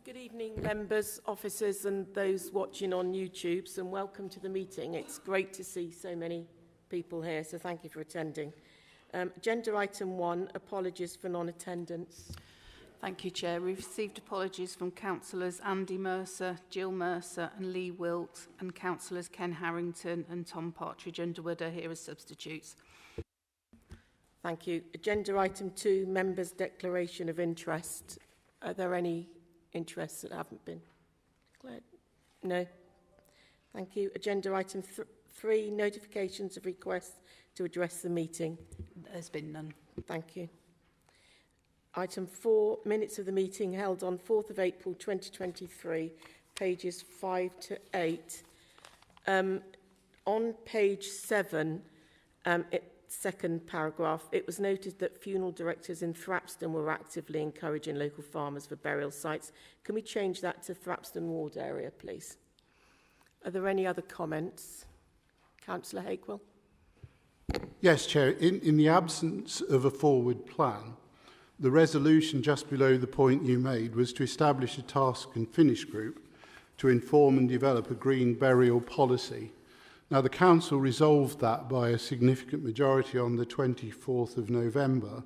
Good evening, members, officers and those watching on YouTube, and welcome to the meeting. It's great to see so many people here, so thank you for attending. Agenda item 1, apologies for non-attendance. Thank you, Chair. We've received apologies from Councillors Andy Mercer, Jill Mercer and Lee Wilkes, and Councillors Ken Harrington and Tom Partridge Underwood are here as substitutes. Thank you. Agenda item 2, members' declaration of interest. Are there any interests that haven't been declared? No. Thank you. Agenda item 3, notifications of requests to address the meeting. There's been none. Thank you. Item 4, minutes of the meeting held on 4th of April 2023, pages 5 to 8. On page 7, second paragraph, it was noted that funeral directors in Thrapston were actively encouraging local farmers for burial sites. Can we change that to Thrapston ward area, please? Are there any other comments? Councillor Hakewell? Yes, Chair. In the absence of a forward plan, the resolution just below the point you made was to establish a task and finish group to inform and develop a green burial policy. Now, the Council resolved that by a significant majority on the 24th of November.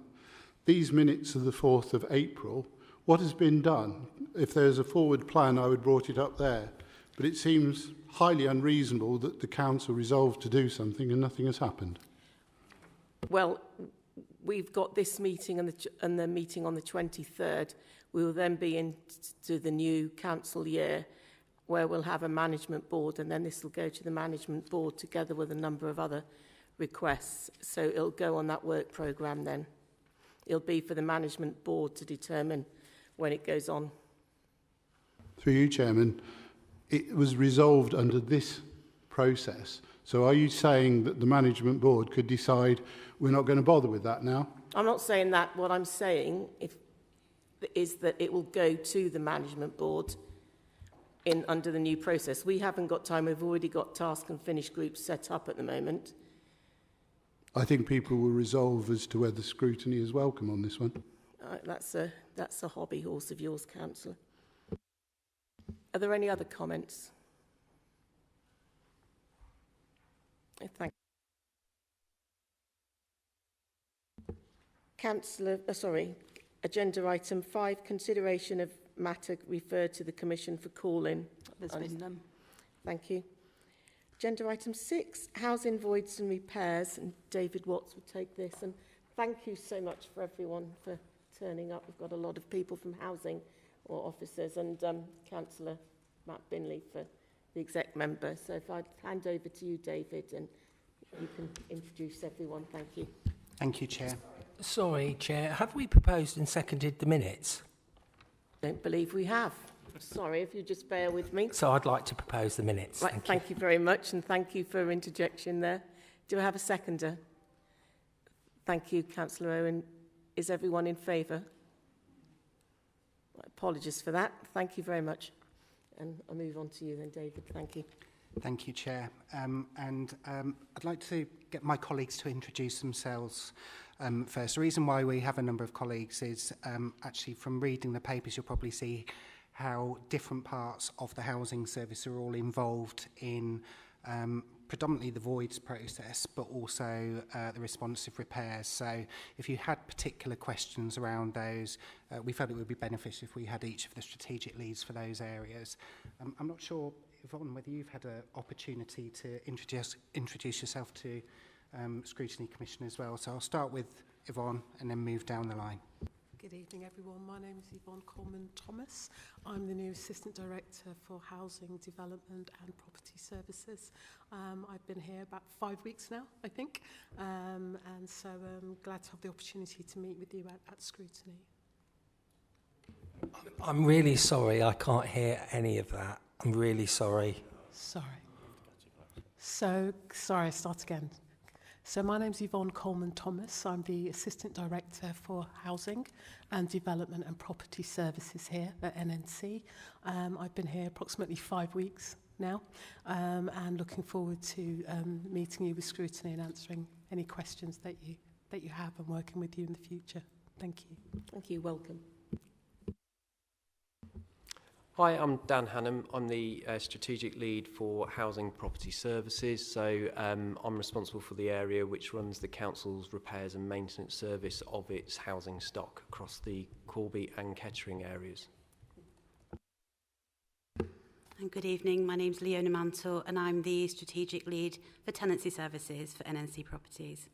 These minutes are the 4th of April. What has been done? If there's a forward plan, I would have brought it up there. But it seems highly unreasonable that the Council resolved to do something and nothing has happened. Well, we've got this meeting and the meeting on the 23rd. We will then be into the new council year, where we'll have a management board, and then this will go to the management board together with a number of other requests. So it'll go on that work programme then. It'll be for the management board to determine when it goes on. Through you, Chairman, it was resolved under this process. So are you saying that the management board could decide we're not going to bother with that now? I'm not saying that. What I'm saying is that it will go to the management board under the new process. We haven't got time. We've already got task and finish groups set up at the moment. I think people will resolve as to whether scrutiny is welcome on this one. That's a hobby horse of yours, Councillor. Are there any other comments? Thank you. Councillor, agenda item 5, consideration of matter referred to the Commission for call-in. There's been none. Thank you. Agenda item 6, housing voids and repairs, and David Watts will take this. And thank you so much for everyone for turning up. We've got a lot of people from housing or officers, and Councillor Matt Binley for the exec member. So if I'd hand over to you, David, and you can introduce everyone. Thank you. Thank you, Chair. Sorry, Chair. Have we proposed and seconded the minutes? Don't believe we have. Sorry, if you just bear with me. So I'd like to propose the minutes. Right, thank you very much, and thank you for interjection there. Do I have a seconder? Thank you, Councillor Owen. Is everyone in favour? Apologies for that. Thank you very much. And I'll move on to you then, David. Thank you. Thank you, Chair. I'd like to get my colleagues to introduce themselves first. The reason why we have a number of colleagues is actually from reading the papers, you'll probably see how different parts of the housing service are all involved in predominantly the voids process, but also the responsive repairs. So if you had particular questions around those, we felt it would be beneficial if we had each of the strategic leads for those areas. I'm not sure, Yvonne, whether you've had an opportunity to introduce yourself to Scrutiny Commission as well. So I'll start with Yvonne and then move down the line. Good evening, everyone. My name is Yvonne Coleman-Thomas. I'm the new Assistant Director for Housing, Development and Property Services. I've been here about 5 weeks now, I think, and so I'm glad to have the opportunity to meet with you at Scrutiny. I'm really sorry, I can't hear any of that. I'm really sorry. Sorry, I start again. So my name's Yvonne Coleman-Thomas. I'm the Assistant Director for Housing and Development and Property Services here at NNC. I've been here approximately 5 weeks now, and looking forward to meeting you with Scrutiny and answering any questions that you have and working with you in the future. Thank you. Thank you. Welcome. Hi, I'm Dan Hannam. I'm the strategic lead for Housing Property Services. So I'm responsible for the area which runs the council's repairs and maintenance service of its housing stock across the Corby and Kettering areas. And good evening, my name's Leona Mantle and I'm the strategic lead for tenancy services for NNC Properties.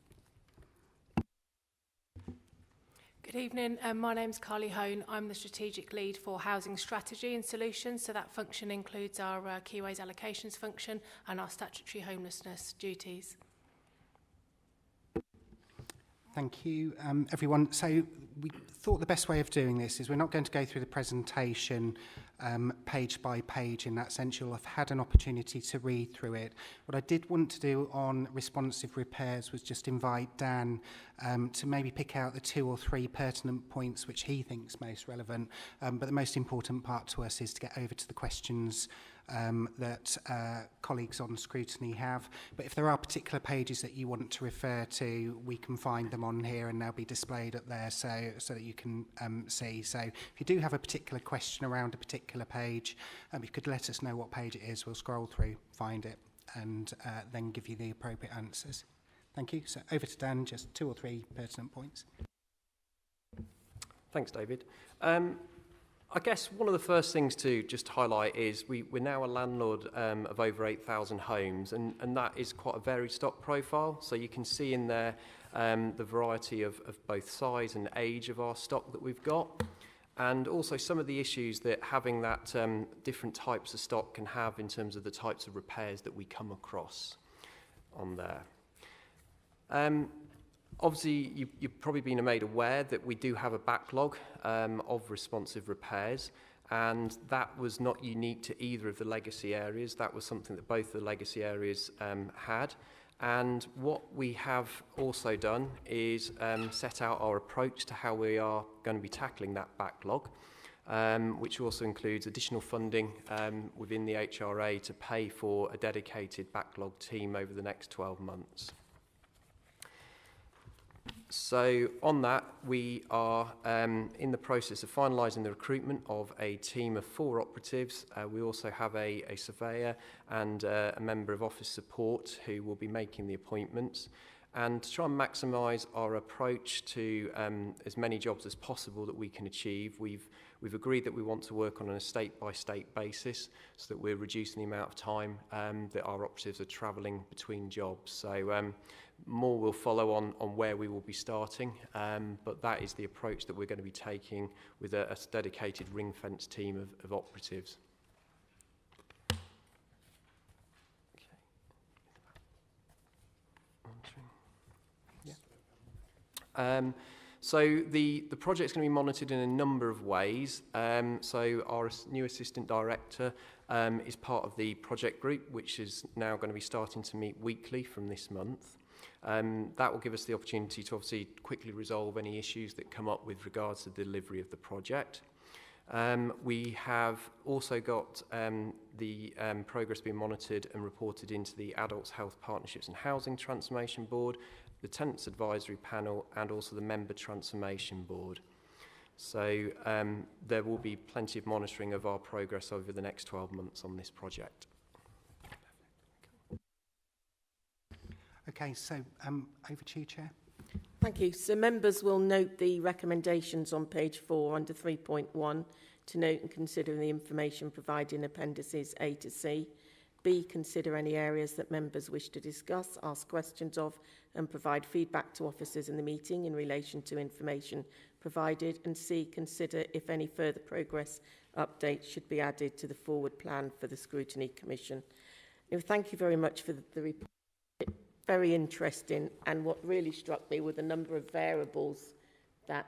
Good evening, my name's Carly Hone. I'm the strategic lead for housing strategy and solutions. So that function includes our keyways allocations function and our statutory homelessness duties. Thank you, everyone. So we thought the best way of doing this is we're not going to go through the presentation page by page in that sense. You'll have had an opportunity to read through it. What I did want to do on responsive repairs was just invite Dan to maybe pick out the 2 or 3 pertinent points which he thinks most relevant. But the most important part to us is to get over to the questions that colleagues on scrutiny have. But if there are particular pages that you want to refer to, we can find them on here and they'll be displayed up there so that you can see. So if you do have a particular question around a particular page, you could let us know what page it is. We'll scroll through, find it, and then give you the appropriate answers. Thank you. So over to Dan, just 2 or 3 pertinent points. Thanks, David. I guess one of the first things to just highlight is we're now a landlord of over 8,000 homes, and that is quite a varied stock profile. So you can see in there the variety of both size and age of our stock that we've got, and also some of the issues that having that different types of stock can have in terms of the types of repairs that we come across on there. Obviously, you've probably been made aware that we do have a backlog of responsive repairs, and that was not unique to either of the legacy areas. That was something that both the legacy areas had. And what we have also done is set out our approach to how we are going to be tackling that backlog, which also includes additional funding within the HRA to pay for a dedicated backlog team over the next 12 months. So on that, we are in the process of finalising the recruitment of a team of 4 operatives. We also have a surveyor and a member of office support who will be making the appointments. And to try and maximise our approach to as many jobs as possible that we can achieve, we've agreed that we want to work on a state-by-state basis so that we're reducing the amount of time that our operatives are travelling between jobs. So more will follow on where we will be starting, but that is the approach that we're going to be taking with a dedicated ring-fence team of operatives. So the project's going to be monitored in a number of ways. So our new assistant director is part of the project group, which is now going to be starting to meet weekly from this month. That will give us the opportunity to obviously quickly resolve any issues that come up with regards to the delivery of the project. We have also got the progress being monitored and reported into the Adults Health Partnerships and Housing Transformation Board, the Tenants Advisory Panel, and also the Member Transformation Board. So there will be plenty of monitoring of our progress over the next 12 months on this project. Okay, so over to you, Chair. Thank you. So members will note the recommendations on page 4 under 3.1 to note and consider the information provided in appendices A to C. B, consider any areas that members wish to discuss, ask questions of and provide feedback to officers in the meeting in relation to information provided. And C, consider if any further progress updates should be added to the forward plan for the Scrutiny Commission. Thank you very much for the report. Very interesting, and what really struck me were the number of variables that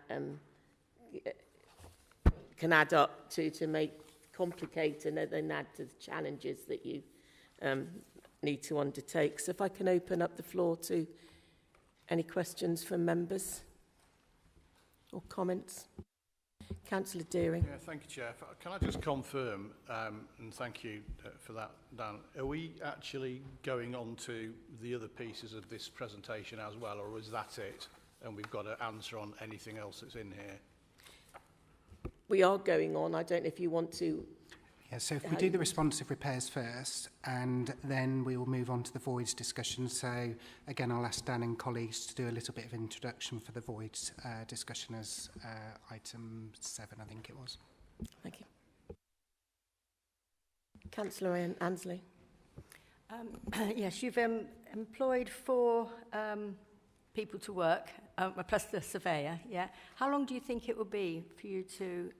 can add up to make complicated and then add to the challenges that you need to undertake. So if I can open up the floor to any questions from members or comments. Councillor Deering. Yeah, thank you, Chair. Can I just confirm, and thank you for that, Dan, are we actually going on to the other pieces of this presentation as well, or is that it? And we've got to answer on anything else that's in here? We are going on. I don't know if you want to Yeah, so if we do the responsive repairs first, and then we will move on to the voids discussion. So again, I'll ask Dan and colleagues to do a little bit of introduction for the voids discussion as item 7, I think it was. Thank you. Councillor Ansley. Yes, you've employed 4 people to work, plus the surveyor, yeah? How long do you think it will be for you to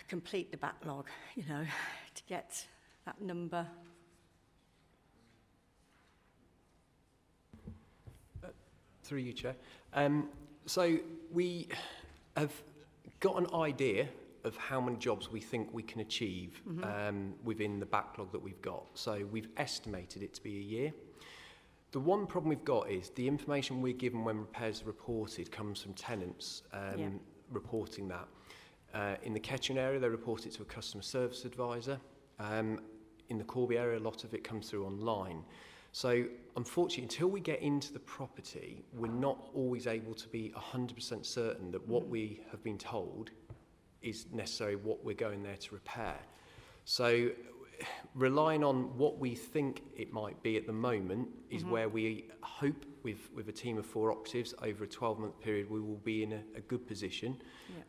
complete the backlog, you know, to get that number? Through you, Chair. So we have got an idea of how many jobs we think we can achieve within the backlog that we've got. So we've estimated it to be a year. The one problem we've got is the information we're given when repairs are reported comes from tenants reporting that. In the Kettering area, they report it to a customer service advisor. In the Corby area, a lot of it comes through online. So unfortunately, until we get into the property, we're not always able to be 100% certain that what we have been told is necessarily what we're going there to repair. So relying on what we think it might be at the moment is where we hope with a team of 4 operatives over a 12-month period we will be in a good position.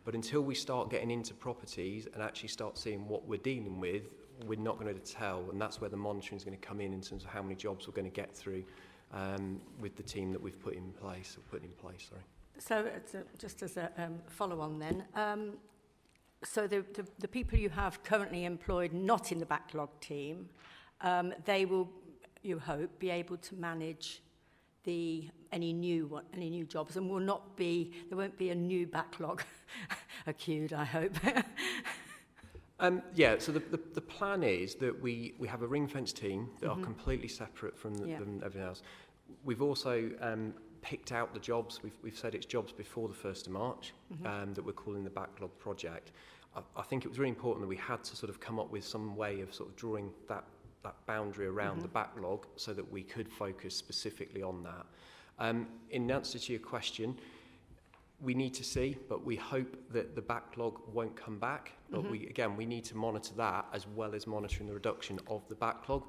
But until we start getting into properties and actually start seeing what we're dealing with, we're not going to tell, and that's where the monitoring is going to come in terms of how many jobs we're going to get through with the team that we've put in place. So just as a follow-on then, so the people you have currently employed not in the backlog team, they will, you hope, be able to manage any new jobs, and there won't be a new backlog accrued, I hope. So the plan is that we have a ring-fence team that are completely separate from everything else. We've also picked out the jobs. We've said it's jobs before the 1st of March that we're calling the backlog project. I think it was really important that we had to sort of come up with some way of sort of drawing that boundary around the backlog so that we could focus specifically on that. In answer to your question, we need to see, but we hope that the backlog won't come back. But we need to monitor that as well as monitoring the reduction of the backlog.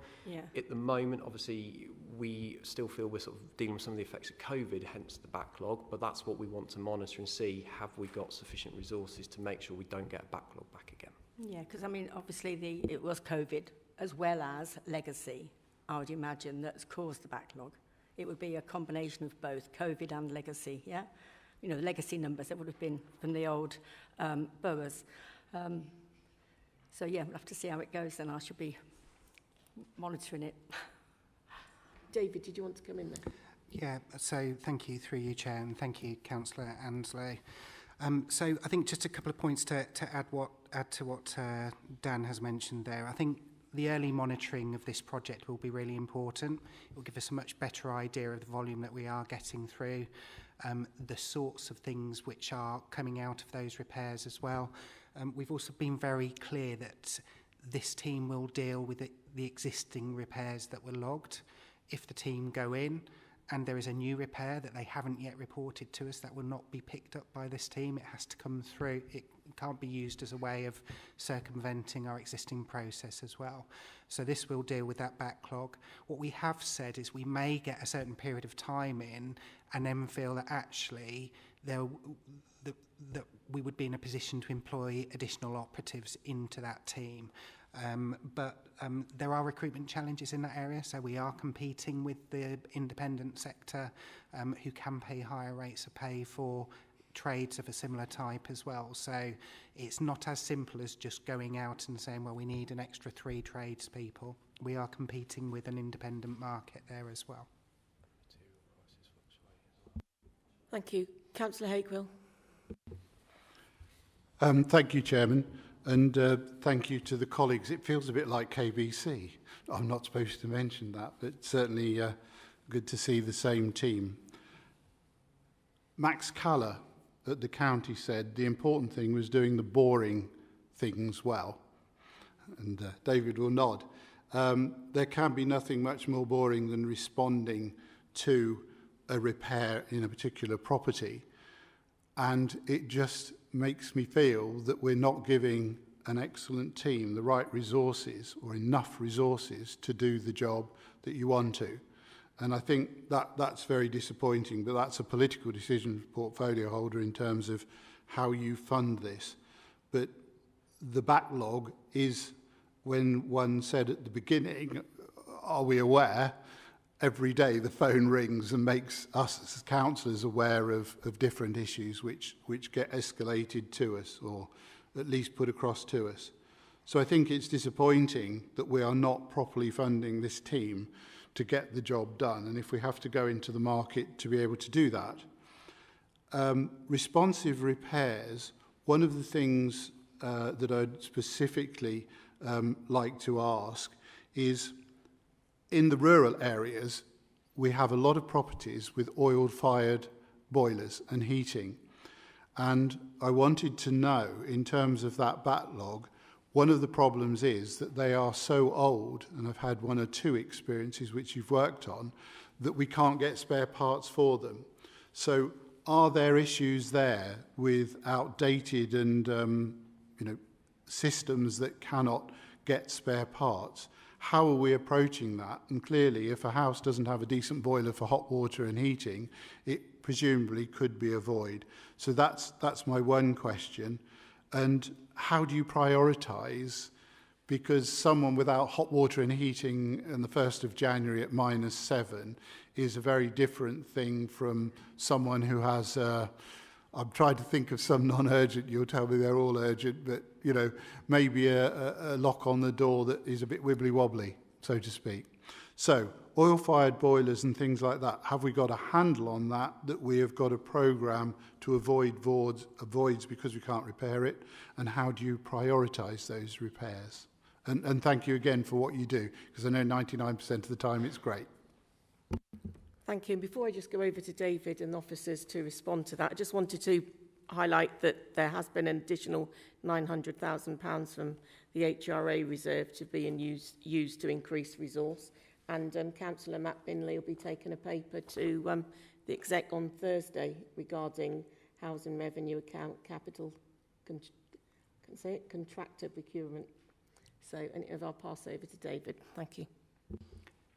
At the moment, obviously, we still feel we're sort of dealing with some of the effects of COVID, hence the backlog, but that's what we want to monitor and see, have we got sufficient resources to make sure we don't get a backlog back again. Yeah, because I mean, obviously it was COVID as well as legacy, I would imagine, that's caused the backlog. It would be a combination of both COVID and legacy, yeah? You know, the legacy numbers that would have been from the old boroughs. So yeah, we'll have to see how it goes, and I shall be monitoring it. David, did you want to come in there? Yeah, so thank you through you, Chair, and thank you, Councillor Ansley. So I think just a couple of points to add to what Dan has mentioned there. I think the early monitoring of this project will be really important. It will give us a much better idea of the volume that we are getting through, the sorts of things which are coming out of those repairs as well. We've also been very clear that this team will deal with the existing repairs that were logged. If the team go in and there is a new repair that they haven't yet reported to us, that will not be picked up by this team. It has to come through. It can't be used as a way of circumventing our existing process as well. So this will deal with that backlog. What we have said is we may get a certain period of time in and then feel that actually that we would be in a position to employ additional operatives into that team. But there are recruitment challenges in that area, so we are competing with the independent sector who can pay higher rates of pay for trades of a similar type as well. So it's not as simple as just going out and saying, well, we need an extra 3 tradespeople. We are competing with an independent market there as well. Thank you. Councillor Hakewill. Thank you, Chairman, and thank you to the colleagues. It feels a bit like KBC. I'm not supposed to mention that, but certainly good to see the same team. Max Caller at the county said the important thing was doing the boring things well, and David will nod. There can be nothing much more boring than responding to a repair in a particular property, and it just makes me feel that we're not giving an excellent team the right resources or enough resources to do the job that you want to. And I think that's very disappointing, but that's a political decision for portfolio holder in terms of how you fund this. But the backlog is, when one said at the beginning, are we aware? Every day the phone rings and makes us as councillors aware of different issues which get escalated to us, or at least put across to us. So I think it's disappointing that we are not properly funding this team to get the job done, and if we have to go into the market to be able to do that. Responsive repairs, one of the things that I'd specifically like to ask is, in the rural areas, we have a lot of properties with oil-fired boilers and heating. And I wanted to know, in terms of that backlog, one of the problems is that they are so old, and I've had 1 or 2 experiences which you've worked on, that we can't get spare parts for them. So are there issues there with outdated and systems that cannot get spare parts? How are we approaching that? And clearly, if a house doesn't have a decent boiler for hot water and heating, it presumably could be a void. So that's my one question. And how do you prioritise? Because someone without hot water and heating on the 1st of January at -7 is a very different thing from someone who has, I'm trying to think of some non-urgent, you'll tell me they're all urgent, but maybe a lock on the door that is a bit wibbly-wobbly, so to speak. So, oil-fired boilers and things like that, have we got a handle on that we have got a programme to avoid voids because we can't repair it? And how do you prioritise those repairs? And thank you again for what you do, because I know 99% of the time it's great. Thank you. And before I just go over to David and officers to respond to that, I just wanted to highlight that there has been an additional £900,000 from the HRA reserve to be used to increase resource. And Councillor Matt Binley will be taking a paper to the exec on Thursday regarding housing revenue account capital contractor procurement. So I'll pass over to David. Thank you.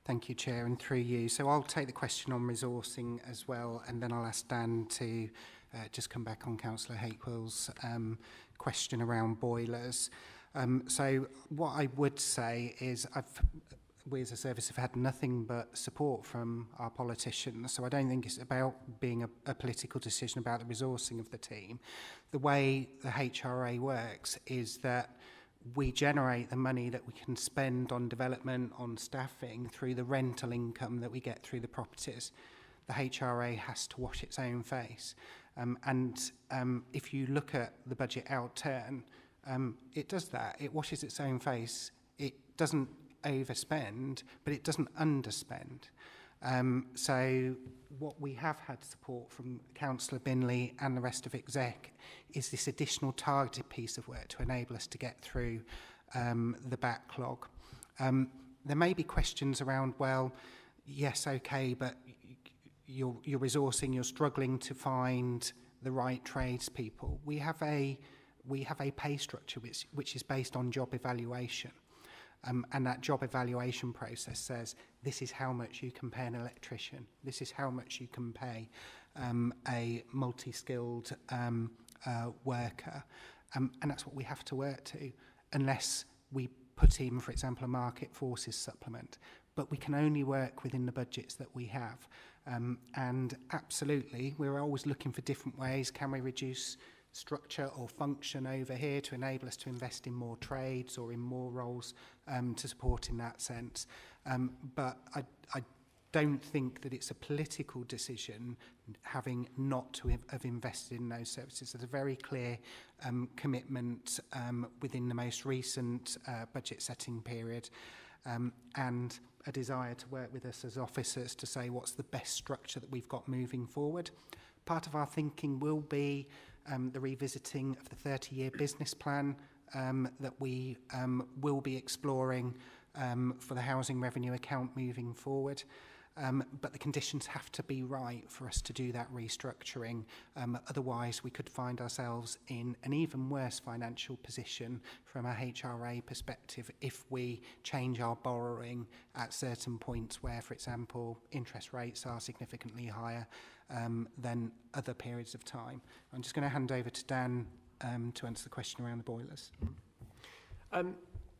Thank you, Chair, and through you. So I'll take the question on resourcing as well, and then I'll ask Dan to just come back on Councillor Hakewell's question around boilers. So what I would say is we as a service have had nothing but support from our politicians, so I don't think it's about being a political decision about the resourcing of the team. The way the HRA works is that we generate the money that we can spend on development, on staffing, through the rental income that we get through the properties. The HRA has to wash its own face. If you look at the budget outturn, it does that. It washes its own face. It doesn't overspend, but it doesn't underspend. So what we have had support from Councillor Binley and the rest of exec is this additional targeted piece of work to enable us to get through the backlog. There may be questions around, well, yes, okay, but you're resourcing, you're struggling to find the right tradespeople. We have a pay structure which is based on job evaluation. And that job evaluation process says this is how much you can pay an electrician, this is how much you can pay a multi-skilled worker, and that's what we have to work to, unless we put in, for example, a market forces supplement. But we can only work within the budgets that we have. And absolutely, we're always looking for different ways. Can we reduce structure or function over here to enable us to invest in more trades or in more roles to support in that sense? But I don't think that it's a political decision having not to have invested in those services. There's a very clear commitment within the most recent budget setting period and a desire to work with us as officers to say what's the best structure that we've got moving forward. Part of our thinking will be the revisiting of the 30-year business plan that we will be exploring for the housing revenue account moving forward. but the conditions have to be right for us to do that restructuring. Otherwise, we could find ourselves in an even worse financial position from a HRA perspective if we change our borrowing at certain points where, for example, interest rates are significantly higher than other periods of time. I'm just going to hand over to Dan to answer the question around the boilers.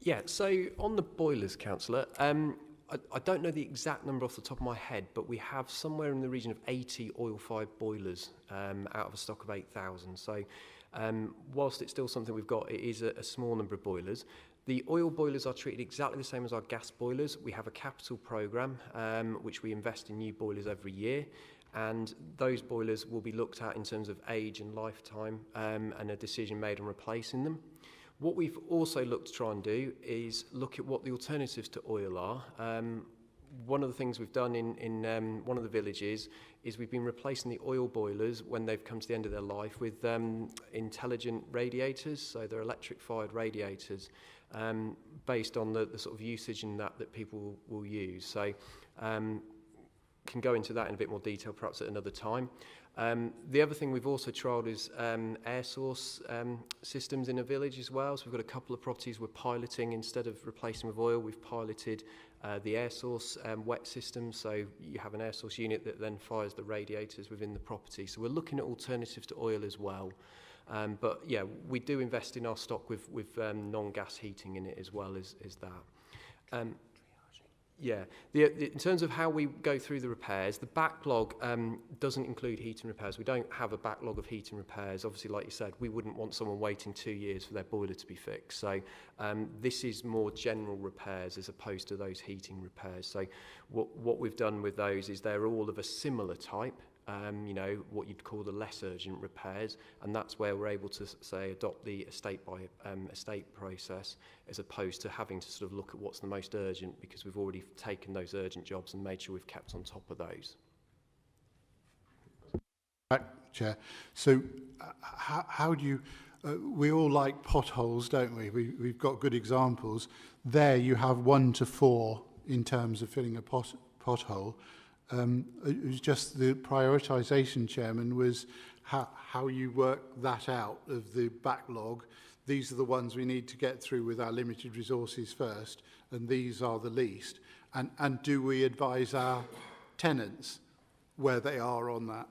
Yeah, so on the boilers, Councillor, I don't know the exact number off the top of my head, but we have somewhere in the region of 80 oil-fired boilers out of a stock of 8,000. So whilst it's still something we've got, it is a small number of boilers. The oil boilers are treated exactly the same as our gas boilers. We have a capital programme which we invest in new boilers every year, and those boilers will be looked at in terms of age and lifetime and a decision made on replacing them. What we've also looked to try and do is look at what the alternatives to oil are. One of the things we've done in one of the villages is we've been replacing the oil boilers when they've come to the end of their life with intelligent radiators, so they're electric-fired radiators based on the sort of usage and that people will use. So can go into that in a bit more detail perhaps at another time. The other thing we've also trialled is air source systems in a village as well. So we've got a couple of properties we're piloting. Instead of replacing with oil, we've piloted the air source wet system. So you have an air source unit that then fires the radiators within the property. So we're looking at alternatives to oil as well. But yeah, we do invest in our stock with non-gas heating in it as well as that. Yeah, in terms of how we go through the repairs, the backlog doesn't include heating repairs. We don't have a backlog of heating repairs. Obviously, like you said, we wouldn't want someone waiting 2 years for their boiler to be fixed. So this is more general repairs as opposed to those heating repairs. So what we've done with those is they're all of a similar type. You know, what you'd call the less urgent repairs, and that's where we're able to say adopt the estate by estate process as opposed to having to sort of look at what's the most urgent, because we've already taken those urgent jobs and made sure we've kept on top of those. Right, Chair. So how do you, we all like potholes, don't we? We've got good examples. There you have 1 to 4 in terms of filling a pothole. It was just the prioritisation, Chairman, was how you work that out of the backlog. These are the ones we need to get through with our limited resources first, and these are the least. And do we advise our tenants where they are on that?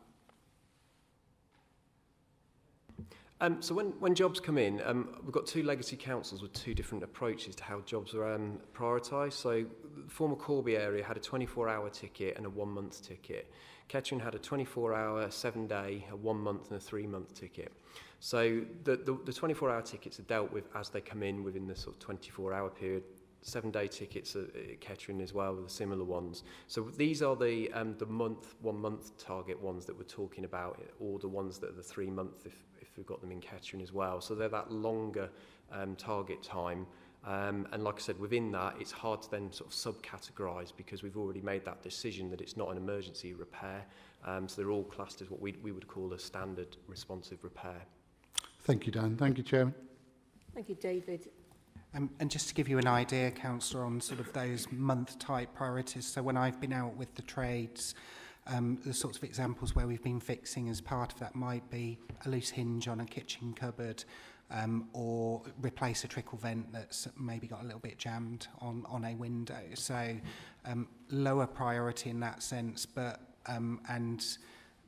So when jobs come in, we've got 2 legacy councils with 2 different approaches to how jobs are prioritised. So the former Corby area had a 24-hour ticket and a 1-month ticket. Kettering had a 24-hour, 7-day, a 1-month and a 3-month ticket. So the 24-hour tickets are dealt with as they come in within the sort of 24-hour period. 7-day tickets at Kettering as well, with the similar ones. So these are the 1-month target ones that we're talking about, or the ones that are the 3-month if we've got them in Kettering as well. So they're that longer target time. And like I said, within that, it's hard to then sort of subcategorise because we've already made that decision that it's not an emergency repair. So they're all classed as what we would call a standard responsive repair. Thank you, Dan. Thank you, Chairman. Thank you, David. And just to give you an idea, Councillor, on sort of those month-type priorities, so when I've been out with the trades, the sorts of examples where we've been fixing as part of that might be a loose hinge on a kitchen cupboard, or replace a trickle vent that's maybe got a little bit jammed on a window. So lower priority in that sense, but and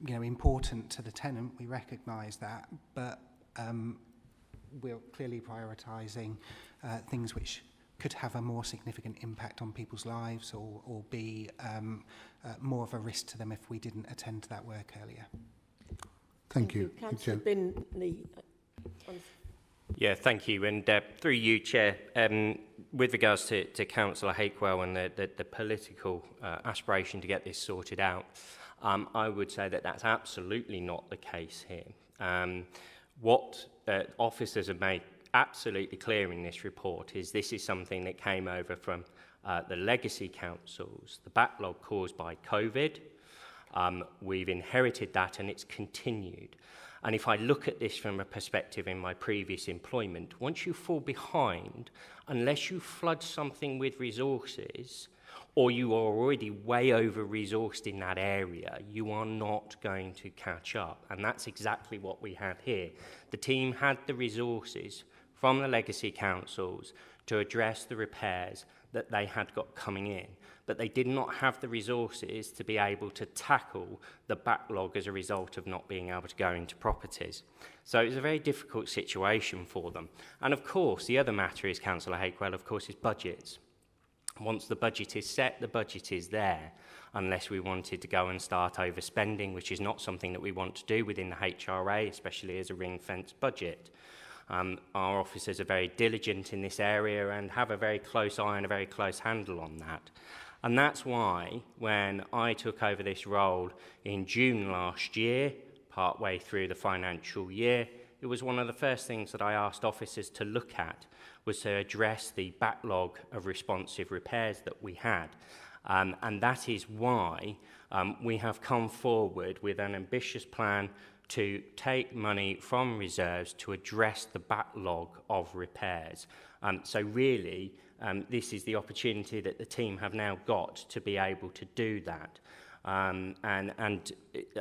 you know, important to the tenant, we recognise that, but we're clearly prioritising things which could have a more significant impact on people's lives, or be more of a risk to them if we didn't attend to that work earlier. Thank you. Councillor Binley. Yeah, thank you. And through you, Chair, with regards to Councillor Hakewell and the political aspiration to get this sorted out, I would say that that's absolutely not the case here. What officers have made absolutely clear in this report is this is something that came over from the legacy councils, the backlog caused by COVID. We've inherited that and it's continued. And if I look at this from a perspective in my previous employment, once you fall behind, unless you flood something with resources, or you are already way over-resourced in that area, you are not going to catch up. And that's exactly what we had here. The team had the resources from the legacy councils to address the repairs that they had got coming in, but they did not have the resources to be able to tackle the backlog as a result of not being able to go into properties. So it was a very difficult situation for them. And of course, the other matter is, Councillor Hakewell, of course, is budgets. Once the budget is set, the budget is there, unless we wanted to go and start overspending, which is not something that we want to do within the HRA, especially as a ring-fenced budget. Our officers are very diligent in this area and have a very close eye and a very close handle on that. And that's why, when I took over this role in June last year, partway through the financial year, it was one of the first things that I asked officers to look at, was to address the backlog of responsive repairs that we had. And that is why we have come forward with an ambitious plan to take money from reserves to address the backlog of repairs. So really, this is the opportunity that the team have now got to be able to do that. And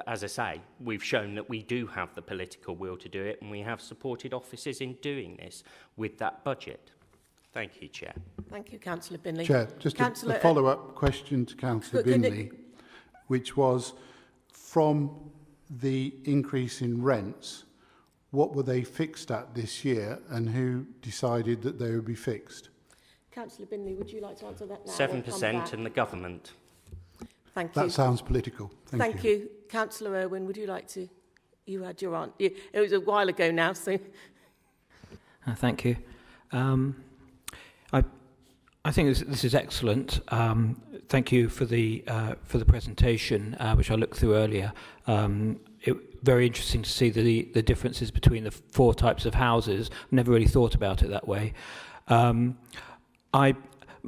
as I say, we've shown that we do have the political will to do it, and we have supported officers in doing this with that budget. Thank you, Chair. Thank you, Councillor Binley. Chair, just a follow-up question to Councillor Binley, which was, from the increase in rents, what were they fixed at this year, and who decided that they would be fixed? Councillor Binley, would you like to answer that now? 7% and the government. Thank you. That sounds political. Thank you. Councillor Irwin, would you like to... You had your answer. It was a while ago now, so... Thank you. I think this is excellent. Thank you for the presentation, which I looked through earlier. Very interesting to see the differences between the 4 types of houses. Never really thought about it that way.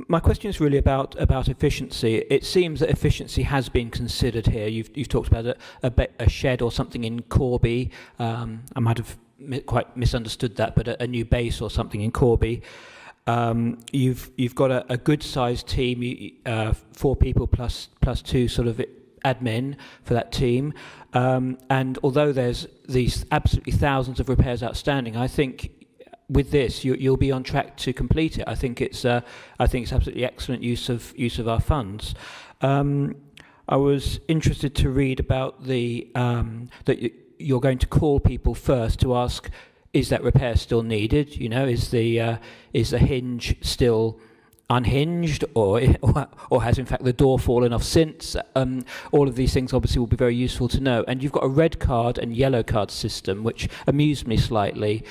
My question is really about efficiency. It seems that efficiency has been considered here. You've talked about a shed or something in Corby. I might have quite misunderstood that, but a new base or something in Corby. You've got a good-sized team, 4 people plus 2 sort of admin for that team. And although there's these absolutely thousands of repairs outstanding, I think with this you'll be on track to complete it. I think it's absolutely excellent use of our funds. I was interested to read about that you're going to call people first to ask, is that repair still needed? You know, is the hinge still unhinged, or has in fact the door fallen off since? All of these things obviously will be very useful to know. And you've got a red card and yellow card system, which amused me slightly.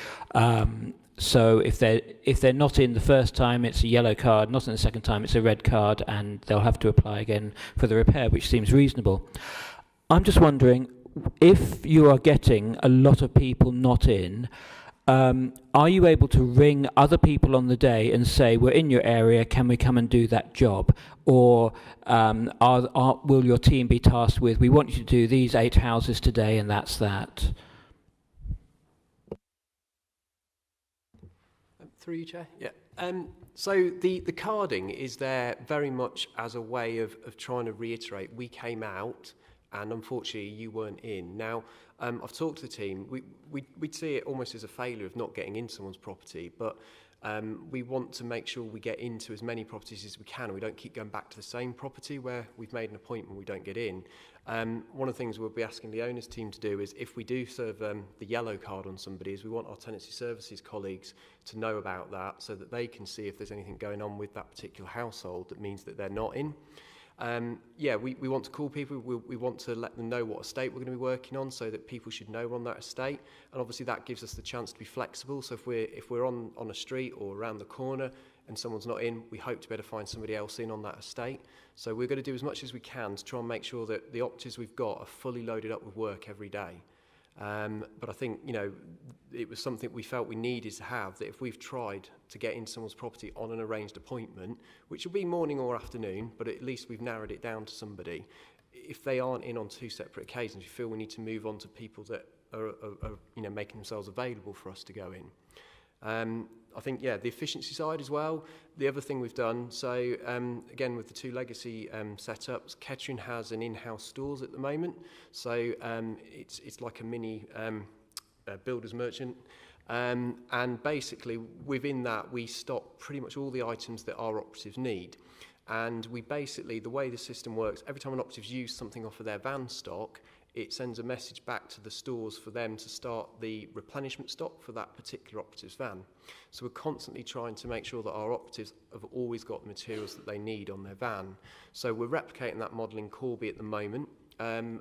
So if they're not in the first time, it's a yellow card. Not in the second time, it's a red card, and they'll have to apply again for the repair, which seems reasonable. I'm just wondering, if you are getting a lot of people not in, are you able to ring other people on the day and say, we're in your area, can we come and do that job? Or will your team be tasked with, we want you to do these 8 houses today, and that's that? Through you, Chair. Yeah. So the carding is there very much as a way of trying to reiterate, we came out and unfortunately you weren't in. Now, I've talked to the team. We'd see it almost as a failure of not getting into someone's property, but we want to make sure we get into as many properties as we can, and we don't keep going back to the same property where we've made an appointment we don't get in. One of the things we'll be asking the owners team to do is, if we do serve the yellow card on somebody, is we want our tenancy services colleagues to know about that so that they can see if there's anything going on with that particular household that means that they're not in. We want to call people. We want to let them know what estate we're going to be working on, so that people should know we're on that estate. And obviously that gives us the chance to be flexible. So if we're on a street or around the corner and someone's not in, we hope to be able to find somebody else in on that estate. So we're going to do as much as we can to try and make sure that the operatives we've got are fully loaded up with work every day. But I think, it was something we felt we needed to have, that if we've tried to get into someone's property on an arranged appointment, which will be morning or afternoon, but at least we've narrowed it down to somebody, if they aren't in on 2 separate occasions, we feel we need to move on to people that are making themselves available for us to go in. I think, yeah, the efficiency side as well. The other thing we've done, so again, with the two legacy setups, Kettering has an in-house stores at the moment. So it's like a mini builder's merchant. And basically, within that, we stock pretty much all the items that our operatives need. And we basically, the way the system works, every time an operative's used something off of their van stock, it sends a message back to the stores for them to start the replenishment stock for that particular operative's van. So we're constantly trying to make sure that our operatives have always got the materials that they need on their van. So we're replicating that model in Corby at the moment. I'm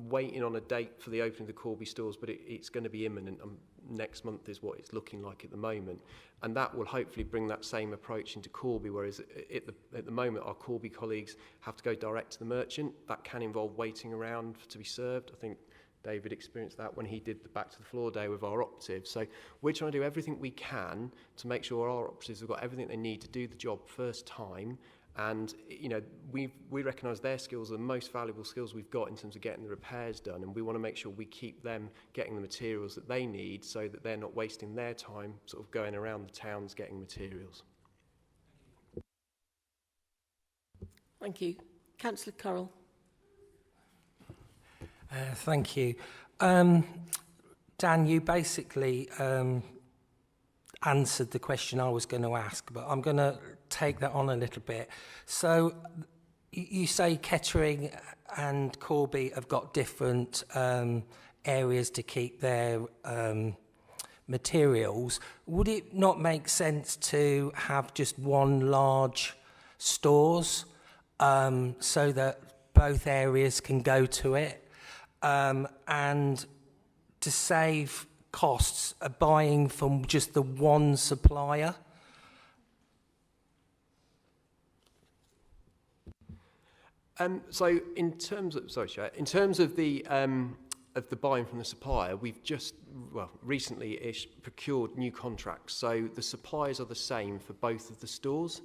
waiting on a date for the opening of the Corby stores, but it's going to be imminent. Next month is what it's looking like at the moment. And that will hopefully bring that same approach into Corby, whereas at the moment our Corby colleagues have to go direct to the merchant. That can involve waiting around to be served. I think David experienced that when he did the Back to the Floor day with our operatives. So we're trying to do everything we can to make sure our operatives have got everything they need to do the job first time. And, you know, we recognise their skills are the most valuable skills we've got in terms of getting the repairs done, and we want to make sure we keep them getting the materials that they need so that they're not wasting their time sort of going around the towns getting materials. Thank you. Councillor Currell. Thank you. Dan, you basically answered the question I was going to ask, but I'm going to take that on a little bit. So you say Kettering and Corby have got different areas to keep their materials. Would it not make sense to have just one large stores so that both areas can go to it, and to save costs of buying from just the one supplier? So in terms of the buying from the supplier, we've just recently procured new contracts. So the suppliers are the same for both of the stores.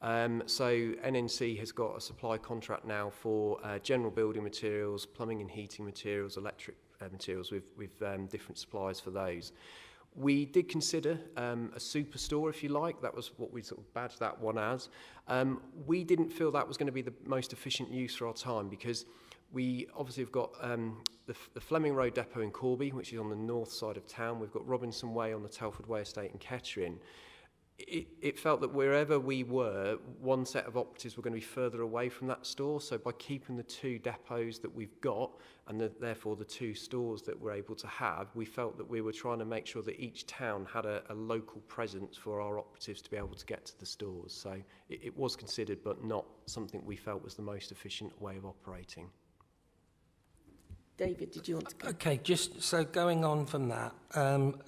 So NNC has got a supply contract now for general building materials, plumbing and heating materials, electric materials with different suppliers for those. We did consider a superstore, if you like. That was what we sort of badged that one as. We didn't feel that was going to be the most efficient use for our time, because we obviously have got the Fleming Road depot in Corby, which is on the north side of town. We've got Robinson Way on the Telford Way estate in Kettering. It felt that wherever we were, one set of operatives were going to be further away from that store. So by keeping the two depots that we've got, and therefore the two stores that we're able to have, we felt that we were trying to make sure that each town had a local presence for our operatives to be able to get to the stores. So it was considered, but not something we felt was the most efficient way of operating. David, did you want to go? Okay, just so going on from that,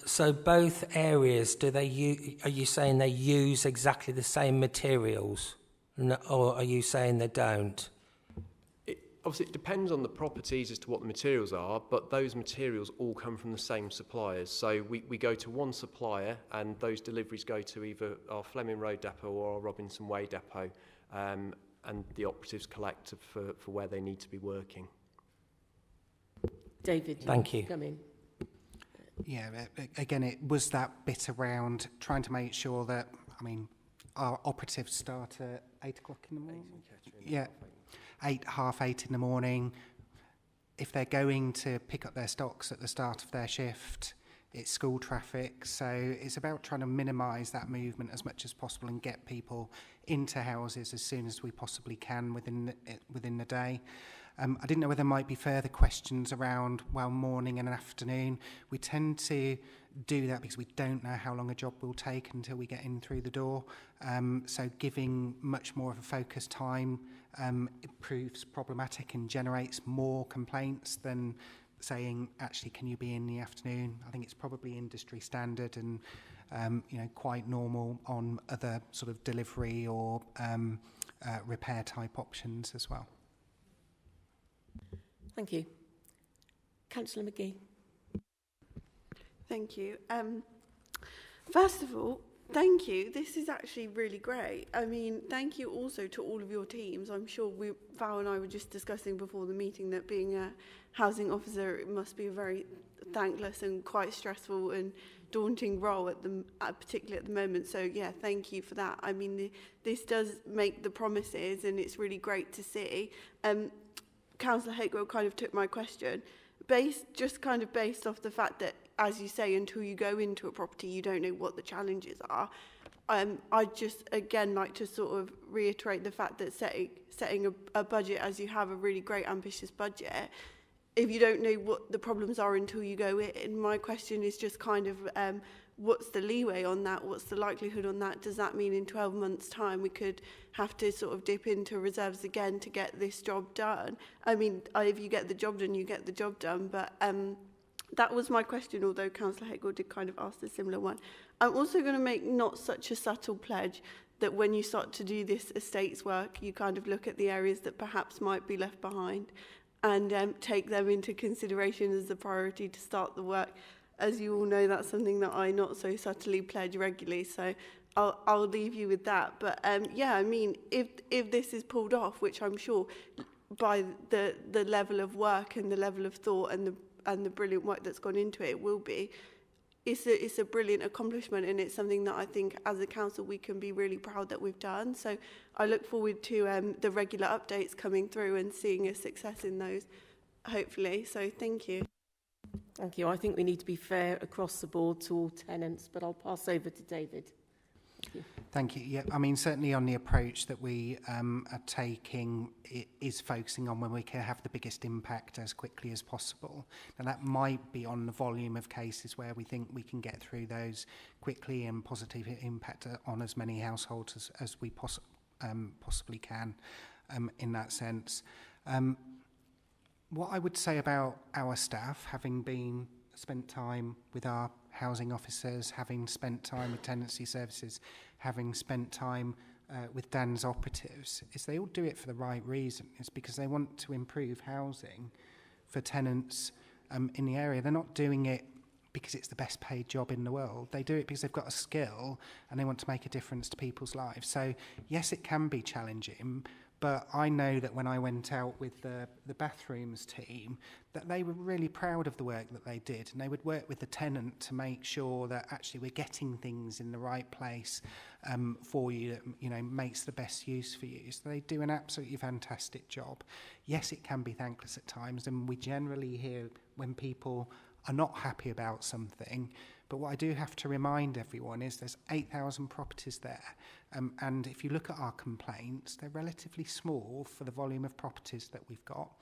so both areas, are you saying they use exactly the same materials, or are you saying they don't? Obviously, it depends on the properties as to what the materials are, but those materials all come from the same suppliers. So we go to one supplier, and those deliveries go to either our Fleming Road depot or our Robinson Way depot, and the operatives collect for where they need to be working. David, thank you. Come in. Yeah, again, it was that bit around trying to make sure that, I mean, our operatives start at 8 o'clock in the morning. Yeah, 8:30 in the morning. If they're going to pick up their stocks at the start of their shift, it's school traffic. So it's about trying to minimise that movement as much as possible and get people into houses as soon as we possibly can within the day. I didn't know whether there might be further questions around, well, morning and afternoon. We tend to do that because we don't know how long a job will take until we get in through the door. So giving much more of a focused time it proves problematic and generates more complaints than saying, actually, can you be in the afternoon? I think it's probably industry standard and quite normal on other sort of delivery or repair type options as well. Thank you. Councillor McGee. Thank you. First of all, Thank you. This is actually really great. I mean, thank you also to all of your teams. I'm sure Val and I were just discussing before the meeting that being a housing officer, it must be a very thankless and quite stressful and daunting role particularly at the moment. So yeah, thank you for that. I mean, this does make the promises, and it's really great to see. Councillor Hakewell kind of took my question, based off the fact that, as you say, until you go into a property, you don't know what the challenges are. I'd just again like to sort of reiterate the fact that setting a budget, as you have a really great ambitious budget, if you don't know what the problems are until you go in, my question is just kind of what's the leeway on that? What's the likelihood on that? Does that mean in 12 months' time we could have to sort of dip into reserves again to get this job done? I mean, if you get the job done, you get the job done. But that was my question, although Councillor Hegel did kind of ask a similar one. I'm also going to make not such a subtle pledge that when you start to do this estates work, you kind of look at the areas that perhaps might be left behind and take them into consideration as the priority to start the work. As you all know, that's something that I not so subtly pledge regularly, so I'll leave you with that. But yeah, I mean, if this is pulled off, which I'm sure by the level of work and the level of thought and the brilliant work that's gone into it will be, it's a brilliant accomplishment, and it's something that I think as a council we can be really proud that we've done. So I look forward to the regular updates coming through and seeing a success in those, hopefully. So thank you. Thank you. I think we need to be fair across the board to all tenants, but I'll pass over to David. Thank you. Thank you. Yeah, I mean, certainly on the approach that we are taking is focusing on when we can have the biggest impact as quickly as possible. And that might be on the volume of cases where we think we can get through those quickly and positively impact on as many households as we possibly can in that sense. What I would say about our staff, having spent time with our housing officers, having spent time with tenancy services, having spent time with Dan's operatives, is they all do it for the right reason. It's because they want to improve housing for tenants in the area. They're not doing it because it's the best paid job in the world. They do it because they've got a skill and they want to make a difference to people's lives. So yes, it can be challenging, but I know that when I went out with the bathrooms team, that they were really proud of the work that they did, and they would work with the tenant to make sure that actually we're getting things in the right place for you that, you know, makes the best use for you. So they do an absolutely fantastic job. Yes, it can be thankless at times, and we generally hear when people are not happy about something. But what I do have to remind everyone is there's 8,000 properties there. And if you look at our complaints, they're relatively small for the volume of properties that we've got.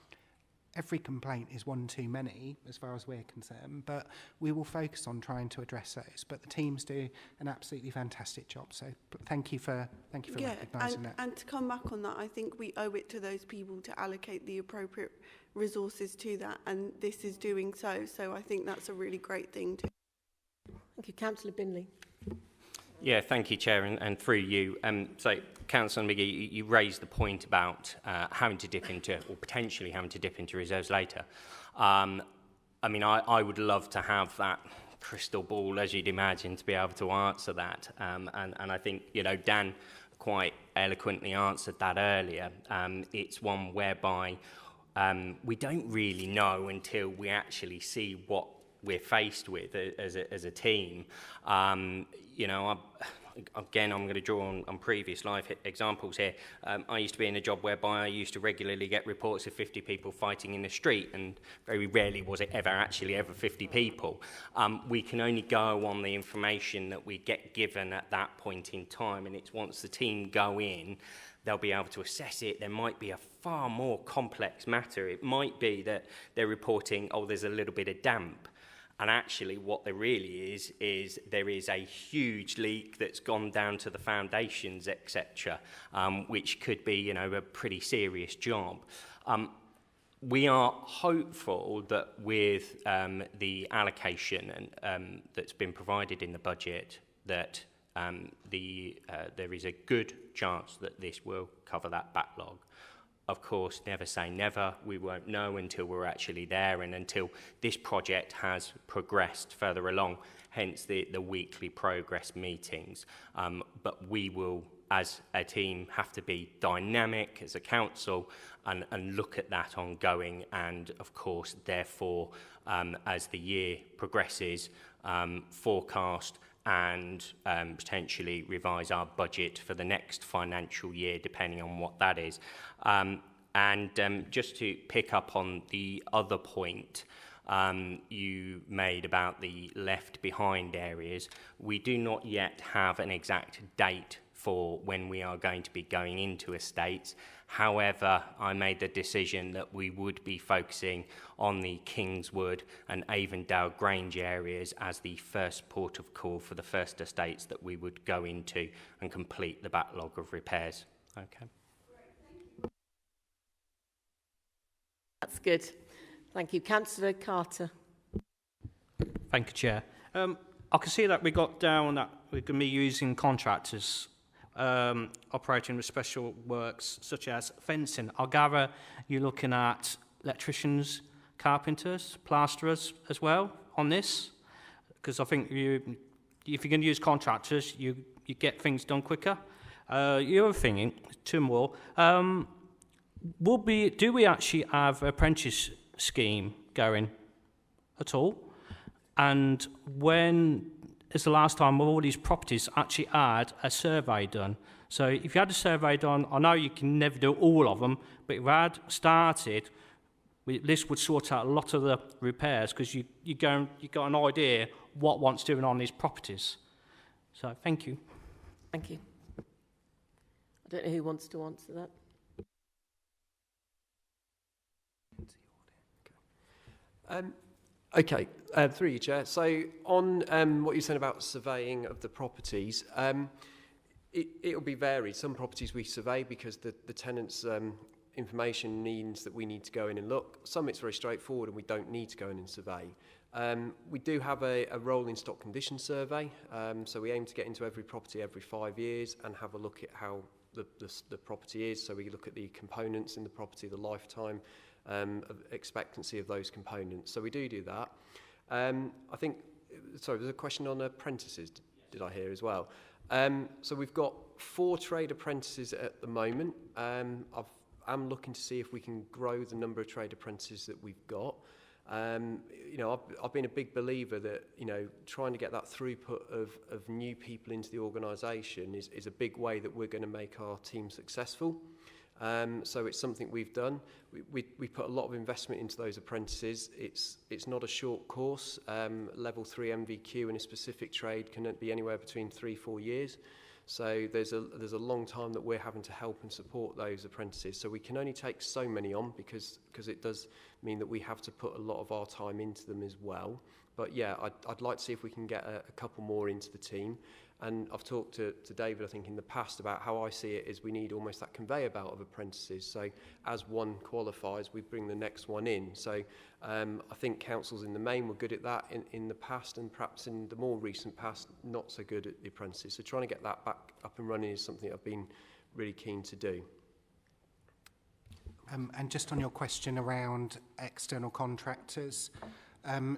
Every complaint is one too many, as far as we're concerned, but we will focus on trying to address those. But the teams do an absolutely fantastic job. So thank you for recognising that. And to come back on that, I think we owe it to those people to allocate the appropriate resources to that, and this is doing so. So I think that's a really great thing to. Thank you. Councillor Binley. Yeah, thank you, Chair, and through you. So, Councillor Miggy, you raised the point about having to dip into, or potentially having to dip into reserves later. I mean, I would love to have that crystal ball, as you'd imagine, to be able to answer that. And I think, you know, Dan quite eloquently answered that earlier. It's one whereby we don't really know until we actually see what we're faced with as a team. You know, again, I'm going to draw on previous life examples here. I used to be in a job whereby I used to regularly get reports of 50 people fighting in the street, and very rarely was it ever 50 people. We can only go on the information that we get given at that point in time, and it's once the team go in, they'll be able to assess it. There might be a far more complex matter. It might be that they're reporting, oh, there's a little bit of damp. And actually what there really is there is a huge leak that's gone down to the foundations, etc., which could be, you know, a pretty serious job. We are hopeful that with the allocation that's been provided in the budget, that there is a good chance that this will cover that backlog. of course, never say never. We won't know until we're actually there and until this project has progressed further along, hence the weekly progress meetings. But we will, as a team, have to be dynamic as a council and look at that ongoing and, of course, therefore, as the year progresses, forecast and potentially revise our budget for the next financial year, depending on what that is. Just to pick up on the other point you made about the left behind areas, we do not yet have an exact date for when we are going to be going into estates. However, I made the decision that we would be focusing on the Kingswood and Avondale Grange areas as the first port of call for the first estates that we would go into and complete the backlog of repairs. Okay. That's good. Thank you. Councillor Carter. Thank you, Chair. I can see that we got down that we're going to be using contractors operating with special works such as fencing. I gather you're looking at electricians, carpenters, plasterers as well on this, because I think if you're going to use contractors, you get things done quicker. The other thing, two more, do we actually have an apprentice scheme going at all? And when is the last time all these properties actually had a survey done? So if you had a survey done, I know you can never do all of them, but if you had started, this would sort out a lot of the repairs because you got an idea what one's doing on these properties. So thank you. Thank you. I don't know who wants to answer that. Okay, through you, Chair. So on what you're saying about surveying of the properties, it'll be varied. Some properties we survey because the tenants' information means that we need to go in and look. Some it's very straightforward and we don't need to go in and survey. We do have a rolling stock condition survey, so we aim to get into every property every 5 years and have a look at how the property is. So we look at the components in the property, the lifetime of expectancy of those components. So we do that. I think, sorry, there's a question on apprentices, did I hear as well? So we've got 4 trade apprentices at the moment. I'm looking to see if we can grow the number of trade apprentices that we've got. You know, I've been a big believer that, you know, trying to get that throughput of new people into the organisation is a big way that we're going to make our team successful. So it's something we've done. We put a lot of investment into those apprentices. It's not a short course. Level 3 MVQ in a specific trade can be anywhere between 3-4 years. So there's a long time that we're having to help and support those apprentices. So we can only take so many on because it does mean that we have to put a lot of our time into them as well. But yeah, I'd like to see if we can get a couple more into the team. And I've talked to David, I think, in the past about how I see it is we need almost that conveyor belt of apprentices. So as one qualifies, we bring the next one in. So I think councils in the main were good at that in the past, and perhaps in the more recent past, not so good at the apprentices. So trying to get that back up and running is something I've been really keen to do. And just on your question around external contractors,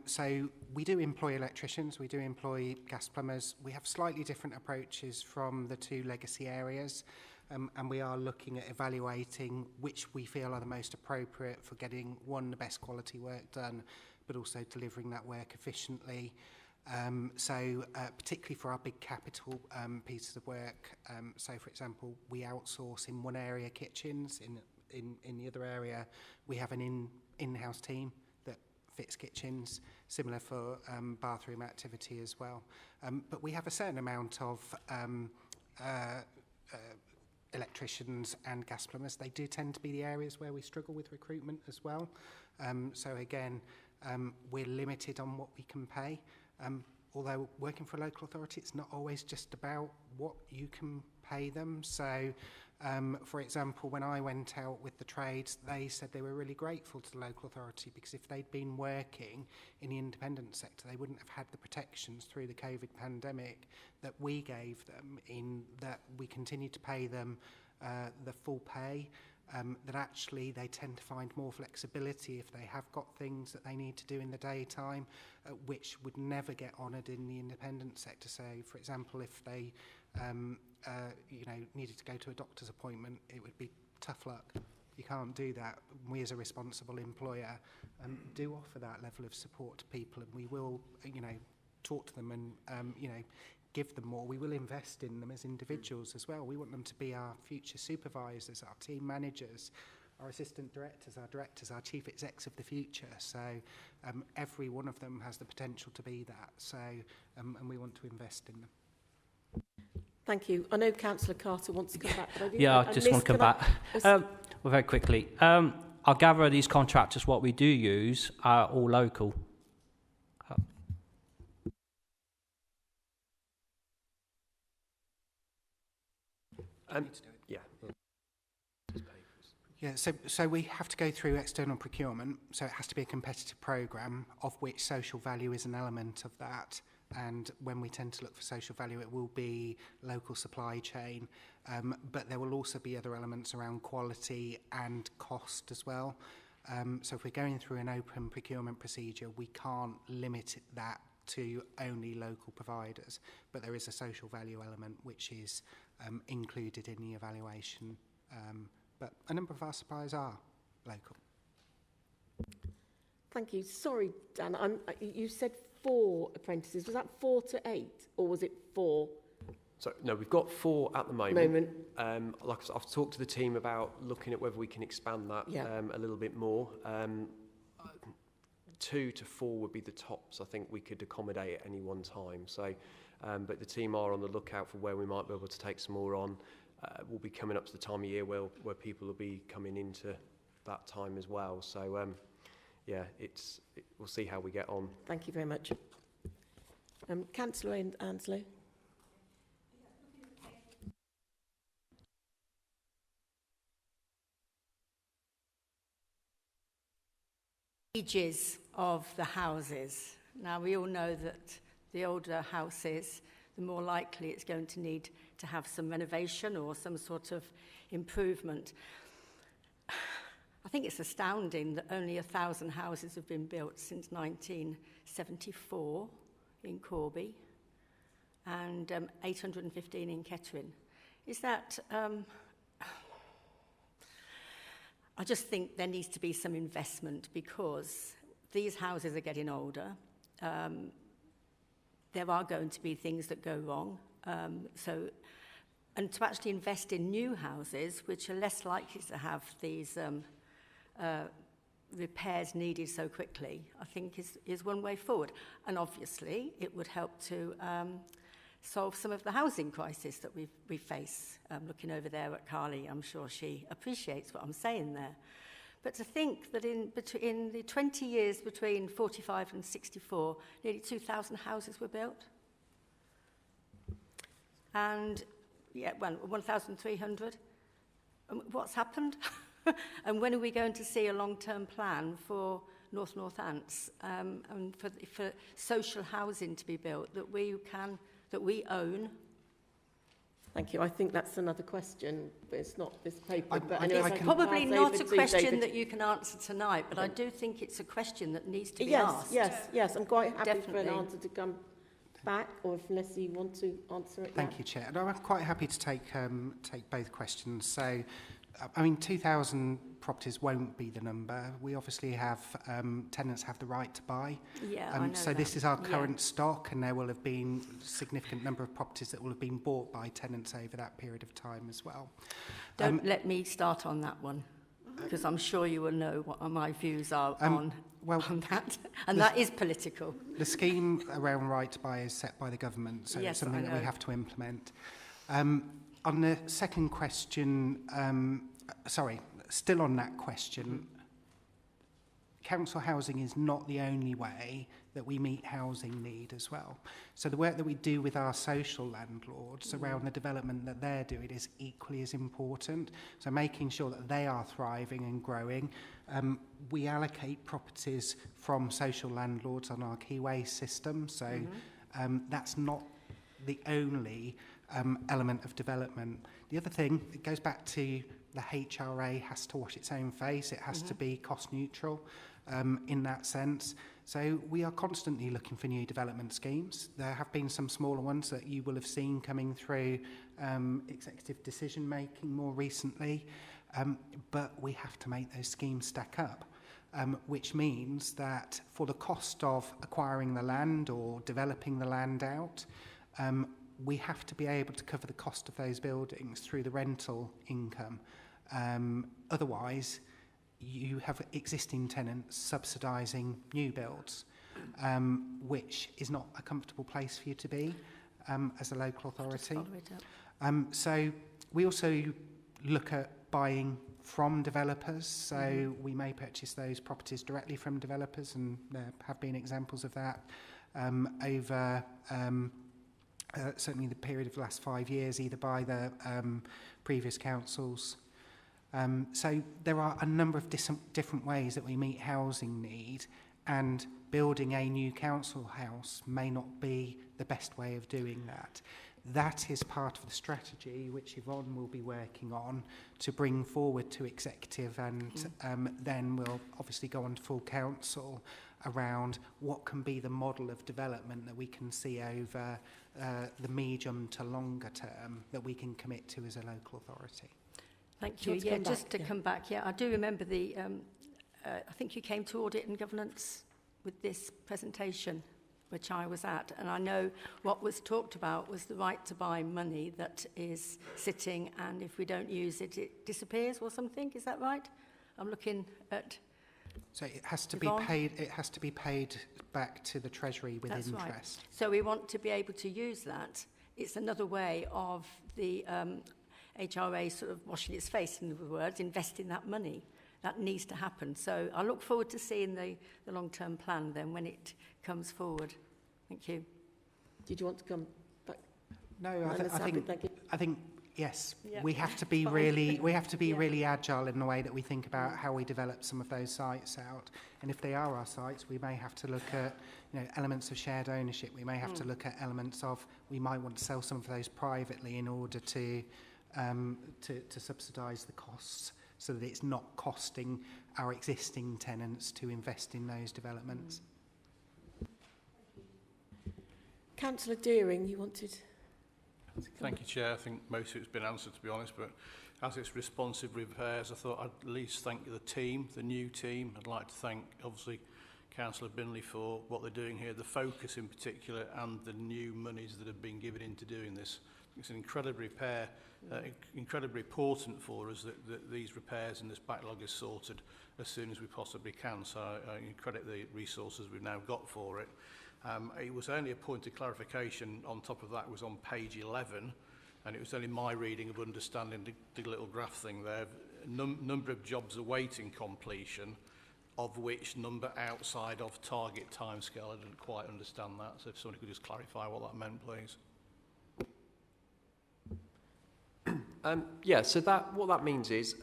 so we do employ electricians, we do employ gas plumbers. We have slightly different approaches from the 2 legacy areas, and we are looking at evaluating which we feel are the most appropriate for getting, one, the best quality work done, but also delivering that work efficiently. Particularly for our big capital pieces of work, so for example, we outsource in one area kitchens, in the other area we have an in-house team that fits kitchens, similar for bathroom activity as well. But we have a certain amount of electricians and gas plumbers. They do tend to be the areas where we struggle with recruitment as well. So again, we're limited on what we can pay. Although working for a local authority, it's not always just about what you can pay them. So, for example, when I went out with the trades, they said they were really grateful to the local authority because if they'd been working in the independent sector, they wouldn't have had the protections through the COVID pandemic that we gave them, in that we continued to pay them the full pay. that actually they tend to find more flexibility if they have got things that they need to do in the daytime, which would never get honoured in the independent sector. So, for example, if they needed to go to a doctor's appointment, it would be tough luck. You can't do that. We as a responsible employer do offer that level of support to people, and we will, talk to them and, give them more. We will invest in them as individuals as well. We want them to be our future supervisors, our team managers, our assistant directors, our chief execs of the future. So every one of them has the potential to be that. So, and we want to invest in them. Thank you. I know Councillor Carter wants to come back. But I just want to come back. Well, very quickly. I'll gather these contractors, what we do use, are all local. So we have to go through external procurement, so it has to be a competitive programme, of which social value is an element of that. And when we tend to look for social value, it will be local supply chain, but there will also be other elements around quality and cost as well. So if we're going through an open procurement procedure, we can't limit that to only local providers, but there is a social value element which is included in the evaluation. But a number of our suppliers are local. Thank you. Sorry, Dan, you said 4 apprentices. Was that 4 to 8, or was it 4? So, no, we've got 4 at the moment. Like I've talked to the team about looking at whether we can expand that a little bit more. 2 to 4 would be the tops I think we could accommodate at any one time. So, but the team are on the lookout for where we might be able to take some more on. We'll be coming up to the time of year where people will be coming into that time as well. So, we'll see how we get on. Thank you very much. Councillor Anslow. Ages of the houses. Now, we all know that the older houses, the more likely it's going to need to have some renovation or some sort of improvement. I think it's astounding that only 1,000 houses have been built since 1974 in Corby and 815 in Kettering. Is that... I just think there needs to be some investment because these houses are getting older. There are going to be things that go wrong. And to actually invest in new houses, which are less likely to have these repairs needed so quickly, I think is one way forward. And obviously, it would help to solve some of the housing crisis that we face. Looking over there at Carly, I'm sure she appreciates what I'm saying there. But to think that in the 20 years between 45 and 64, nearly 2,000 houses were built. And, 1,300. What's happened? And when are we going to see a long-term plan for North Ants and for social housing to be built that we own? Thank you. I think that's another question, but it's not this paper. It's probably not a question that you can answer tonight, but I do think it's a question that needs to be asked. Yes. I'm quite happy for an answer to come back, or unless you want to answer it. Thank you, Chair. And I'm quite happy to take both questions. So, 2,000 properties won't be the number. We obviously have tenants have the right to buy. I know so this is our current stock, and there will have been a significant number of properties that will have been bought by tenants over that period of time as well. Don't let me start on that one, because I'm sure you will know what my views are on that, and that is political. The scheme around right to buy is set by the government, so it's something that we have to implement. On the second question, still on that question, council housing is not the only way that we meet housing need as well. So the work that we do with our social landlords around the development that they're doing is equally as important. So making sure that they are thriving and growing. We allocate properties from social landlords on our keyway system. So that's not the only element of development. The other thing, it goes back to the HRA has to wash its own face. It has to be cost neutral in that sense. So we are constantly looking for new development schemes. There have been some smaller ones that you will have seen coming through executive decision making more recently, but we have to make those schemes stack up, which means that for the cost of acquiring the land or developing the land out, we have to be able to cover the cost of those buildings through the rental income. Otherwise, you have existing tenants subsidising new builds, which is not a comfortable place for you to be as a local authority. So we also look at buying from developers, so we may purchase those properties directly from developers, and there have been examples of that over certainly the period of the last 5 years, either by the previous councils. So there are a number of different ways that we meet housing need, and building a new council house may not be the best way of doing that. That is part of the strategy which Yvonne will be working on to bring forward to executive, and then we'll obviously go on to full council around what can be the model of development that we can see over the medium to longer term that we can commit to as a local authority. Thank you. Yeah, just to come back, I do remember the, I think you came to Audit and Governance with this presentation, which I was at, and I know what was talked about was the right to buy money that is sitting, and if we don't use it, it disappears or something. Is that right? I'm looking at. So it has to be paid. It has to be paid back to the Treasury with interest. Right. So we want to be able to use that. It's another way of the HRA sort of washing its face, in other words, investing that money. That needs to happen. So I look forward to seeing the long-term plan then when it comes forward. Thank you. Did you want to come back? No, I think yes. Yeah. We have to be really agile in the way that we think about how we develop some of those sites out. And if they are our sites, we may have to look at elements of shared ownership. We may have to look at elements of we might want to sell some of those privately in order to subsidise the costs, so that it's not costing our existing tenants to invest in those developments. Councillor Deering, you wanted... Thank you, Chair. I think most of it's been answered, to be honest, but as it's responsive repairs, I thought I'd at least thank the team, the new team. I'd like to thank, obviously, Councillor Binley for what they're doing here, the focus in particular, and the new monies that have been given into doing this. It's an incredibly incredibly important for us that these repairs and this backlog is sorted as soon as we possibly can. So I credit the resources we've now got for it. It was only a point of clarification on top of that was on page 11, and it was only my reading of understanding the little graph thing there. Number of jobs awaiting completion, of which number outside of target timescale. I didn't quite understand that, so if somebody could just clarify what that meant, please. Yeah, so what that means is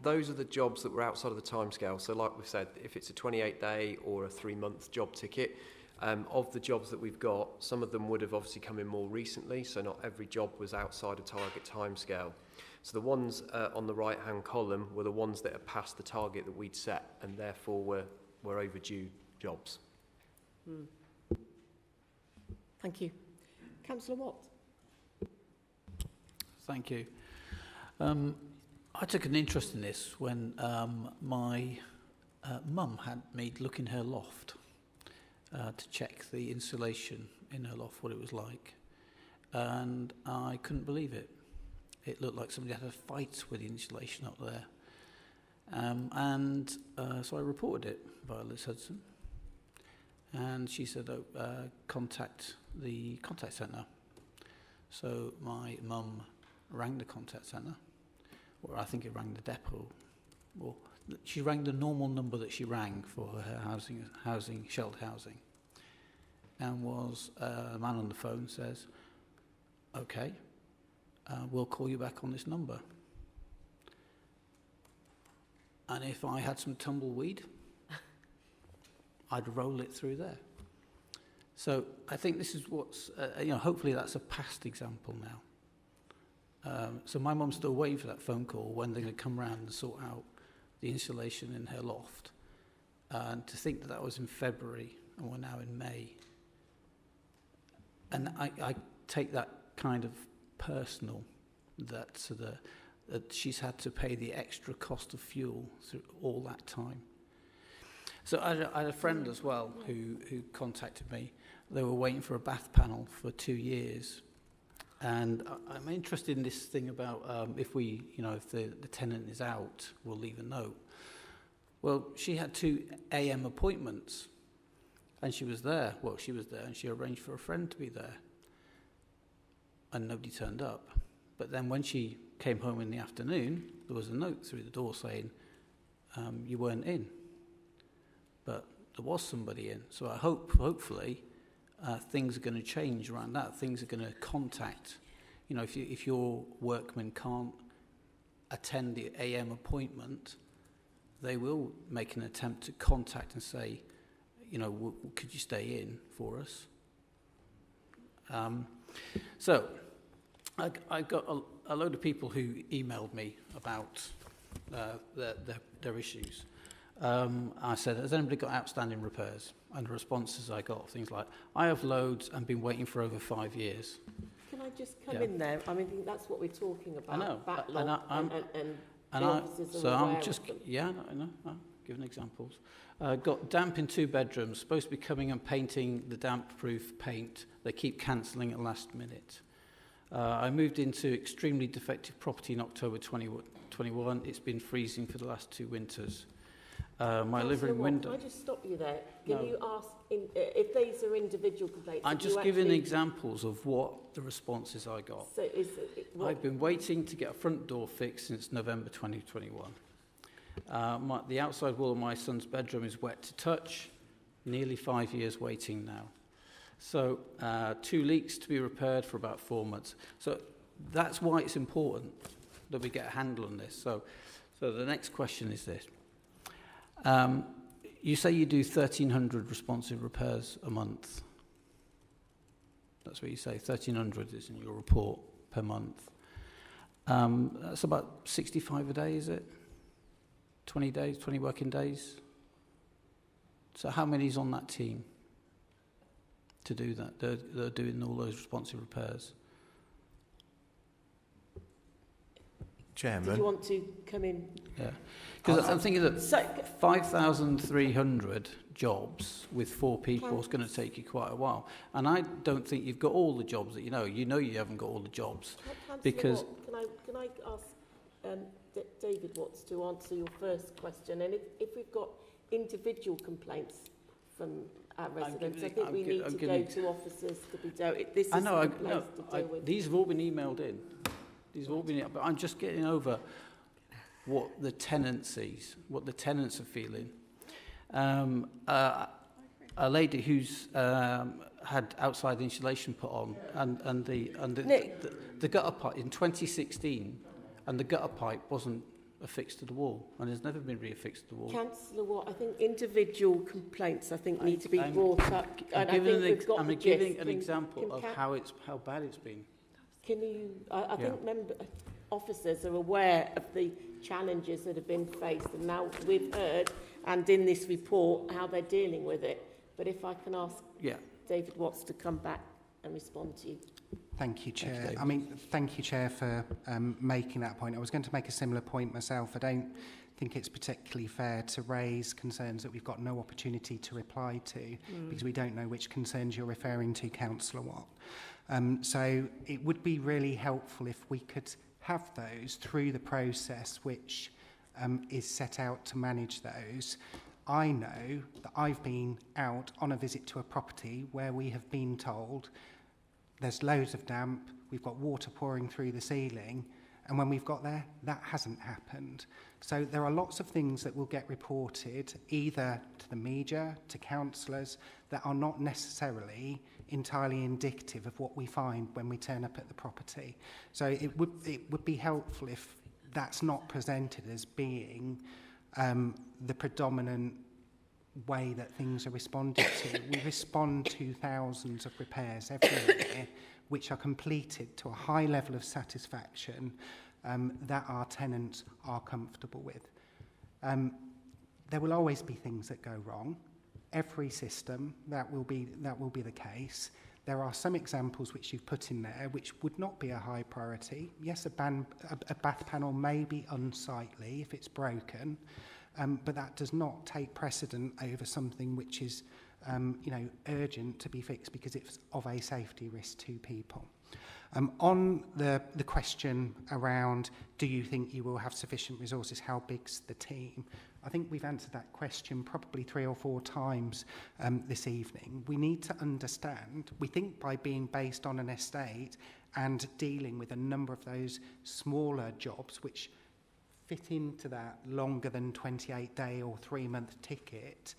those are the jobs that were outside of the timescale. So like we've said, if it's a 28-day or a 3-month job ticket, of the jobs that we've got, some of them would have obviously come in more recently, so not every job was outside a target timescale. So the ones on the right-hand column were the ones that had passed the target that we'd set, and therefore were overdue jobs. Thank you. Councillor Watt. Thank you. I took an interest in this when my mum had me look in her loft to check the insulation in her loft, what it was like. And I couldn't believe it. It looked like somebody had a fight with the insulation up there. So I reported it via Liz Hudson. And she said, contact the contact centre. So my mum rang the contact centre, or I think it rang the depot. Well, she rang the normal number that she rang for her housing, sheltered housing. And a man on the phone says, okay, we'll call you back on this number. And if I had some tumbleweed, I'd roll it through there. So I think this is what's, hopefully that's a past example now. So my mum's still waiting for that phone call when they're going to come round and sort out the insulation in her loft. And to think that that was in February and we're now in May. And I take that kind of personal, that she's had to pay the extra cost of fuel through all that time. So I had a friend as well who contacted me. They were waiting for a bath panel for 2 years. And I'm interested in this thing about if the tenant is out, we'll leave a note. Well, she had 2 AM appointments and she was there. Well, she was there and she arranged for a friend to be there. And nobody turned up. But then when she came home in the afternoon, there was a note through the door saying, you weren't in. But there was somebody in. So I hopefully, things are going to change around that. Things are going to contact. You know, if your workman can't attend the AM appointment, they will make an attempt to contact and say, you know, could you stay in for us? So I got a load of people who emailed me about their issues. I said, has anybody got outstanding repairs? And the responses I got, things like, I have loads and been waiting for over 5 years. Can I just come in there? I mean, that's what we're talking about. I know. Backlog I know. I'm giving examples. Got damp in 2 bedrooms, supposed to be coming and painting the damp-proof paint. They keep cancelling at last minute. I moved into extremely defective property in October 2021. It's been freezing for the last 2 winters. My living window... Can I just stop you there? Can you ask if these are individual complaints? I'm just giving examples of what the responses I got. So I've been waiting to get a front door fixed since November 2021. The outside wall of my son's bedroom is wet to touch. Nearly 5 years waiting now. So 2 leaks to be repaired for about 4 months. So that's why it's important that we get a handle on this. So the next question is this. You say you do 1,300 responsive repairs a month. That's what you say. 1,300 is in your report per month. That's about 65 a day, is it? 20 days, 20 working days. So how many is on that team to do that? They're doing all those responsive repairs. Chairman. Did you want to come in? Yeah. Because I'm thinking that 5,300 jobs with 4 people is going to take you quite a while. And I don't think you've got all the jobs that you know. You know you haven't got all the jobs. Because... Can I ask David Watts to answer your first question? And if we've got individual complaints from our residents, I think we need to go to officers to be dealt with. This is the place to deal with. These have all been emailed in. But I'm just getting over what the tenants are feeling. A lady who's had outside insulation put on, and the gutter pipe in 2016, and the gutter pipe wasn't affixed to the wall, and has never been reaffixed to the wall. Councillor Watt, I think individual complaints need to be brought up. I'm giving an example of how bad it's been. Can you? I think officers are aware of the challenges that have been faced, and now we've heard, and in this report, how they're dealing with it. But if I can ask David Watts to come back and respond to you. Thank you, Chair. Thank you, Chair, for making that point. I was going to make a similar point myself. I don't think it's particularly fair to raise concerns that we've got no opportunity to reply to, because we don't know which concerns you're referring to, Councillor Watt. So it would be really helpful if we could have those through the process which is set out to manage those. I know that I've been out on a visit to a property where we have been told there's loads of damp, we've got water pouring through the ceiling, and when we've got there, that hasn't happened. So there are lots of things that will get reported either to the media, to councillors, that are not necessarily entirely indicative of what we find when we turn up at the property. So it would be helpful if that's not presented as being the predominant way that things are responded to. We respond to thousands of repairs every year, which are completed to a high level of satisfaction that our tenants are comfortable with. There will always be things that go wrong. Every system, that will be the case. There are some examples which you've put in there which would not be a high priority. Yes, a bath panel may be unsightly if it's broken, but that does not take precedent over something which is urgent to be fixed because it's of a safety risk to people. On the question around, do you think you will have sufficient resources, how big's the team? I think we've answered that question probably 3 or 4 times this evening. We need to understand, we think by being based on an estate and dealing with a number of those smaller jobs which fit into that longer than 28-day or 3-month ticket,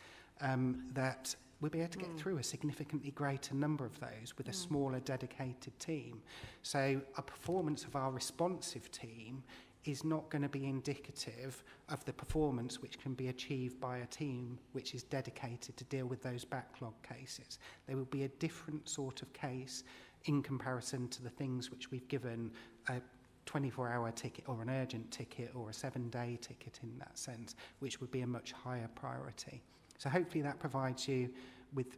that we'll be able to get through a significantly greater number of those with a smaller dedicated team. So a performance of our responsive team is not going to be indicative of the performance which can be achieved by a team which is dedicated to deal with those backlog cases. There will be a different sort of case in comparison to the things which we've given a 24-hour ticket or an urgent ticket or a 7-day ticket in that sense, which would be a much higher priority. So hopefully that provides you with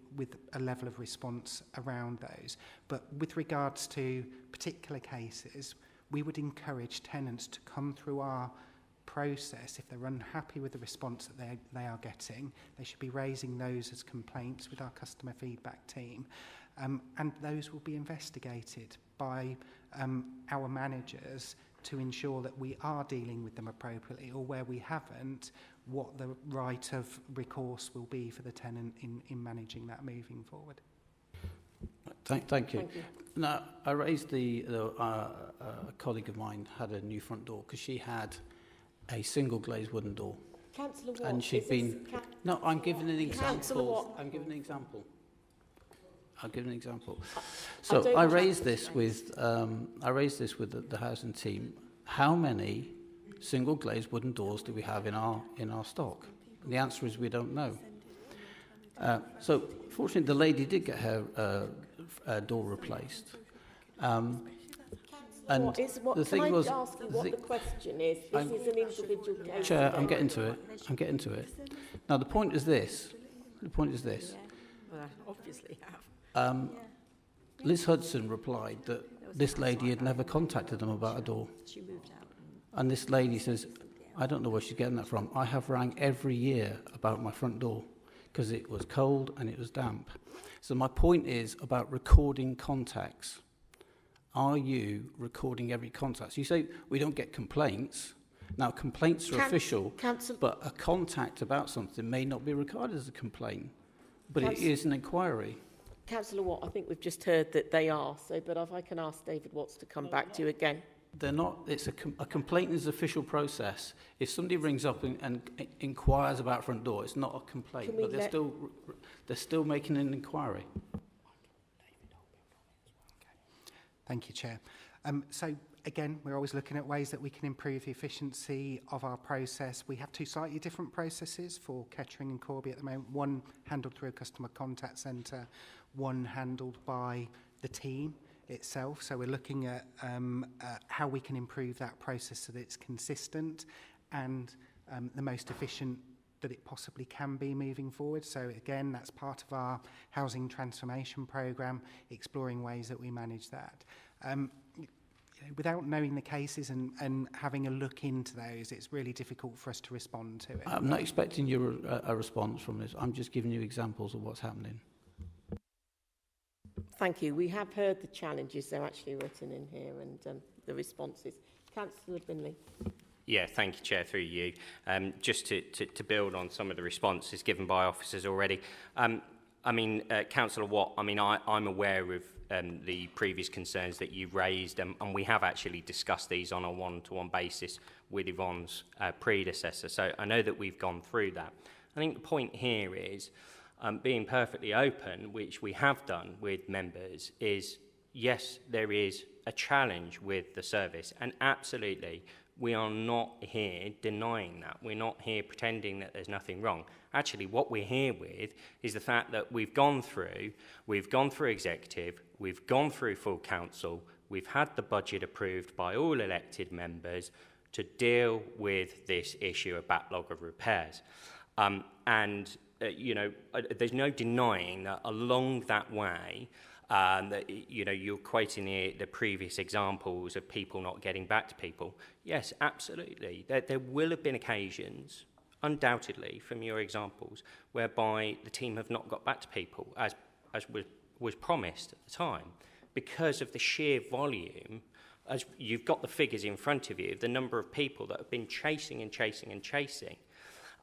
a level of response around those. But with regards to particular cases, we would encourage tenants to come through our process. If they're unhappy with the response that they are getting, they should be raising those as complaints with our customer feedback team. And those will be investigated by our managers to ensure that we are dealing with them appropriately, or where we haven't, what the right of recourse will be for the tenant in managing that moving forward. Thank you. Now, I raised a colleague of mine had a new front door because she had a single glazed wooden door. Councillor Watt, and she'd been... No, I'm giving an example. I'm giving an example. So I raised this with the housing team. How many single glazed wooden doors do we have in our stock? And the answer is we don't know. So fortunately, the lady did get her door replaced. And the thing was, ask you what the question is? This is an individual case. Chair, I'm getting to it. Now the point is this. Well, I obviously have. Liz Hudson replied that this lady had never contacted them about a door. She moved out. And this lady says, I don't know where she's getting that from. I have rang every year about my front door because it was cold and it was damp. So my point is about recording contacts. Are you recording every contact? So you say we don't get complaints. Now, complaints are official, but a contact about something may not be regarded as a complaint, but it is an inquiry. Councillor Watt, I think we've just heard that they are, so, but if I can ask David Watts to come back to you again. They're not. It's a complaint is an official process. If somebody rings up and inquires about front door, it's not a complaint, but they're still making an inquiry. Thank you, Chair. So again, we're always looking at ways that we can improve the efficiency of our process. We have 2 slightly different processes for Kettering and Corby at the moment. One handled through a customer contact centre, one handled by the team itself. So we're looking at how we can improve that process so that it's consistent and the most efficient that it possibly can be moving forward. So again, that's part of our housing transformation programme, exploring ways that we manage that. Without knowing the cases and having a look into those, it's really difficult for us to respond to it. I'm not expecting a response from this. I'm just giving you examples of what's happening. Thank you. We have heard the challenges. They're actually written in here and the responses. Councillor Binley. Yeah, thank you, Chair, through you. Just to build on some of the responses given by officers already. Councillor Watt, I'm aware of the previous concerns that you've raised, and we have actually discussed these on a one-to-one basis with Yvonne's predecessor. So I know that we've gone through that. I think the point here is being perfectly open, which we have done with members, is yes, there is a challenge with the service, and absolutely We are not here denying that. We're not here pretending that there's nothing wrong. Actually, what we're here with is the fact that we've gone through executive, we've gone through full council, we've had the budget approved by all elected members to deal with this issue of backlog of repairs. There's no denying that along that way, that, you're quoting the previous examples of people not getting back to people. Yes, absolutely. There will have been occasions, undoubtedly, from your examples, whereby the team have not got back to people, as was promised at the time, because of the sheer volume, as you've got the figures in front of you, the number of people that have been chasing and chasing and chasing.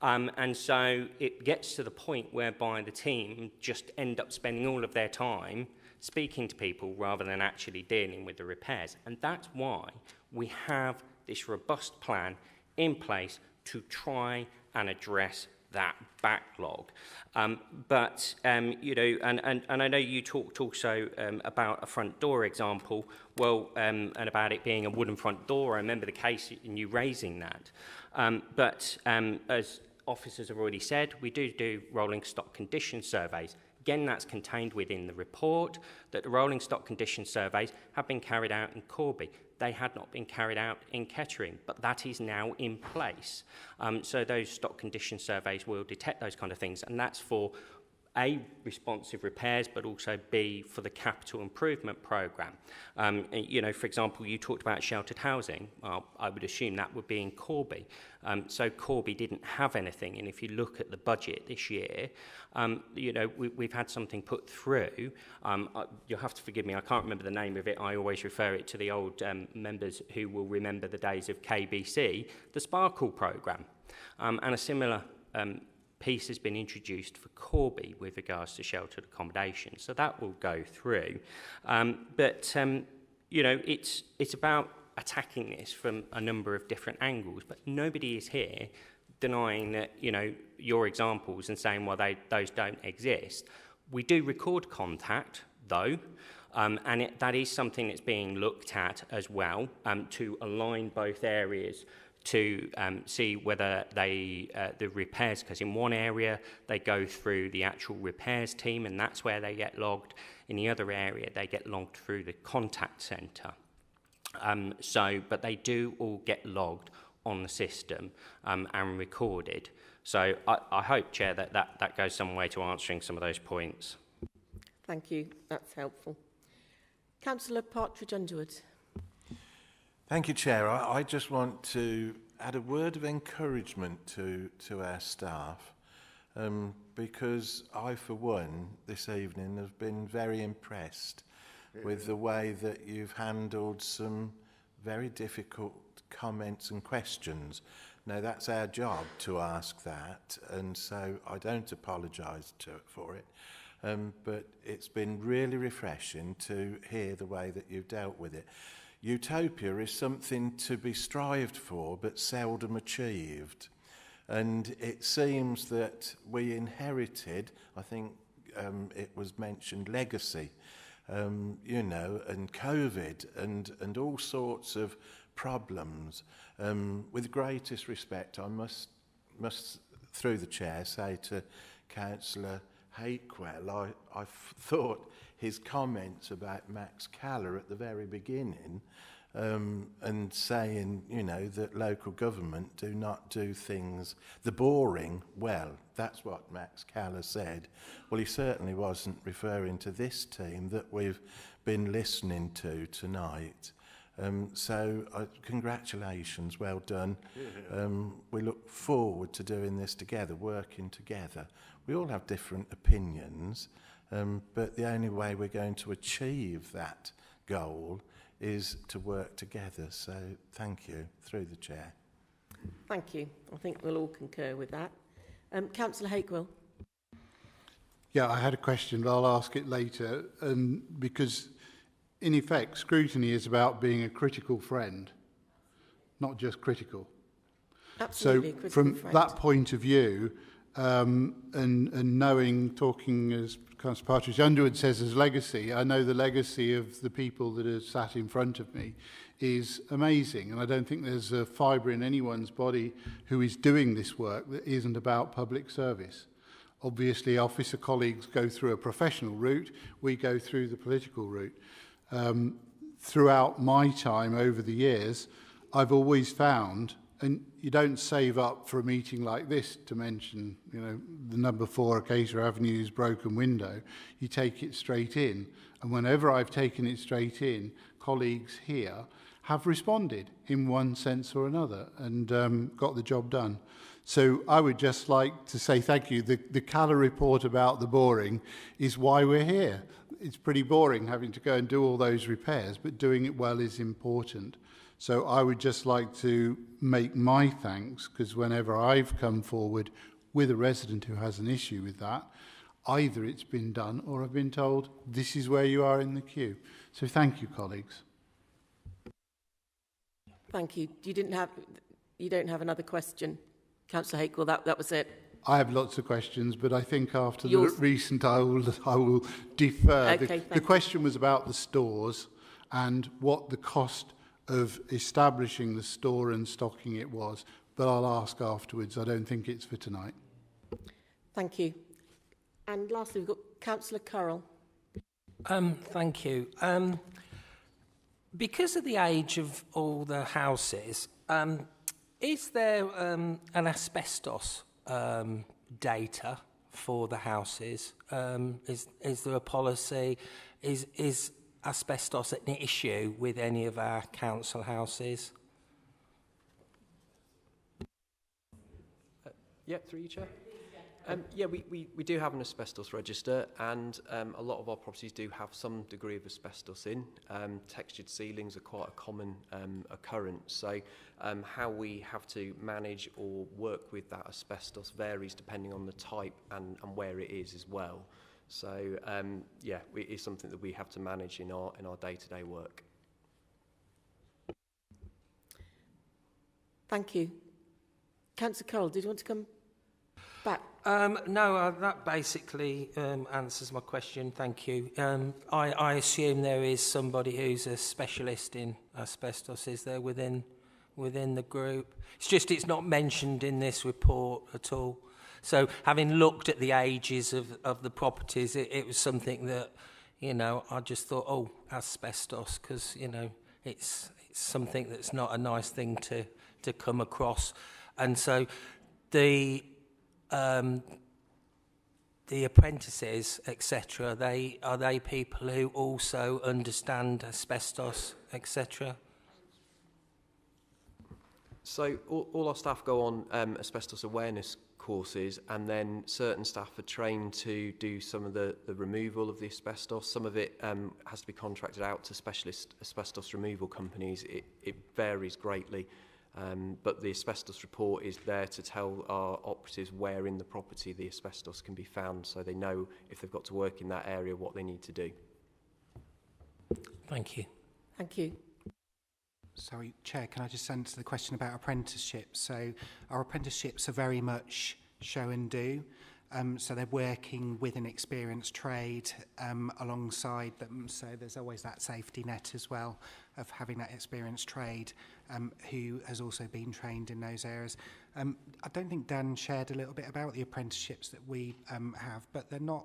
And so it gets to the point whereby the team just end up spending all of their time speaking to people rather than actually dealing with the repairs. And that's why we have this robust plan in place to try and address that backlog. And I know you talked also about a front door example, and about it being a wooden front door. I remember the case and you raising that. But as officers have already said, we do rolling stock condition surveys. Again, that's contained within the report that the rolling stock condition surveys have been carried out in Corby. They had not been carried out in Kettering, but that is now in place. So those stock condition surveys will detect those kind of things, and that's for A, responsive repairs, but also B, for the capital improvement programme. For example, you talked about sheltered housing. Well, I would assume that would be in Corby. So Corby didn't have anything, and if you look at the budget this year, we've had something put through. You'll have to forgive me, I can't remember the name of it. I always refer it to the old members who will remember the days of KBC, the Sparkle programme. And a similar piece has been introduced for Corby with regards to sheltered accommodation, so that will go through. It's about attacking this from a number of different angles, but nobody is here denying that, your examples and saying, well, those don't exist. We do record contact, though, and that is something that's being looked at as well, to align both areas to see whether the repairs, because in one area they go through the actual repairs team and that's where they get logged. In the other area they get logged through the contact centre. But they do all get logged on the system and recorded. So I hope, Chair, that goes some way to answering some of those points. Thank you, that's helpful. Councillor Partridge-Underwood. Thank you, Chair. I just want to add a word of encouragement to our staff, because I, for one, this evening have been very impressed with the way that you've handled some very difficult comments and questions. Now, that's our job to ask that, and so I don't apologise for it. But it's been really refreshing to hear the way that you've dealt with it. Utopia is something to be strived for but seldom achieved, and it seems that we inherited, I think it was mentioned, legacy, and COVID and all sorts of problems. With the greatest respect, I must through the chair say to Councillor Hakewell, I thought his comments about Max Caller at the very beginning, and saying, that local government do not do things, the boring, well, that's what Max Caller said. Well, he certainly wasn't referring to this team that we've been listening to tonight. Congratulations, well done. We look forward to doing this together, working together. We all have different opinions, but the only way we're going to achieve that goal is to work together. So thank you, through the chair. Thank you. I think we'll all concur with that. Councillor Hakewell. Yeah, I had a question, but I'll ask it later. Because, in effect, scrutiny is about being a critical friend, not just critical. Absolutely, so from friend. That point of view, and knowing, talking as Councillor Partridge-Underwood says as legacy, I know the legacy of the people that are sat in front of me is amazing. And I don't think there's a fibre in anyone's body who is doing this work that isn't about public service. Obviously, officer colleagues go through a professional route, we go through the political route. Throughout my time over the years, I've always found, and you don't save up for a meeting like this to mention, you know, the number 4 Acacia Avenue's broken window. You take it straight in. And whenever I've taken it straight in, colleagues here have responded in one sense or another and got the job done. So I would just like to say thank you. The Calla report about the boring is why we're here. It's pretty boring having to go and do all those repairs, but doing it well is important. So I would just like to make my thanks, because whenever I've come forward with a resident who has an issue with that, either it's been done or I've been told this is where you are in the queue. So thank you, colleagues. Thank you. You don't have another question, Councillor Hakewell. That was it. I have lots of questions, but I think after the recent I will defer. Okay, the question was about the stores and what the cost of establishing the store and stocking it was, but I'll ask afterwards. I don't think it's for tonight. Thank you. And lastly, we've got Councillor Currell. Thank you. Because of the age of all the houses, is there an asbestos data for the houses? Is there a policy? Is asbestos an issue with any of our council houses? Through you, Chair. We do have an asbestos register, and a lot of our properties do have some degree of asbestos in. Textured ceilings are quite a common occurrence, so how we have to manage or work with that asbestos varies depending on the type and where it is as well. So it is something that we have to manage in our day-to-day work. Thank you. Councillor Currell, did you want to come back? No, that basically answers my question. Thank you. I assume there is somebody who's a specialist in asbestos, is there, within the group? It's just it's not mentioned in this report at all. So having looked at the ages of the properties, it was something that, you know, I just thought, oh, asbestos, because, you know, it's something that's not a nice thing to come across. And so the apprentices, etc., are they people who also understand asbestos, etc.? So all our staff go on asbestos awareness courses, and then certain staff are trained to do some of the removal of the asbestos. Some of it has to be contracted out to specialist asbestos removal companies. It varies greatly. But the asbestos report is there to tell our operatives where in the property the asbestos can be found, so they know if they've got to work in that area what they need to do. Thank you. Thank you. Sorry, Chair, can I just answer the question about apprenticeships? So our apprenticeships are very much show and do. So they're working with an experienced trade alongside them. So there's always that safety net as well of having that experienced trade who has also been trained in those areas. I don't think Dan shared a little bit about the apprenticeships that we have, but they're not,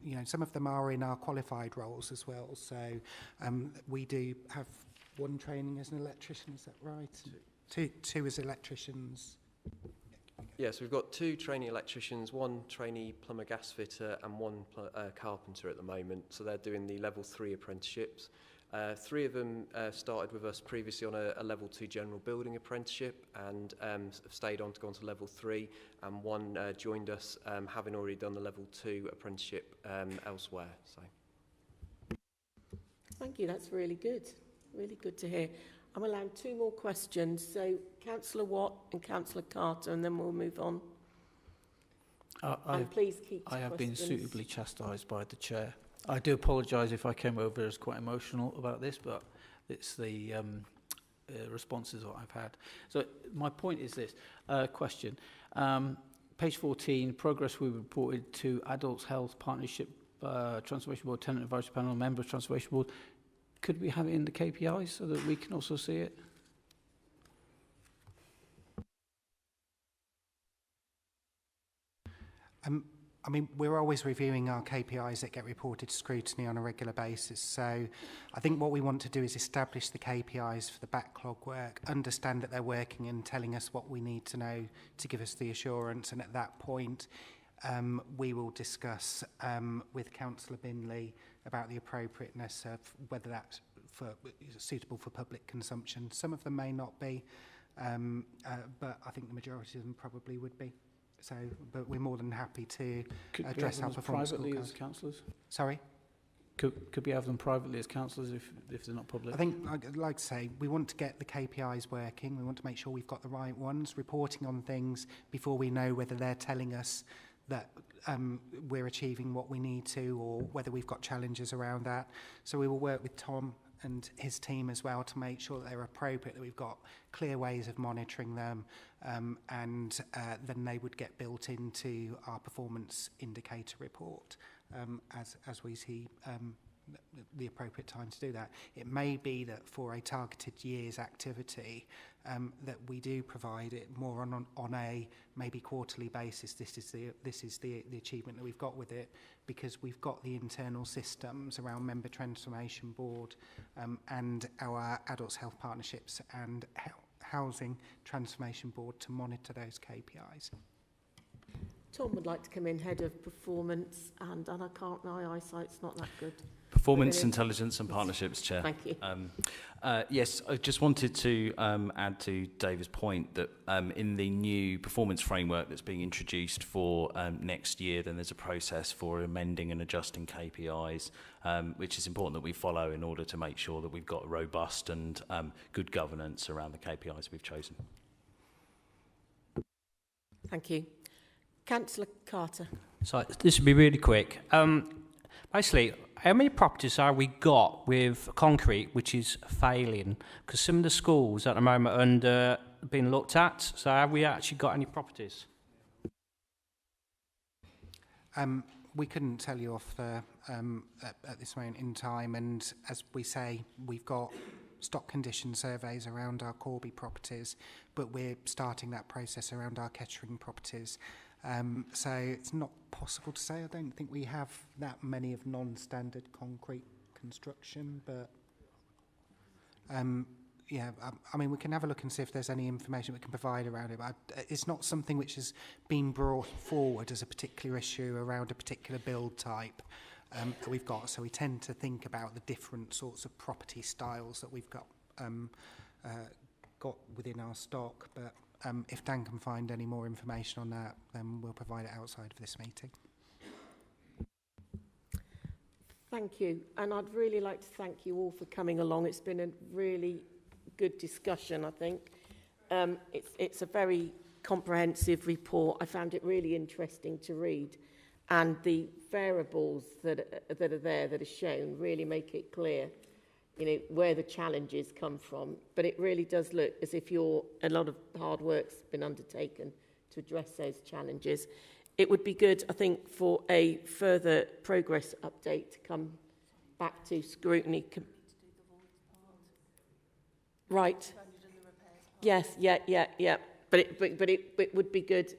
you know, some of them are in our qualified roles as well. So we do have one training as an electrician, is that right? Two as electricians. Yes, we've got 2 trainee electricians, 1 trainee plumber gas fitter and 1 carpenter at the moment. So they're doing the level 3 apprenticeships. 3 of them started with us previously on a level 2 general building apprenticeship and have stayed on to go on to level 3, and 1 joined us having already done the level 2 apprenticeship elsewhere. So. Thank you, that's really good to hear. I'm allowing 2 more questions, so Councillor Watt and Councillor Carter, and then we'll move on. And please keep I have questions. been suitably chastised by the Chair. I do apologise if I came over as quite emotional about this, but it's the responses that I've had. So my point is this, question. Page 14, progress we reported to Adults Health Partnership Transformation Board, Tenant Advisory Panel, Member of Transformation Board. could we have it in the KPIs so that we can also see it? I mean, we're always reviewing our KPIs that get reported to scrutiny on a regular basis. So I think what we want to do is establish the KPIs for the backlog work, understand that they're working and telling us what we need to know to give us the assurance. And at that point, we will discuss with Councillor Binley about the appropriateness of whether that's suitable for public consumption. Some of them may not be, but I think the majority of them probably would be. So, but we're more than happy to address our performance privately as councillors. Sorry? Could we have them privately as councillors if they're not public? I think, like I say, we want to get the KPIs working. We want to make sure we've got the right ones, reporting on things before we know whether they're telling us that we're achieving what we need to, or whether we've got challenges around that. So we will work with Tom and his team as well to make sure that they're appropriate, that we've got clear ways of monitoring them, and then they would get built into our performance indicator report as we see the appropriate time to do that. It may be that for a targeted year's activity that we do provide it more on a maybe quarterly basis. This is the achievement that we've got with it, because we've got the internal systems around Member Transformation Board and our Adults Health Partnerships and Housing Transformation Board to monitor those KPIs. Tom would like to come in, Head of Performance, and I can't, my eyesight's not that good. Performance, Intelligence and Partnerships, Chair. Thank you. Yes, I just wanted to add to David's point that in the new performance framework that's being introduced for next year, then there's a process for amending and adjusting KPIs, which is important that we follow in order to make sure that we've got robust and good governance around the KPIs we've chosen. Thank you. Councillor Carter. So this will be really quick. Basically, how many properties have we got with concrete which is failing? Because some of the schools at the moment are under being looked at. So have we actually got any properties? We couldn't tell you off the, at this moment in time. And as we say, we've got stock condition surveys around our Corby properties, but we're starting that process around our Kettering properties. So it's not possible to say. I don't think we have that many of non-standard concrete construction, but yeah, I mean, we can have a look and see if there's any information we can provide around it. But it's not something which has been brought forward as a particular issue around a particular build type that we've got. So we tend to think about the different sorts of property styles that we've got within our stock, but if Dan can find any more information on that, then we'll provide it outside of this meeting. Thank you. And I'd really like to thank you all for coming along. It's been a really good discussion, I think. It's a very comprehensive report. I found it really interesting to read. And the variables that are there, that are shown, really make it clear, you know, where the challenges come from. But it really does look as if a lot of hard work's been undertaken to address those challenges. It would be good, I think, for a further progress update to come back to scrutiny. Right. Yes, yeah. But it would be good